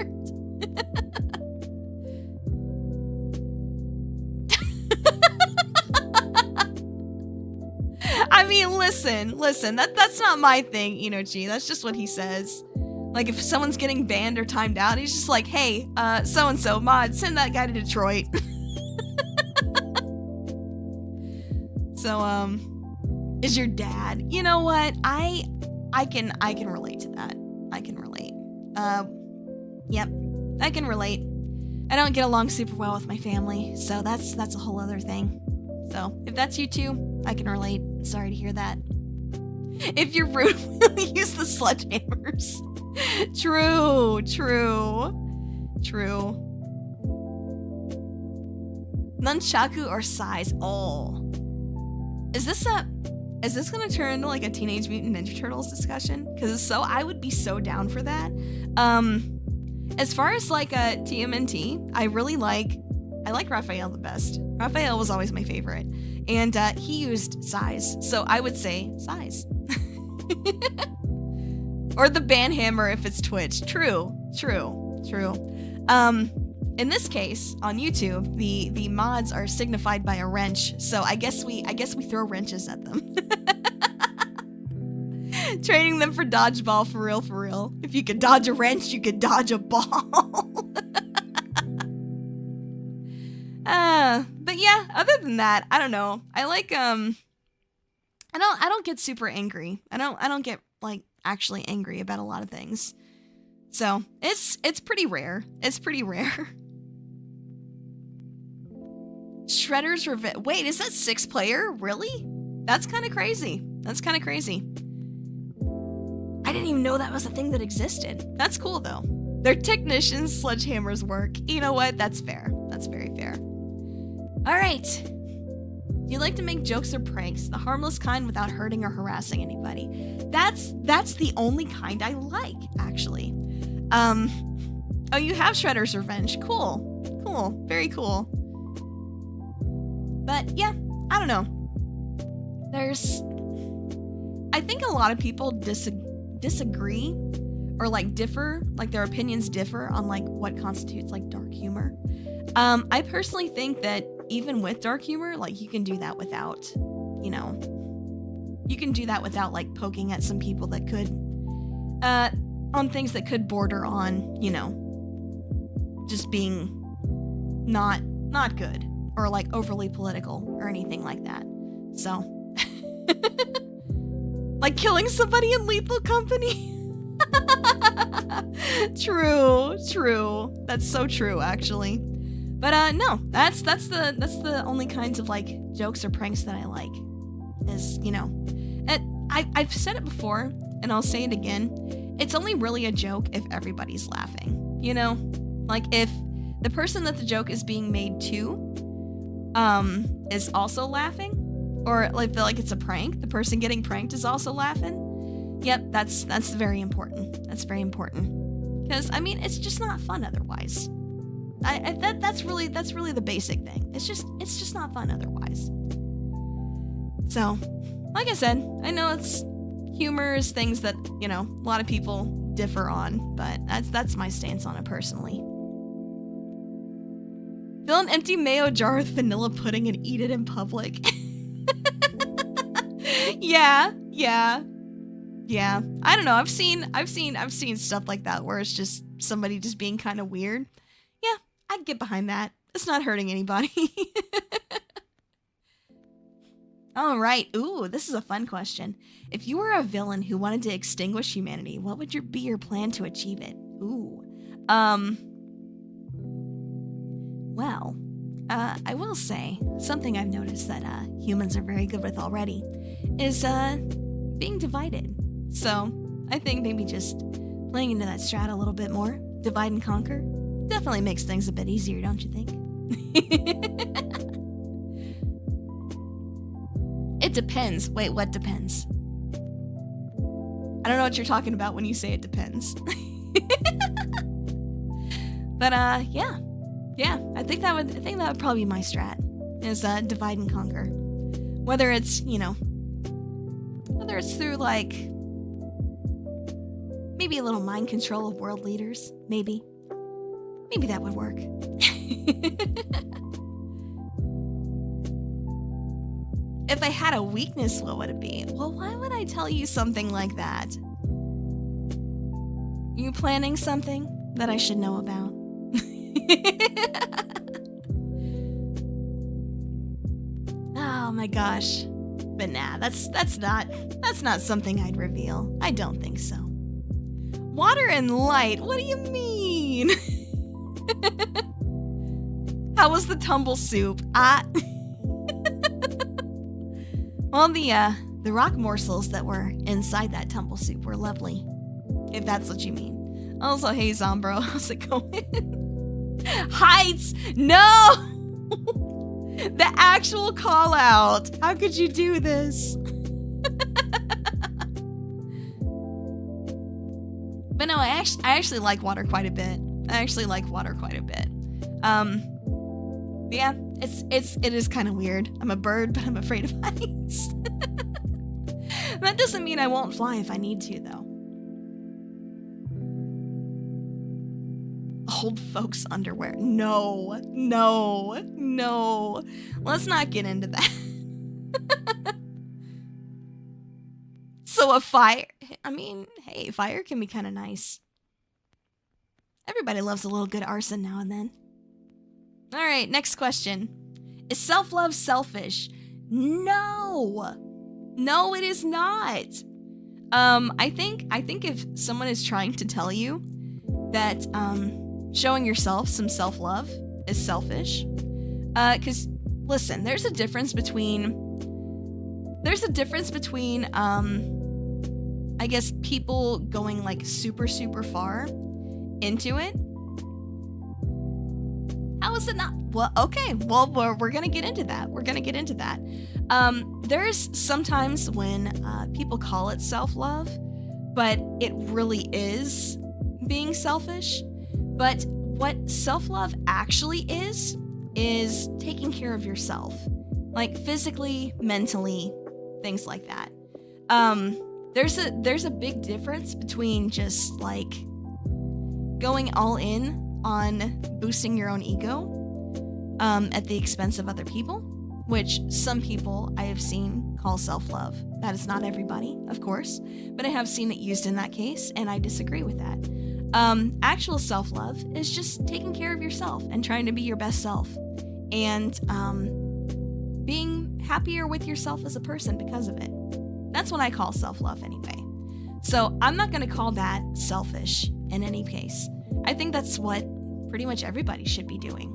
Speaker 2: I mean, listen, that's not my thing, Inochi. That's just what he says. Like, if someone's getting banned or timed out, he's just like, hey, so-and-so, mod, send that guy to Detroit. So, is your dad? You know what? I can relate to that. I can relate. Yep, I can relate. I don't get along super well with my family, so that's a whole other thing. So, if that's you too, I can relate. Sorry to hear that. If you're rude, we'll use the sledgehammers. True. Nunchaku or size? Oh. Is this gonna turn into like a Teenage Mutant Ninja Turtles discussion? Because if so, I would be so down for that. As far as like a TMNT, I like Raphael the best. Raphael was always my favorite. And he used size. So I would say size. Or the banhammer if it's Twitch. True. In this case, on YouTube, the mods are signified by a wrench. So I guess we throw wrenches at them. Training them for dodgeball for real. If you could dodge a wrench, you could dodge a ball. But yeah, other than that, I don't know. I like I don't get super angry. I don't get like actually angry about a lot of things. So, it's pretty rare. Shredder's Revenge. Wait, is that 6-player? Really? That's kind of crazy. I didn't even know that was a thing that existed. That's cool though. Their technicians' sledgehammers work. You know what? That's fair. That's very fair. All right. Do you like to make jokes or pranks, the harmless kind without hurting or harassing anybody? That's the only kind I like, actually. Oh, you have Shredder's Revenge. Cool. Very cool. But yeah, I don't know. I think a lot of people disagree or like differ, like their opinions differ on like what constitutes like dark humor. I personally think that even with dark humor, like you can do that without, you know, you can do that without like poking at some people that could, on things that could border on, you know, just being not good or like overly political or anything like that. So, like killing somebody in Lethal Company. True. That's so true, actually. But no, that's the only kinds of like jokes or pranks that I like. Is, you know, I've said it before and I'll say it again. It's only really a joke if everybody's laughing. You know, like if the person that the joke is being made to is also laughing, or like it's a prank, the person getting pranked is also laughing. Yep, that's very important. That's very important. Because I mean, it's just not fun otherwise. That's really the basic thing. It's just not fun otherwise. So, like I said, I know it's humor is things that, you know, a lot of people differ on, but that's my stance on it personally. Fill an empty mayo jar with vanilla pudding and eat it in public. Yeah. I don't know. I've seen stuff like that where it's just somebody just being kind of weird. Yeah, I'd get behind that. It's not hurting anybody. All right. Ooh, this is a fun question. If you were a villain who wanted to extinguish humanity, what would be your plan to achieve it? Ooh. Well, I will say something I've noticed that humans are very good with already is being divided. So I think maybe just playing into that strat a little bit more, divide and conquer, definitely makes things a bit easier, don't you think? It depends. Wait, what depends? I don't know what you're talking about when you say it depends. But yeah, I think that would probably be my strat, is divide and conquer. Whether it's, you know, whether it's through like maybe a little mind control of world leaders, maybe that would work. If I had a weakness, what would it be? Well, why would I tell you something like that? You planning something that I should know about? Oh my gosh. But nah, that's not something I'd reveal. I don't think so. Water and light? What do you mean? How was the tumble soup? Well, the rock morsels that were inside that tumble soup were lovely, if that's what you mean. Also, hey Zombro, how's it going? Heights! No! The actual call out. How could you do this? But no, I actually like water quite a bit. Yeah, it is kind of weird. I'm a bird, but I'm afraid of heights. That doesn't mean I won't fly if I need to, though. Old folks' underwear. No. Let's not get into that. So a fire. I mean, hey, fire can be kind of nice. Everybody loves a little good arson now and then. All right, next question. Is self-love selfish? No, it is not. I think if someone is trying to tell you that showing yourself some self-love is selfish, because listen, there's a difference between I guess people going like super far into it. How is it not? Well, okay. Well, we're going to get into that. There's sometimes when people call it self-love, but it really is being selfish. But what self-love actually is taking care of yourself. Like physically, mentally, things like that. There's a big difference between just like going all in on boosting your own ego at the expense of other people, which some people I have seen call self-love. That is not everybody, of course, but I have seen it used in that case, and I disagree with that. Actual self-love is just taking care of yourself and trying to be your best self, and being happier with yourself as a person because of it. That's what I call self-love anyway. So I'm not going to call that selfish in any case. I think that's what pretty much everybody should be doing,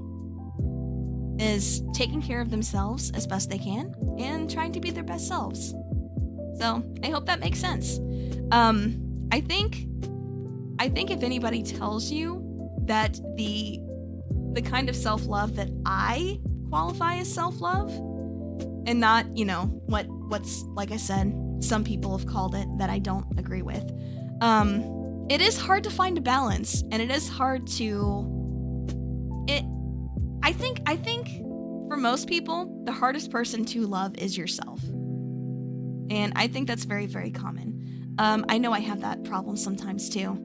Speaker 2: is taking care of themselves as best they can and trying to be their best selves. So I hope that makes sense. I think if anybody tells you that the kind of self-love that I qualify as self-love, and not, what's, like I said, some people have called it that I don't agree with. It is hard to find a balance, and it is hard to, I think for most people, the hardest person to love is yourself. And I think that's very, very common. I know I have that problem sometimes too.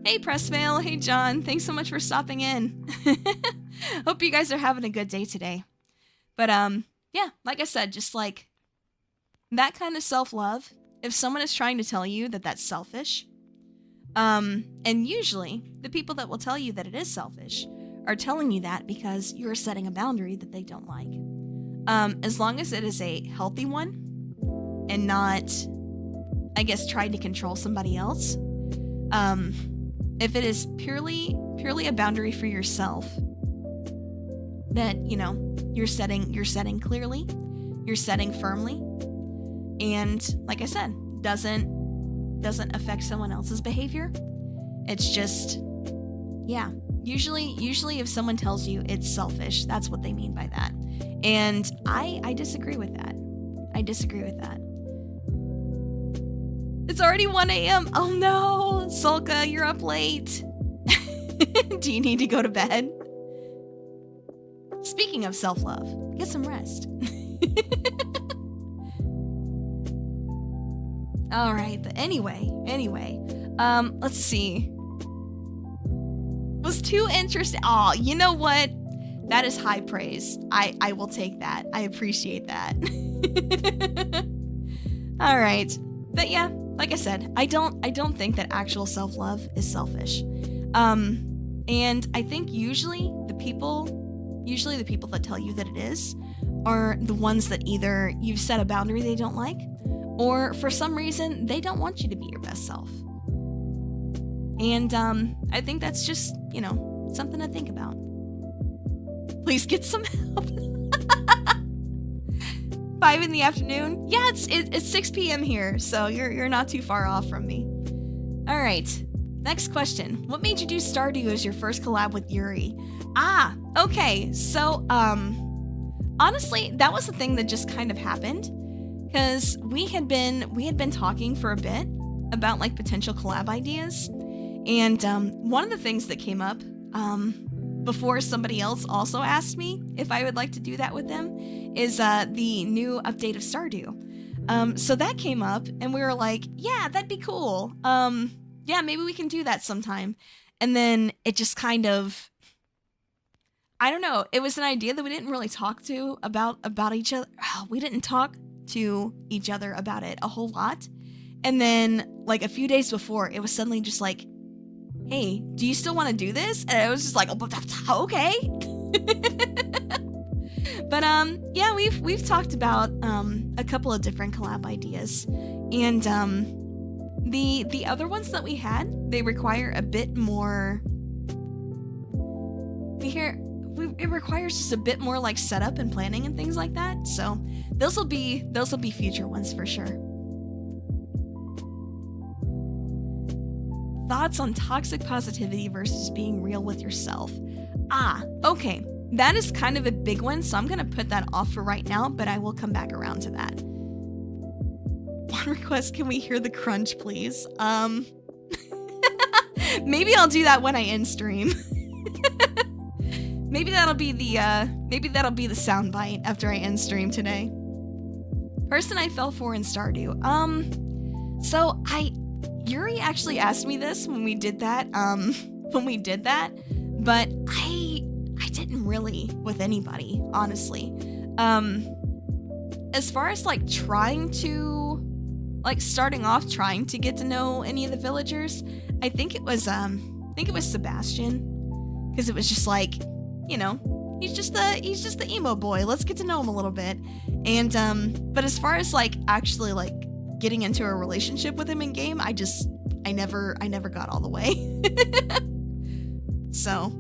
Speaker 2: Hey, Pressmail. Hey, John. Thanks so much for stopping in. Hope you guys are having a good day today. But, yeah, like I said, just like that kind of self-love, if someone is trying to tell you that that's selfish, and usually the people that will tell you that it is selfish are telling you that because you're setting a boundary that they don't like. As long as it is a healthy one and not, I guess, trying to control somebody else. If it is purely a boundary for yourself that, you're setting clearly, you're setting firmly, and like I said, doesn't affect someone else's behavior. It's just, yeah. Usually if someone tells you it's selfish, that's what they mean by that. And I disagree with that. I disagree with that. It's already 1 a.m. Oh no, Sulka, you're up late. Do you need to go to bed? Speaking of self-love, get some rest. All right, but anyway, let's see. Was too interesting. Oh, you know what? That is high praise. I will take that. I appreciate that. All right. But yeah, like I said, I don't think that actual self-love is selfish. And I think usually the people that tell you that it is are the ones that either you've set a boundary they don't like, or for some reason they don't want you to be your best self. And I think that's just, something to think about. Please get some help. 5 in the afternoon? Yeah, it's 6 p.m. here, so you're not too far off from me. All right, next question. What made you do Stardew as your first collab with Yuri? Okay, so honestly, that was the thing that just kind of happened, because we had been talking for a bit about like potential collab ideas, and one of the things that came up before somebody else also asked me if I would like to do that with them is the new update of Stardew. So that came up, and we were like, yeah, that'd be cool. Yeah, maybe we can do that sometime. And then it just kind of, I don't know, it was an idea that we didn't really talk to about each other. We didn't talk to each other about it a whole lot. And then like a few days before, it was suddenly just like, hey, do you still want to do this? And I was just like, oh, okay. But yeah, we've talked about a couple of different collab ideas, and the other ones that we had, they require a bit more. It requires just a bit more like setup and planning and things like that. So those will be future ones for sure. Thoughts on toxic positivity versus being real with yourself. Okay. That is kind of a big one, so I'm going to put that off for right now, but I will come back around to that. One request, can we hear the crunch, please? Maybe I'll do that when I end stream. Maybe that'll be the soundbite after I end stream today. Person I fell for in Stardew. So Yuri actually asked me this when we did that, but I didn't really with anybody, honestly. As far as like starting off trying to get to know any of the villagers, I think it was Sebastian, because it was just like, you know, he's just the emo boy. Let's get to know him a little bit. And but as far as like actually like getting into a relationship with him in game, I never got all the way. So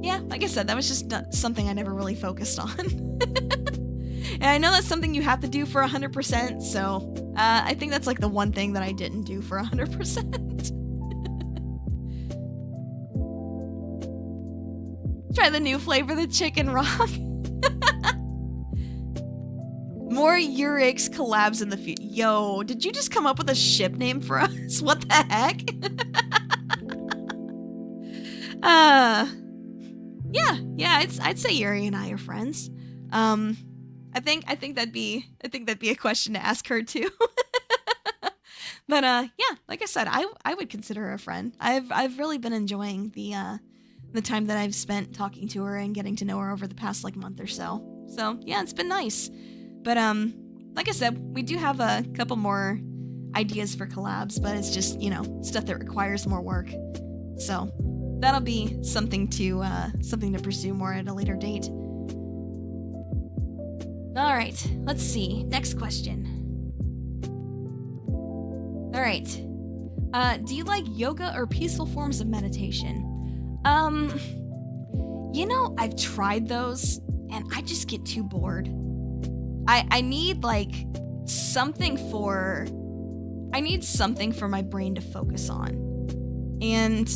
Speaker 2: yeah, like I said, that was just something I never really focused on. And I know that's something you have to do for 100%, so I think that's like the one thing that I didn't do for 100%. Try the new flavor, the chicken rock. More Urix collabs in the future. Yo, did you just come up with a ship name for us? What the heck? Yeah, I'd say Yuri and I are friends. I think that'd be a question to ask her too. But yeah, like I said, I would consider her a friend. I've really been enjoying the time that I've spent talking to her and getting to know her over the past like month or so. So yeah, it's been nice. But like I said, we do have a couple more ideas for collabs, but it's just, you know, stuff that requires more work. So that'll be something to pursue more at a later date. All right, let's see. Next question. All right. Do you like yoga or peaceful forms of meditation? You know, I've tried those and I just get too bored. I need like something for my brain to focus on. And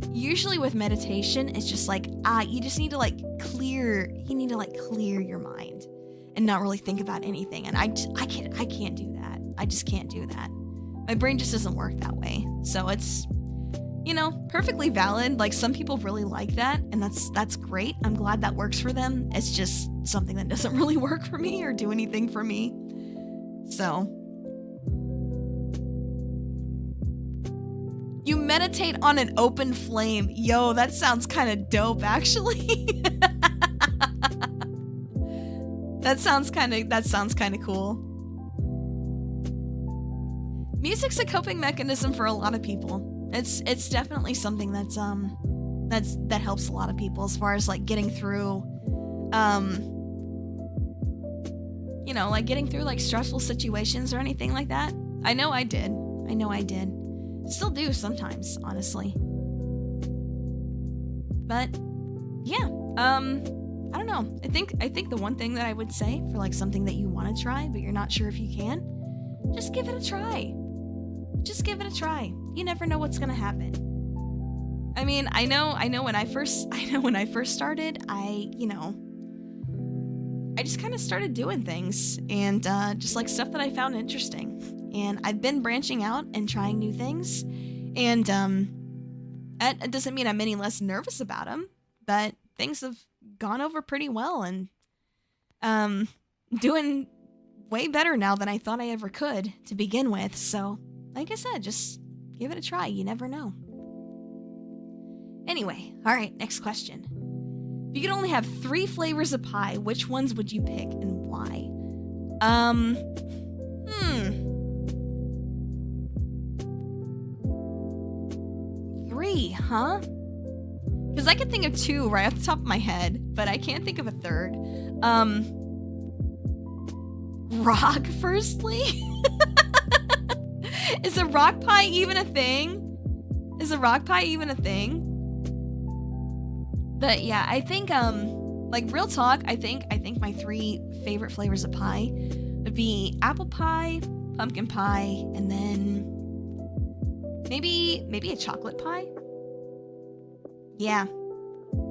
Speaker 2: usually with meditation, it's just like, you just need to clear your mind and not really think about anything. And I can't do that. I just can't do that. My brain just doesn't work that way. So it's, you know, perfectly valid. Like, some people really like that, and that's great. I'm glad that works for them. It's just something that doesn't really work for me or do anything for me. So you meditate on an open flame. Yo, that sounds kind of dope, actually. That sounds kind of cool. Music's a coping mechanism for a lot of people. It's definitely something that helps a lot of people as far as like getting through, you know, like getting through like stressful situations or anything like that. I know I did. Still do sometimes, honestly. But yeah, I don't know. I think the one thing that I would say for like something that you want to try but you're not sure if you can, just give it a try. Just give it a try. You never know what's gonna happen. I mean, I know when I first started, I just kind of started doing things and just like stuff that I found interesting. And I've been branching out and trying new things. And it doesn't mean I'm any less nervous about them, but things have gone over pretty well and doing way better now than I thought I ever could to begin with. So like I said, just give it a try. You never know. Anyway, all right, next question. If you could only have 3 flavors of pie, which ones would you pick and why? 3, huh? Because I can think of 2 right off the top of my head, but I can't think of a third. Rock, firstly? Is a rock pie even a thing? But yeah, I think, like real talk, I think my 3 favorite flavors of pie would be apple pie, pumpkin pie, and then maybe a chocolate pie. Yeah,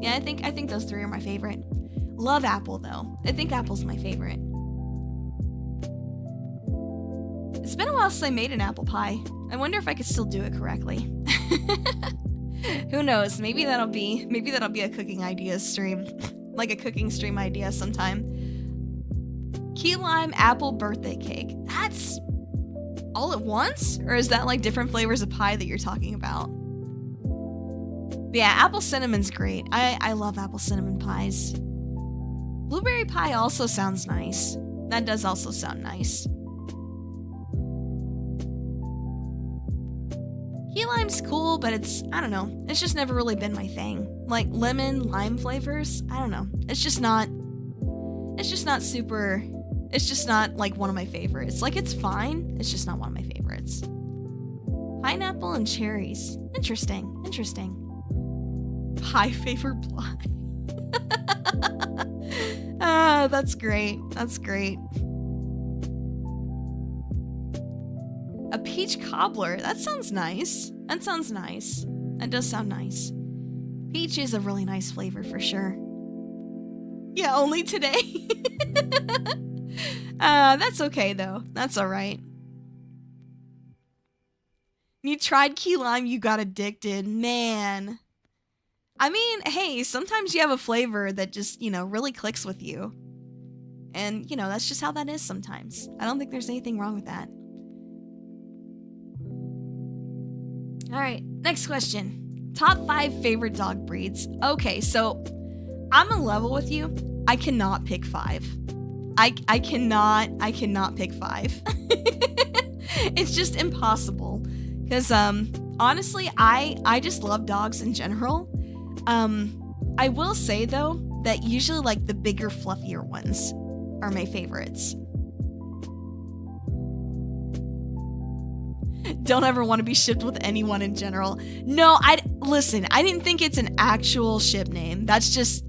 Speaker 2: I think those 3 are my favorite. Love apple though. I think apple's my favorite. It's been a while since I made an apple pie. I wonder if I could still do it correctly. Who knows? Maybe that'll be a cooking ideas stream. Like a cooking stream idea sometime. Key lime apple birthday cake. That's all at once? Or is that like different flavors of pie that you're talking about? But yeah, apple cinnamon's great. I love apple cinnamon pies. Blueberry pie also sounds nice. That does also sound nice. Key lime's cool, but I don't know. It's just never really been my thing. Like lemon, lime flavors, I don't know. It's just not super, it's just not like one of my favorites. Like it's fine, it's just not one of my favorites. Pineapple and cherries. Interesting. Pie flavor pie. Ah, that's great. A peach cobbler. That sounds nice. That does sound nice. Peach is a really nice flavor for sure. Yeah, only today. That's okay though. That's alright. You tried key lime, you got addicted. Man. I mean, hey, sometimes you have a flavor that just, really clicks with you. And, that's just how that is sometimes. I don't think there's anything wrong with that. Alright, next question. Top 5 favorite dog breeds. Okay, so I'm gonna level with you. I cannot pick 5. I cannot pick 5. It's just impossible. Because, honestly, I just love dogs in general. I will say, though, that usually, like, the bigger, fluffier ones are my favorites. Don't ever want to be shipped with anyone in general. No, listen, I didn't think it's an actual ship name. That's just,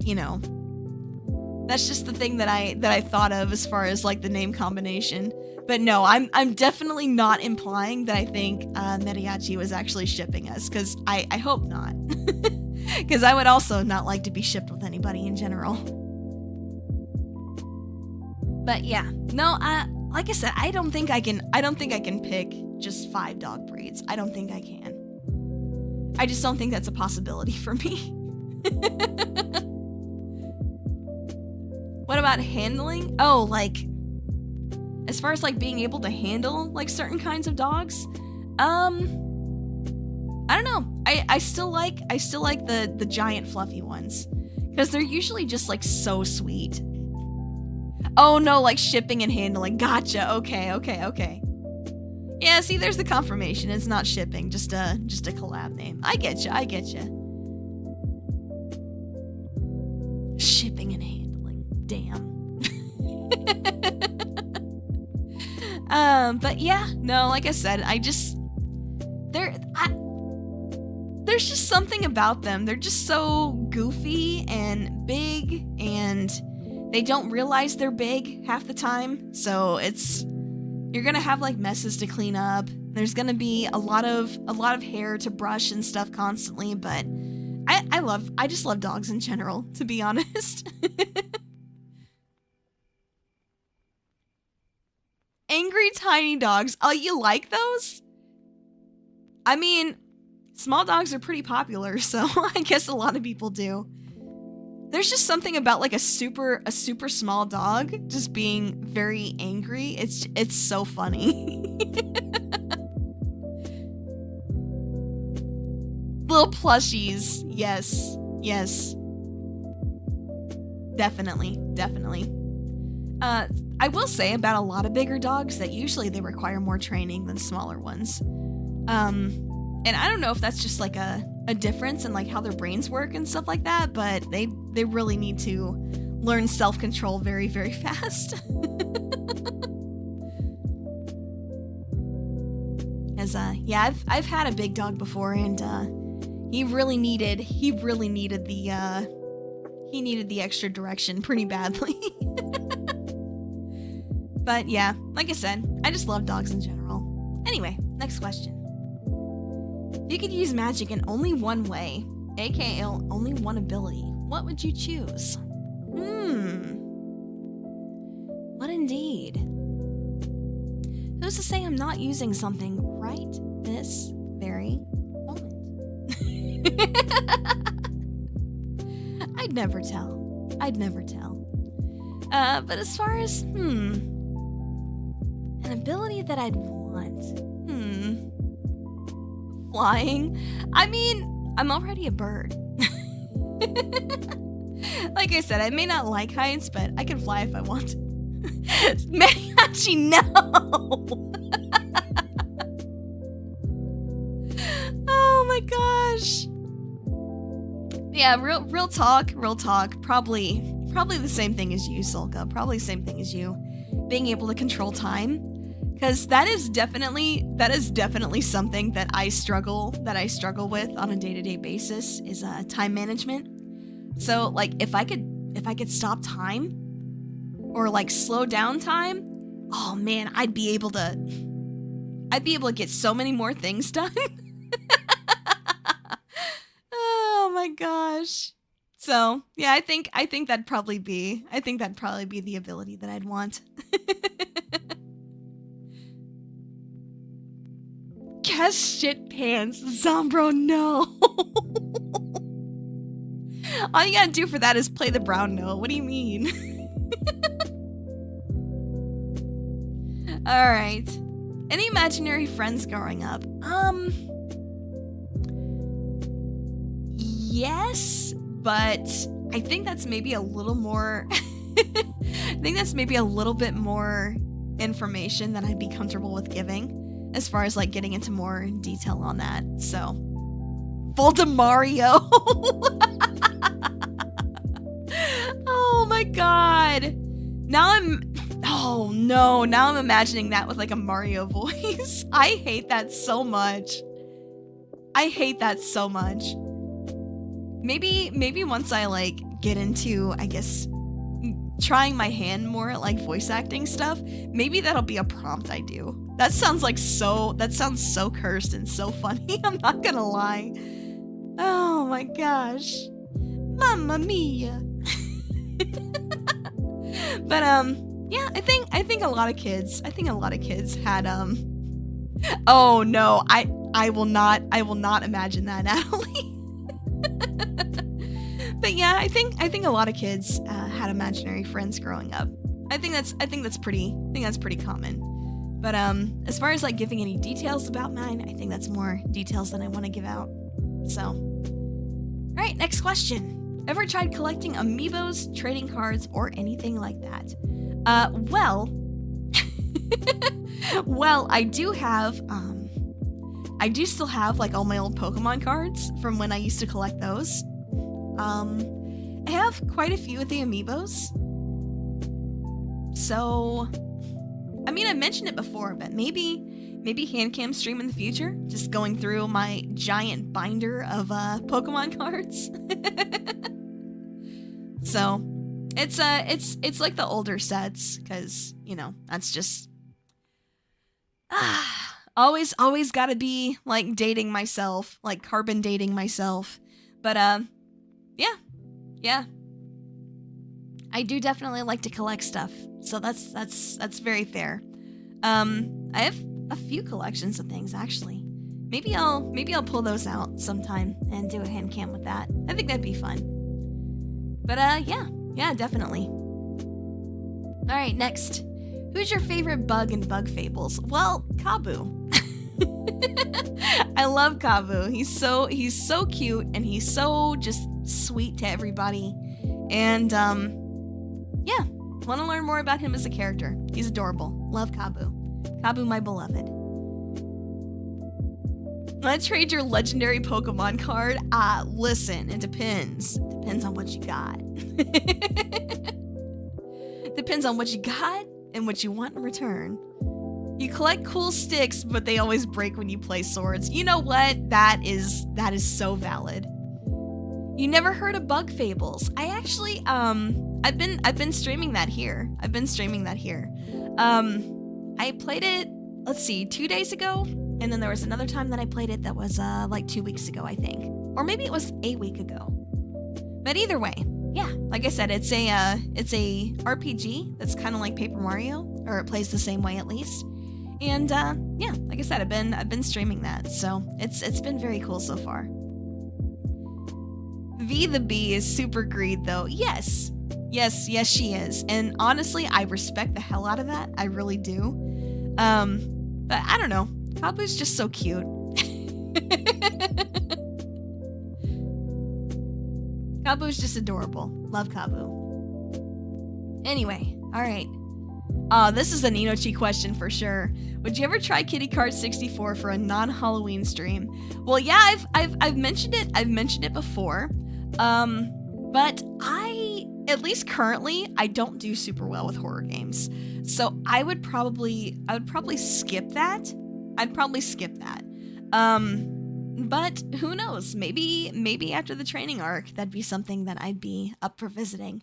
Speaker 2: that's just the thing that I thought of as far as, like, the name combination. But no, I'm definitely not implying that I think Mariachi was actually shipping us, because I hope not. Because I would also not like to be shipped with anybody in general. But yeah, no, like I said, I don't think I can pick just 5 dog breeds. I don't think I can. I just don't think that's a possibility for me. What about handling? Oh, like, as far as like being able to handle like certain kinds of dogs, I don't know. I still like the giant fluffy ones, because they're usually just like so sweet. Oh no, like shipping and handling. Gotcha. Okay. Yeah, see, there's the confirmation. It's not shipping, just a collab name. I get you. Shipping and handling. Damn. But yeah, no, like I said, there's just something about them. They're just so goofy and big, and they don't realize they're big half the time. So you're gonna have like messes to clean up. There's gonna be a lot of hair to brush and stuff constantly, but I just love dogs in general, to be honest. Angry tiny dogs. Oh, you like those? I mean, small dogs are pretty popular, so I guess a lot of people do. There's just something about like a super small dog just being very angry. It's so funny. Little plushies. Yes. Definitely. I will say about a lot of bigger dogs that usually they require more training than smaller ones. And I don't know if that's just like a difference in like how their brains work and stuff like that, but they really need to learn self-control very, very fast. As yeah, I've had a big dog before, and he needed the extra direction pretty badly. But yeah, like I said, I just love dogs in general. Anyway, next question. If you could use magic in only one way, aka only one ability, what would you choose? What indeed? Who's to say I'm not using something right this very moment? I'd never tell. But as far as, an ability that I'd want, flying. I mean, I'm already a bird. Like I said, I may not like heights, but I can fly if I want to. Mariachi, no! Oh my gosh. Yeah, real talk. Probably the same thing as you, Solka. Probably the same thing as you. Being able to control time. Because that is definitely something that I struggle with on a day-to-day basis is time management. So like if I could stop time or like slow down time, oh man, I'd be able to get so many more things done. Oh my gosh. So yeah, I think that'd probably be the ability that I'd want. Guess shit pants, Zombro, no. All you gotta do for that is play the brown note. What do you mean? Alright. Any imaginary friends growing up? Yes, but I think that's maybe a little more I think that's maybe a little bit more information than I'd be comfortable with giving as far as like getting into more detail on that. So Voldemario. Oh my god. Now I'm imagining that with like a Mario voice. I hate that so much. Maybe once I like get into, I guess, trying my hand more at like voice acting stuff, maybe that'll be a prompt I do. That sounds so cursed and so funny. I'm not gonna lie. Oh my gosh. Mamma mia. But yeah, I think a lot of kids had oh no, I will not imagine that, Natalie. But yeah, I think a lot of kids had imaginary friends growing up. I think that's pretty common. But as far as like giving any details about mine, I think that's more details than I want to give out. So, all right, next question. Ever tried collecting amiibos, trading cards, or anything like that? Well, I do still have like all my old Pokemon cards from when I used to collect those. I have quite a few of the amiibos. So, I mean, I mentioned it before, but maybe HANDCAM stream in the future, just going through my giant binder of Pokemon cards. So, it's like the older sets, because, you know, that's just always gotta be like dating myself, like carbon dating myself. But yeah. I do definitely like to collect stuff, so that's very fair. I have a few collections of things actually. Maybe I'll pull those out sometime and do a HANDCAM with that. I think that'd be fun. But yeah, definitely. All right, next. Who's your favorite bug in Bug Fables? Well, Kabu. I love Kabu. He's so cute and he's so just sweet to everybody. And yeah, want to learn more about him as a character. He's adorable. Love Kabu. Kabu, my beloved. Want to trade your legendary Pokemon card? Listen, it depends. Depends on what you got. Depends on what you got and what you want in return. You collect cool sticks, but they always break when you play swords. You know what? That is so valid. You never heard of Bug Fables? I actually I've been streaming that here. I played it, let's see, 2 days ago, and then there was another time that I played it that was like 2 weeks ago, I think. Or maybe it was a week ago. But either way, yeah, like I said, it's a RPG that's kind of like Paper Mario, or it plays the same way at least. And yeah, like I said, I've been streaming that, so it's been very cool so far. V the Bee is super greed though. Yes, Yes, she is. And honestly, I respect the hell out of that. I really do. But I don't know. Kabu's just so cute. Kabu's just adorable. Love Kabu. Anyway, alright. This is an Inochi question for sure. Would you ever try Kitty Card 64 for a non-Halloween stream? Well, yeah, I've mentioned it. I've mentioned it before. But at least currently, I don't do super well with horror games. So I would probably skip that. I'd probably skip that. But who knows? Maybe after the training arc, that'd be something that I'd be up for visiting.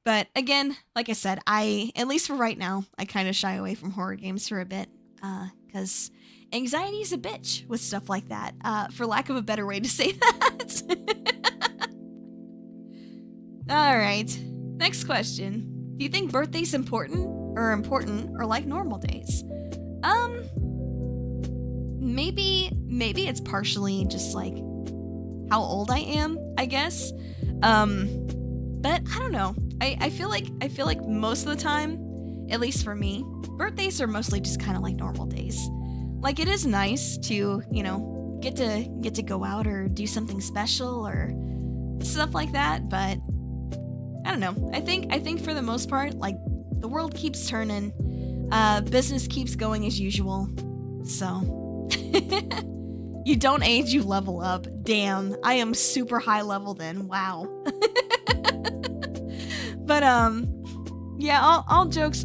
Speaker 2: But again, like I said, at least for right now, I kind of shy away from horror games for a bit, because anxiety is a bitch with stuff like that, for lack of a better way to say that. Alright, next question. Do you think birthdays important or like normal days? Maybe it's partially just like how old I am, I guess. But I don't know. I feel like most of the time, at least for me, birthdays are mostly just kind of like normal days. Like, it is nice to, get to go out or do something special or stuff like that, but I don't know. I think for the most part, like, the world keeps turning, business keeps going as usual. So you don't age, you level up. Damn, I am super high level then. Wow. But yeah, all jokes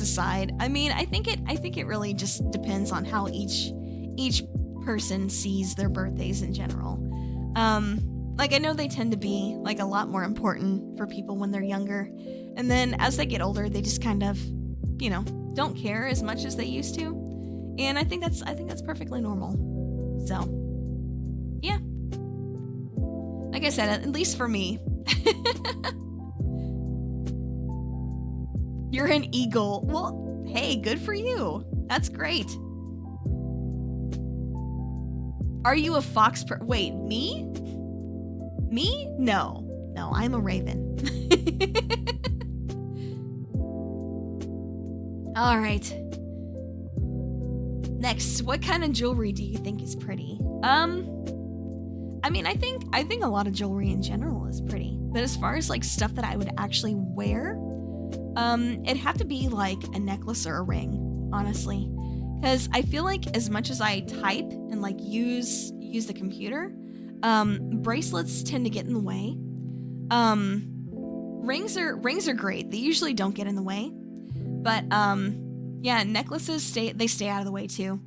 Speaker 2: aside, I mean, I think it really just depends on how each person sees their birthdays in general. Like, I know they tend to be like a lot more important for people when they're younger, and then as they get older, they just kind of, don't care as much as they used to. And I think that's perfectly normal. So, yeah. Like I said, at least for me. You're an eagle. Well, hey, good for you. That's great. Are you a fox wait, me? Me? No, I'm a raven. All right. Next, what kind of jewelry do you think is pretty? I mean, I think a lot of jewelry in general is pretty, but as far as like stuff that I would actually wear, it'd have to be like a necklace or a ring, honestly, because I feel like as much as I type and like use the computer, bracelets tend to get in the way. Rings are great. They usually don't get in the way, but yeah, necklaces stay out of the way too.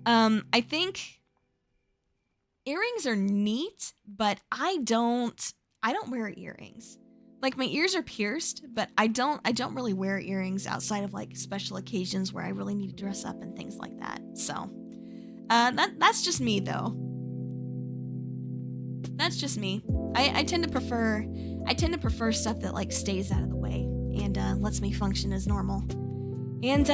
Speaker 2: I think earrings are neat, but I don't wear earrings. Like, my ears are pierced, but I don't really wear earrings outside of like special occasions where I really need to dress up and things like that. So, that's just me though. That's just me. I tend to prefer stuff that like stays out of the way and lets me function as normal. And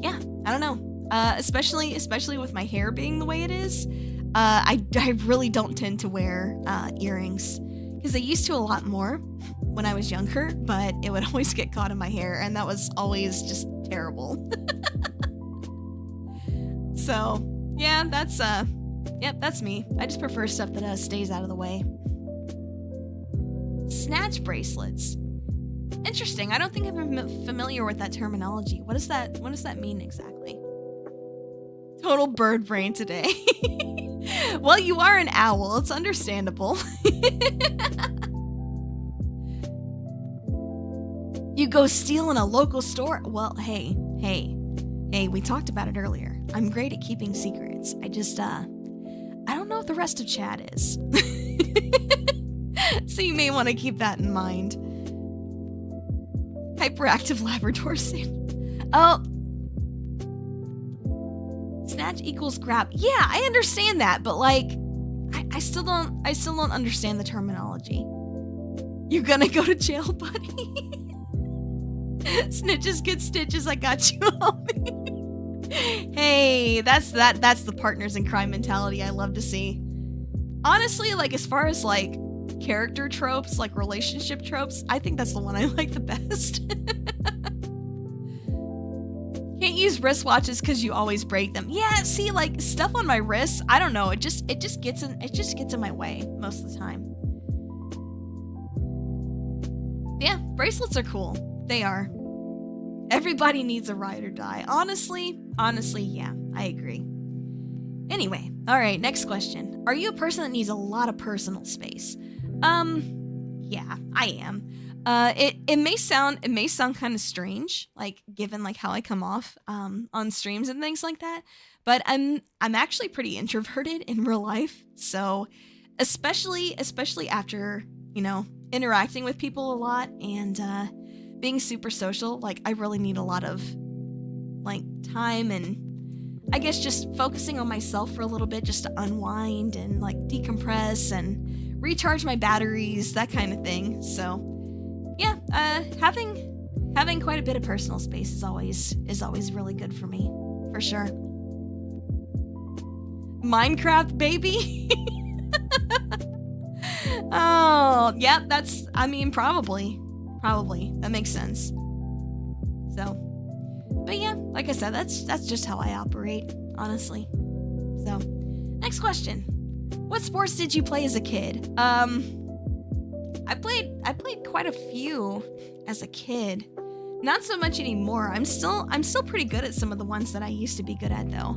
Speaker 2: yeah, I don't know. Especially with my hair being the way it is, I really don't tend to wear earrings, because I used to a lot more when I was younger, but it would always get caught in my hair, and that was always just terrible. So yeah, that's me. I just prefer stuff that stays out of the way. Snatch bracelets. Interesting. I don't think I'm familiar with that terminology. What does that mean exactly? Total bird brain today. Well, you are an owl. It's understandable. You go steal in a local store? Well, hey, we talked about it earlier. I'm great at keeping secrets. I just, I don't know if the rest of chat is. So you may want to keep that in mind. Hyperactive Labrador soon. Oh. Snatch equals grab. Yeah, I understand that, but like, I still don't understand the terminology. You gonna go to jail, buddy? Snitches get stitches. I got you, homie. Hey, that's the partners in crime mentality I love to see. Honestly, like, as far as like like character tropes, like relationship tropes, I think that's the one I like the best. Can't use wristwatches because you always break them. Yeah, see, like stuff on my wrists, I don't know, it just gets in my way most of the time. Yeah, bracelets are cool. They are. Everybody needs a ride or die. Honestly, yeah, I agree. Anyway, all right, next question. Are you a person that needs a lot of personal space? Yeah, I am. It may sound kind of strange, like given like how I come off on streams and things like that, but I'm actually pretty introverted in real life. So, especially after, you know, interacting with people a lot and being super social, like I really need a lot of like time and I guess just focusing on myself for a little bit just to unwind and like decompress and recharge my batteries, that kind of thing. So yeah, having quite a bit of personal space is always really good for me, for sure. Minecraft, baby. Oh, yeah, probably that makes sense. So, but yeah, like I said, that's just how I operate, honestly. So, next question. What sports did you play as a kid? I played quite a few as a kid. Not so much anymore. I'm still pretty good at some of the ones that I used to be good at though.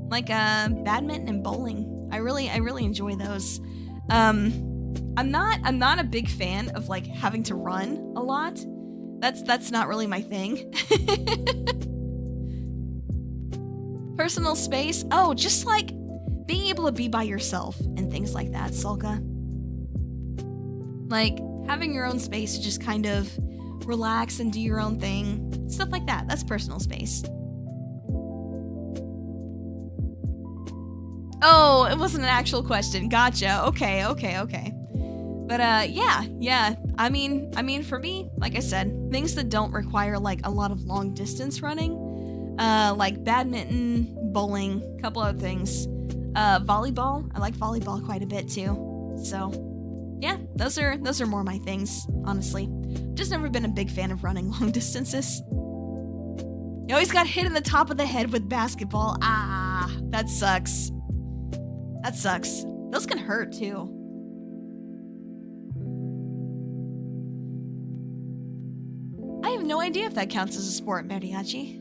Speaker 2: Like badminton and bowling. I really enjoy those. I'm not a big fan of like having to run a lot. That's not really my thing. Personal space. Oh, just like being able to be by yourself and things like that, Sulka. Like having your own space to just kind of relax and do your own thing. Stuff like that. That's personal space. Oh, it wasn't an actual question. Gotcha. Okay. But yeah. I mean, for me, like I said, things that don't require like a lot of long distance running, like badminton, bowling, a couple other things. Volleyball. I like volleyball quite a bit too. So, yeah, those are more my things, honestly. Just never been a big fan of running long distances. You always got hit in the top of the head with basketball. Ah, that sucks. Those can hurt too. I have no idea if that counts as a sport, Mariachi.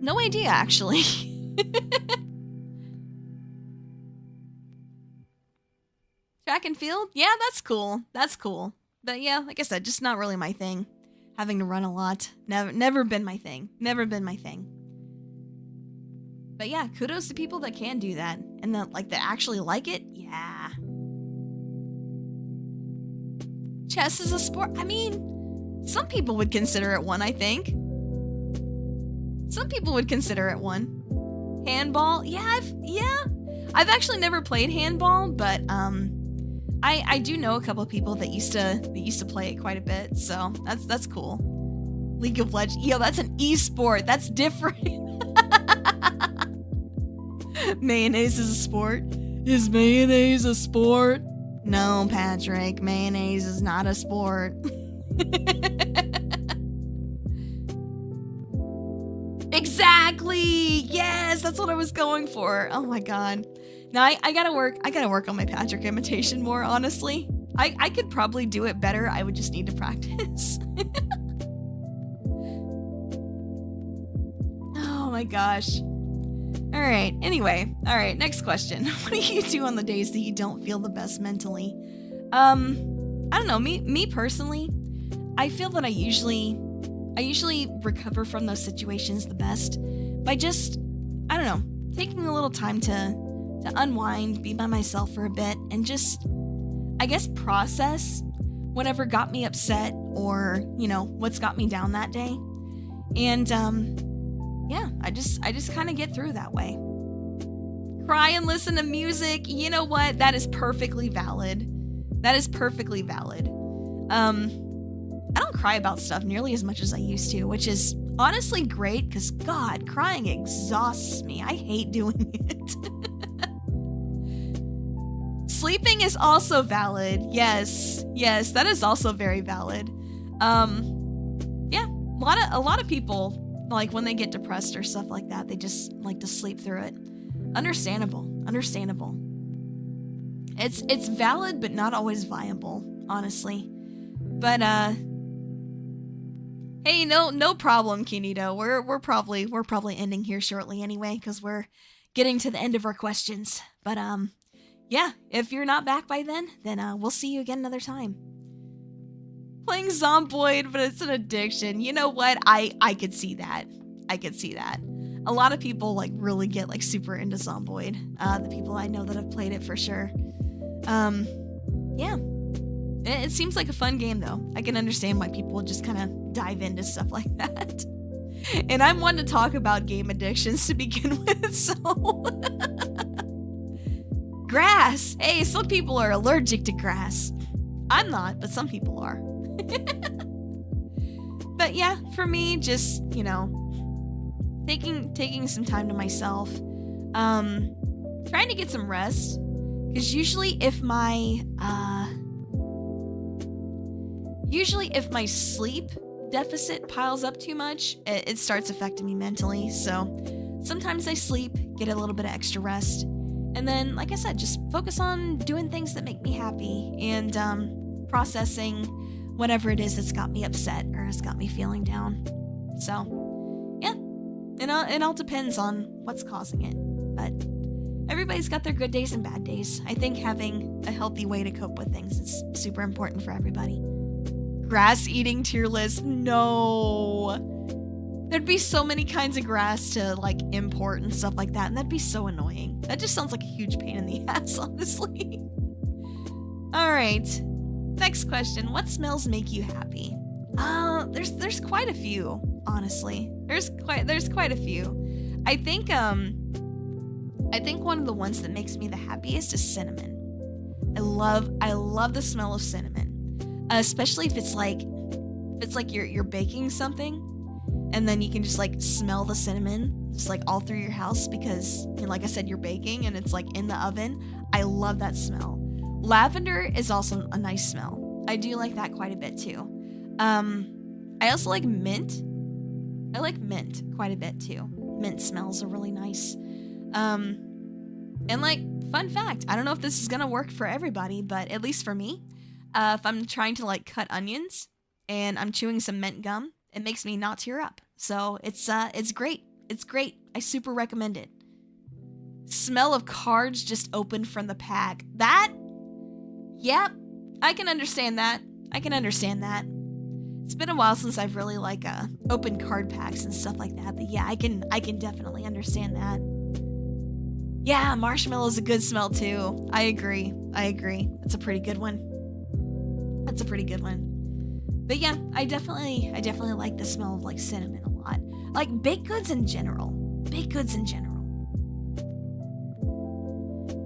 Speaker 2: No idea, actually. Track and field? Yeah, that's cool. But yeah, like I said, just not really my thing. Having to run a lot. Never been my thing. But yeah, kudos to people that can do that. And that actually like it. Yeah. Chess is a sport. I mean, some people would consider it one, I think. Some people would consider it one. Handball? Yeah, I've actually never played handball, but I do know a couple of people that used to play it quite a bit, so that's cool. League of Legends. Yo, that's an esport. That's different. Mayonnaise is a sport. Is mayonnaise a sport? No, Patrick. Mayonnaise is not a sport. Exactly. Yes, that's what I was going for. Oh my god. Now I gotta work on my Patrick imitation more, honestly. I could probably do it better. I would just need to practice. Oh my gosh. Alright, anyway. Alright, next question. What do you do on the days that you don't feel the best mentally? I don't know, me personally, I feel that I usually recover from those situations the best by just, I don't know, taking a little time to unwind, be by myself for a bit, and just, I guess, process whatever got me upset or, you know, what's got me down that day. And, yeah, I just kind of get through that way. Cry and listen to music. You know what? That is perfectly valid. I don't cry about stuff nearly as much as I used to, which is honestly great because, God, crying exhausts me. I hate doing it. Sleeping is also valid. Yes, that is also very valid. Yeah, a lot of people, like when they get depressed or stuff like that, they just like to sleep through it. Understandable. It's valid, but not always viable, honestly. But hey, no problem, Kinito. We're probably ending here shortly anyway, because we're getting to the end of our questions. But yeah, if you're not back by then we'll see you again another time. Playing Zomboid, but it's an addiction. You know what? I could see that. A lot of people like really get like super into Zomboid. The people I know that have played it for sure. Yeah. It seems like a fun game though. I can understand why people just kind of dive into stuff like that. And I'm one to talk about game addictions to begin with, so... Grass! Hey, some people are allergic to grass. I'm not, but some people are. But yeah, for me, just, you know, taking some time to myself. Trying to get some rest. Because usually if my sleep deficit piles up too much, it starts affecting me mentally. So sometimes I sleep, get a little bit of extra rest, and then, like I said, just focus on doing things that make me happy and processing whatever it is that's got me upset or has got me feeling down. So yeah, it all depends on what's causing it. But everybody's got their good days and bad days. I think having a healthy way to cope with things is super important for everybody. Grass eating tier list? No. There'd be so many kinds of grass to like import and stuff like that, and that'd be so annoying. That just sounds like a huge pain in the ass, honestly. Alright. Next question. What smells make you happy? There's quite a few, honestly. There's quite a few. I think one of the ones that makes me the happiest is cinnamon. I love the smell of cinnamon. Especially if it's like you're baking something and then you can just like smell the cinnamon just like all through your house because, you know, like I said, you're baking and it's like in the oven. I love that smell. Lavender is also a nice smell. I do like that quite a bit too. I also like mint. I like mint quite a bit too. Mint smells are really nice. And like, fun fact, I don't know if this is gonna work for everybody, but at least for me, if I'm trying to like cut onions and I'm chewing some mint gum, it makes me not tear up. So it's great. It's great. I super recommend it. Smell of cards just opened from the pack. That? Yep. I can understand that. It's been a while since I've really like opened card packs and stuff like that, but yeah, I can definitely understand that. Yeah, marshmallow is a good smell too. I agree. That's a pretty good one. But yeah, I definitely like the smell of like cinnamon a lot. Like baked goods in general.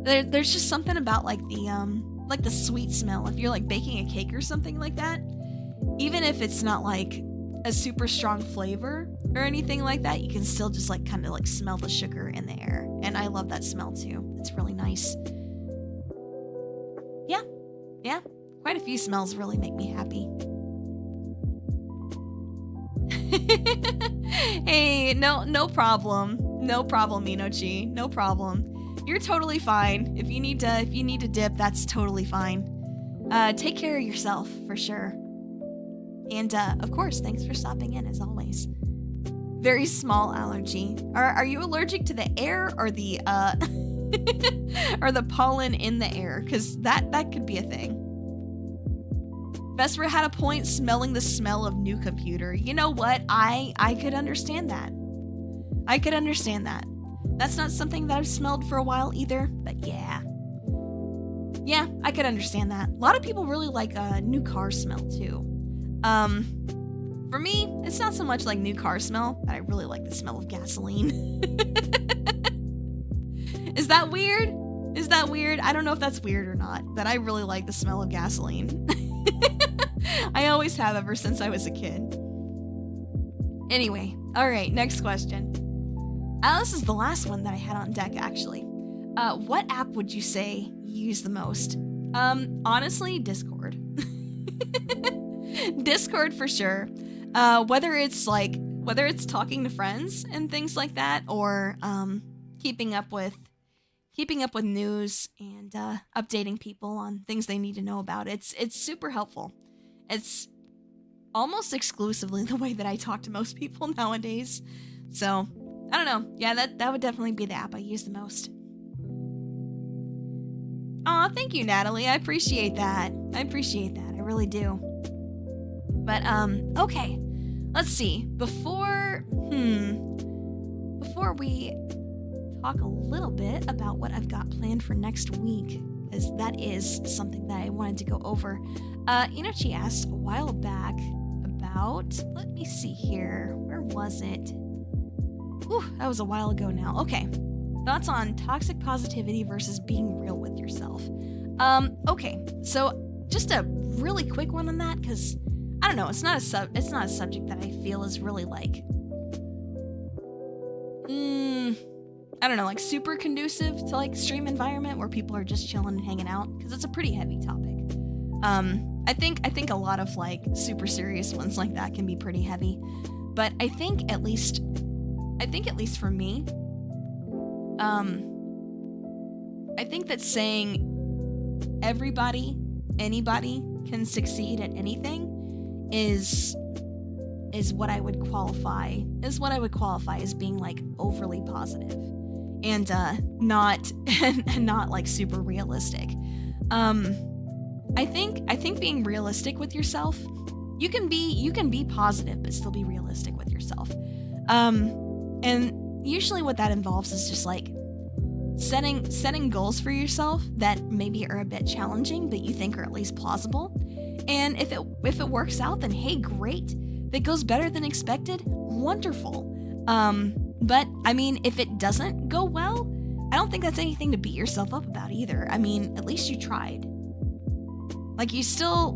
Speaker 2: There's just something about like the sweet smell. If you're like baking a cake or something like that, even if it's not like a super strong flavor or anything like that, you can still just like kind of like smell the sugar in the air. And I love that smell too. It's really nice. Yeah. Quite a few smells really make me happy. Hey, no problem. No problem, Minochi. No problem. You're totally fine. If you need to dip, that's totally fine. Take care of yourself for sure. And of course, thanks for stopping in as always. Very small allergy. Are you allergic to the air or the or the pollen in the air? Because that could be a thing. Vesper had a point smelling the smell of new computer. You know what? I could understand that. That's not something that I've smelled for a while either, but yeah. Yeah, I could understand that. A lot of people really like new car smell too. For me, it's not so much like new car smell, but I really like the smell of gasoline. Is that weird? I don't know if that's weird or not, but I really like the smell of gasoline. I always have ever since I was a kid. Anyway, alright, next question. This is the last one that I had on deck, actually. What app would you say you use the most? Honestly, Discord. Discord for sure. Whether it's talking to friends and things like that, or keeping up with news and updating people on things they need to know about. It's super helpful. It's almost exclusively the way that I talk to most people nowadays. So, I don't know. Yeah, that would definitely be the app I use the most. Aw, thank you, Natalie. I appreciate that. I really do. But, okay. Let's see. Before we talk a little bit about what I've got planned for next week, because that is something that I wanted to go over. Inochi asked a while back about, let me see here, where was it? Whew, that was a while ago now. Okay, thoughts on toxic positivity versus being real with yourself. Okay, so just a really quick one on that, because I don't know, it's not a subject that I feel is really like, I don't know, like super conducive to like stream environment where people are just chilling and hanging out, because it's a pretty heavy topic. I think a lot of like super serious ones like that can be pretty heavy, but I think at least for me, I think that saying anybody can succeed at anything is what I would qualify as being like overly positive and not like super realistic. I think being realistic with yourself, you can be positive but still be realistic with yourself. And usually what that involves is just like setting goals for yourself that maybe are a bit challenging but you think are at least plausible. And if it works out, then hey, great. If it goes better than expected, wonderful. But I mean, if it doesn't go well, I don't think that's anything to beat yourself up about either. I mean, at least you tried. Like that's still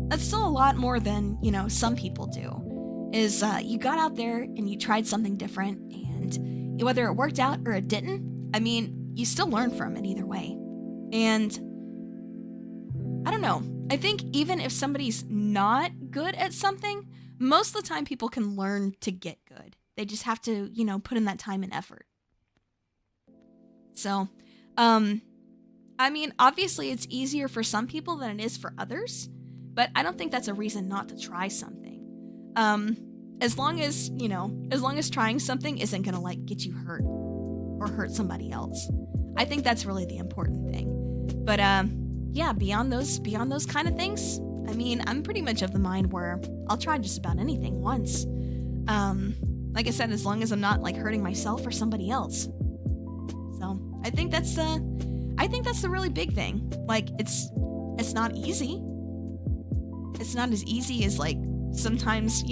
Speaker 2: a lot more than, some people do. Is you got out there and you tried something different, and whether it worked out or it didn't, I mean, you still learn from it either way. And I don't know. I think even if somebody's not good at something, most of the time people can learn to get good. They just have to, put in that time and effort. So, I mean, obviously it's easier for some people than it is for others, but I don't think that's a reason not to try something. As long as trying something isn't gonna like get you hurt or hurt somebody else. I think that's really the important thing. But yeah, beyond those kind of things, I mean, I'm pretty much of the mind where I'll try just about anything once. Like I said, as long as I'm not like hurting myself or somebody else. So I think that's the really big thing. Like it's not easy. It's not as easy as like sometimes,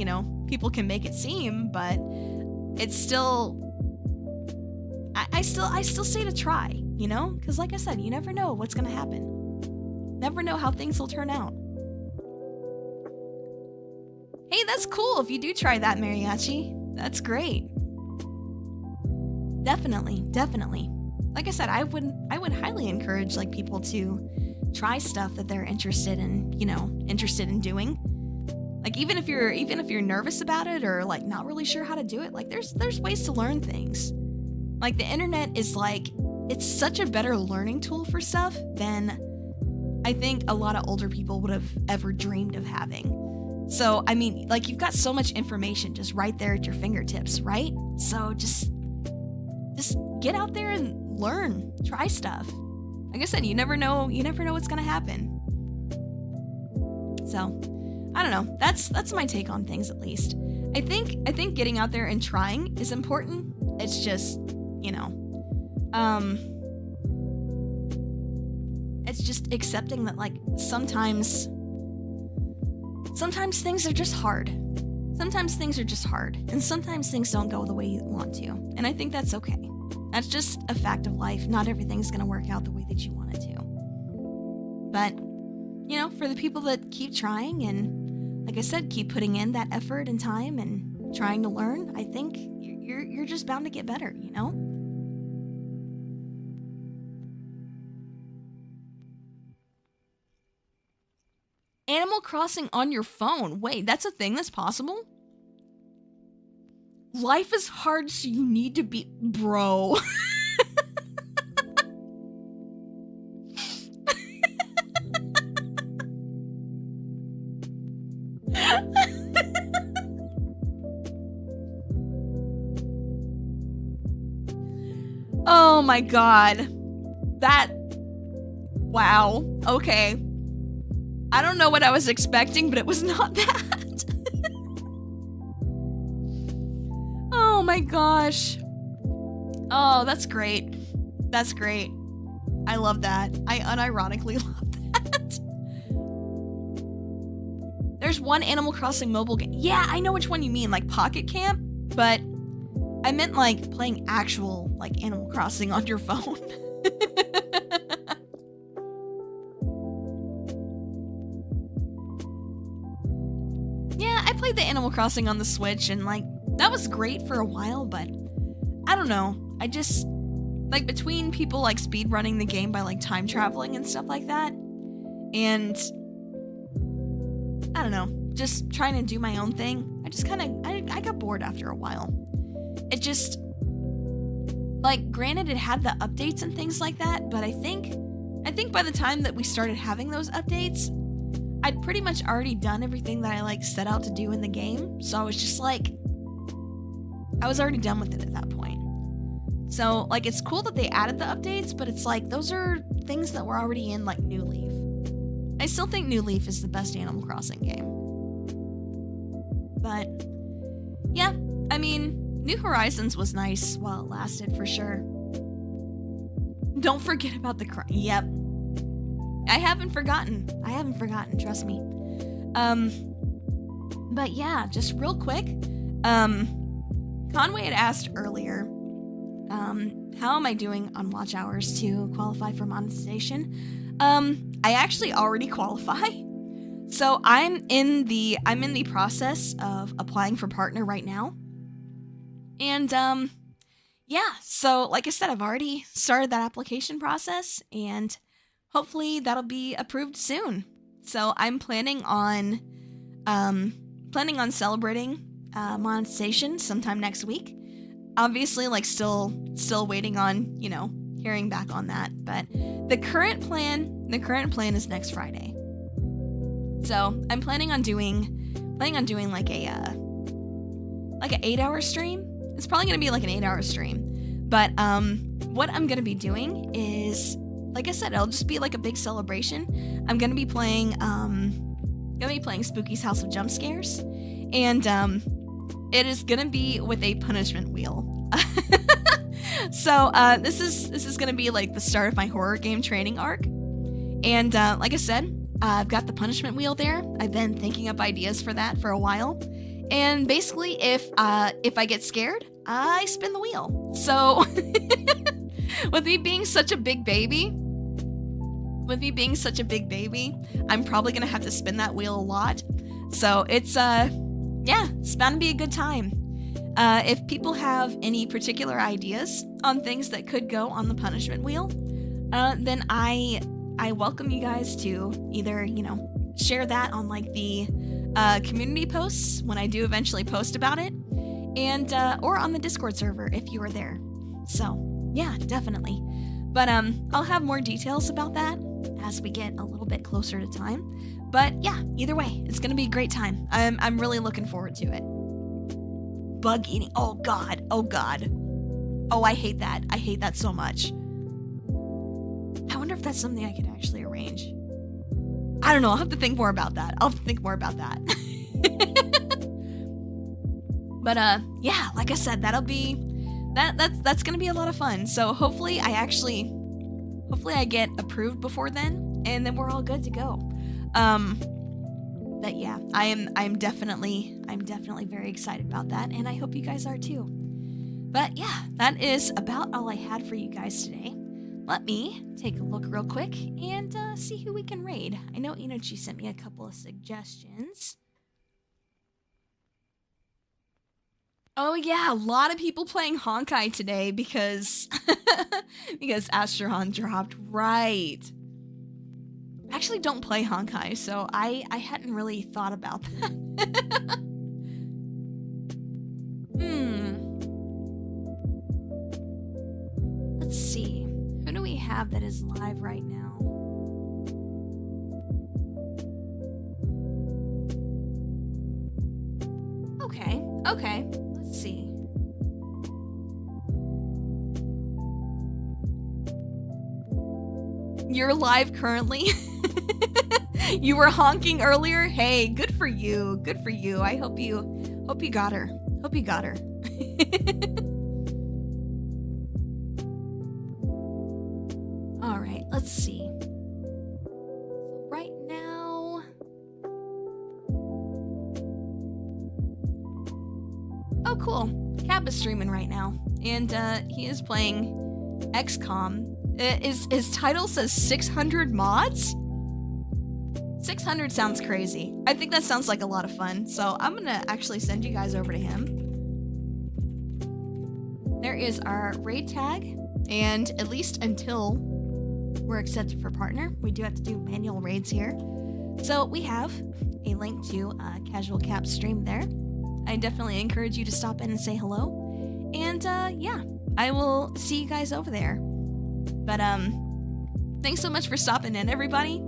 Speaker 2: people can make it seem, but it's still, I still say to try, because like I said, you never know what's going to happen. Never know how things will turn out. Hey, that's cool if you do try that, Mariachi. That's great. Definitely. Like I said, I would highly encourage like people to try stuff that they're interested in doing. Like even if you're nervous about it or like not really sure how to do it, like there's ways to learn things. Like the internet is like, it's such a better learning tool for stuff than I think a lot of older people would have ever dreamed of having. So, I mean, like you've got so much information just right there at your fingertips, right? So just get out there and learn, try stuff. Like I said, you never know what's gonna happen. So, I don't know. That's my take on things, at least. I think getting out there and trying is important. It's just, it's just accepting that like sometimes things are just hard. Sometimes things are just hard, and sometimes things don't go the way you want to. And I think that's okay. That's just a fact of life. Not everything's going to work out the way that you want it to. But, for the people that keep trying and, like I said, keep putting in that effort and time and trying to learn, I think you're just bound to get better, Crossing on your phone. Wait, that's a thing that's possible? Life is hard, so you need to be... Bro. Oh my god. That... Wow. Okay. I don't know what I was expecting, but it was not that. Oh my gosh. Oh, that's great. That's great. I love that. I unironically love that. There's one Animal Crossing mobile game. Yeah, I know which one you mean, like Pocket Camp, but I meant like playing actual like Animal Crossing on your phone. Yeah, I played the Animal Crossing on the Switch and like that was great for a while, but I don't know. I just like between people like speedrunning the game by like time traveling and stuff like that, and I don't know, just trying to do my own thing. I just kind of I got bored after a while. It just like granted it had the updates and things like that, but I think by the time that we started having those updates, I'd pretty much already done everything that I like set out to do in the game. So I was just like I was already done with it at that point. So like it's cool that they added the updates, but it's like those are things that were already in like New Leaf. I still think New Leaf is the best Animal Crossing game. But yeah, I mean, New Horizons was nice while it lasted for sure. Don't forget about the Yep. I haven't forgotten, trust me. But yeah, just real quick, Conway had asked earlier, how am I doing on watch hours to qualify for monetization? I actually already qualify. So I'm in the process of applying for partner right now. And yeah, so like I said, I've already started that application process and hopefully that'll be approved soon. So I'm planning on celebrating monetization sometime next week. Obviously, like still waiting on, you know, hearing back on that, but the current plan is next Friday. So I'm planning on doing like a 8-hour stream. It's probably gonna be like an 8-hour stream, but what I'm gonna be doing is, like I said, it'll just be like a big celebration. I'm gonna be playing Spooky's House of Jump Scares, and it is gonna be with a punishment wheel. So this is gonna be like the start of my horror game training arc, and like I said, I've got the punishment wheel there. I've been thinking up ideas for that for a while, and basically, if I get scared, I spin the wheel. So with me being such a big baby, I'm probably gonna have to spin that wheel a lot. So it's yeah, it's bound to be a good time. If people have any particular ideas on things that could go on the punishment wheel, then I welcome you guys to either, you know, share that on like the community posts when I do eventually post about it, and or on the Discord server if you are there. So yeah, definitely. But I'll have more details about that as we get a little bit closer to time. But yeah, either way, it's gonna be a great time. I'm really looking forward to it. Bug eating. Oh god. Oh, I hate that. I hate that so much. I wonder if that's something I could actually arrange. I don't know. I'll have to think more about that. But yeah, like I said, that'll be that's gonna be a lot of fun. So hopefully I get approved before then, and then we're all good to go. But yeah, I'm definitely very excited about that, and I hope you guys are too. But yeah, that is about all I had for you guys today. Let me take a look real quick and see who we can raid. I know Inochi sent me a couple of suggestions. Oh yeah, a lot of people playing Honkai today because because Astron dropped, right. actually don't play Honkai, so I hadn't really thought about that. Let's see. Who do we have that is live right now? Okay. Let's see. You're live currently? You were honking earlier? Hey, good for you. Good for you. I hope you got her. Hope you got her. All right, let's see. Right now. Oh, cool. Cap is streaming right now, and he is playing XCOM. His title says 600 mods? 600 sounds crazy. I think that sounds like a lot of fun, so I'm gonna actually send you guys over to him. There is our raid tag, and at least until we're accepted for partner, we do have to do manual raids here. So we have a link to Casual Cap stream there. I definitely encourage you to stop in and say hello. And yeah, I will see you guys over there. But thanks so much for stopping in, everybody.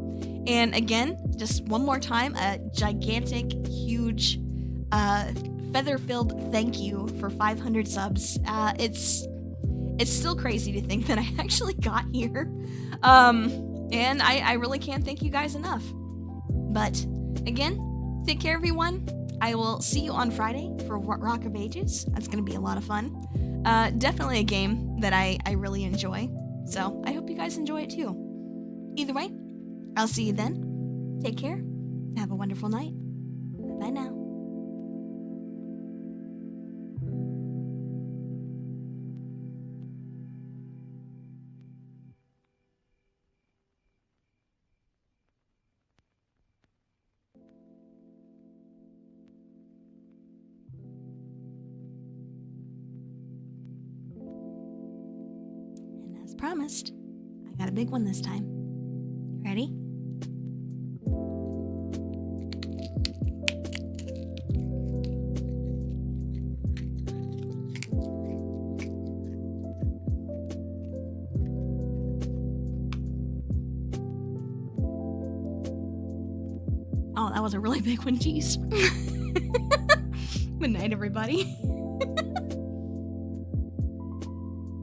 Speaker 2: And again, just one more time, a gigantic, huge, feather-filled thank you for 500 subs. It's still crazy to think that I actually got here. And I really can't thank you guys enough. But again, take care, everyone. I will see you on Friday for Rock of Ages. That's going to be a lot of fun. Definitely a game that I really enjoy. So I hope you guys enjoy it too. Either way, I'll see you then. Take care. Have a wonderful night. Bye now. And as promised, I got a big one this time. You ready? Oh, that was a really big one, jeez. Good night, everybody.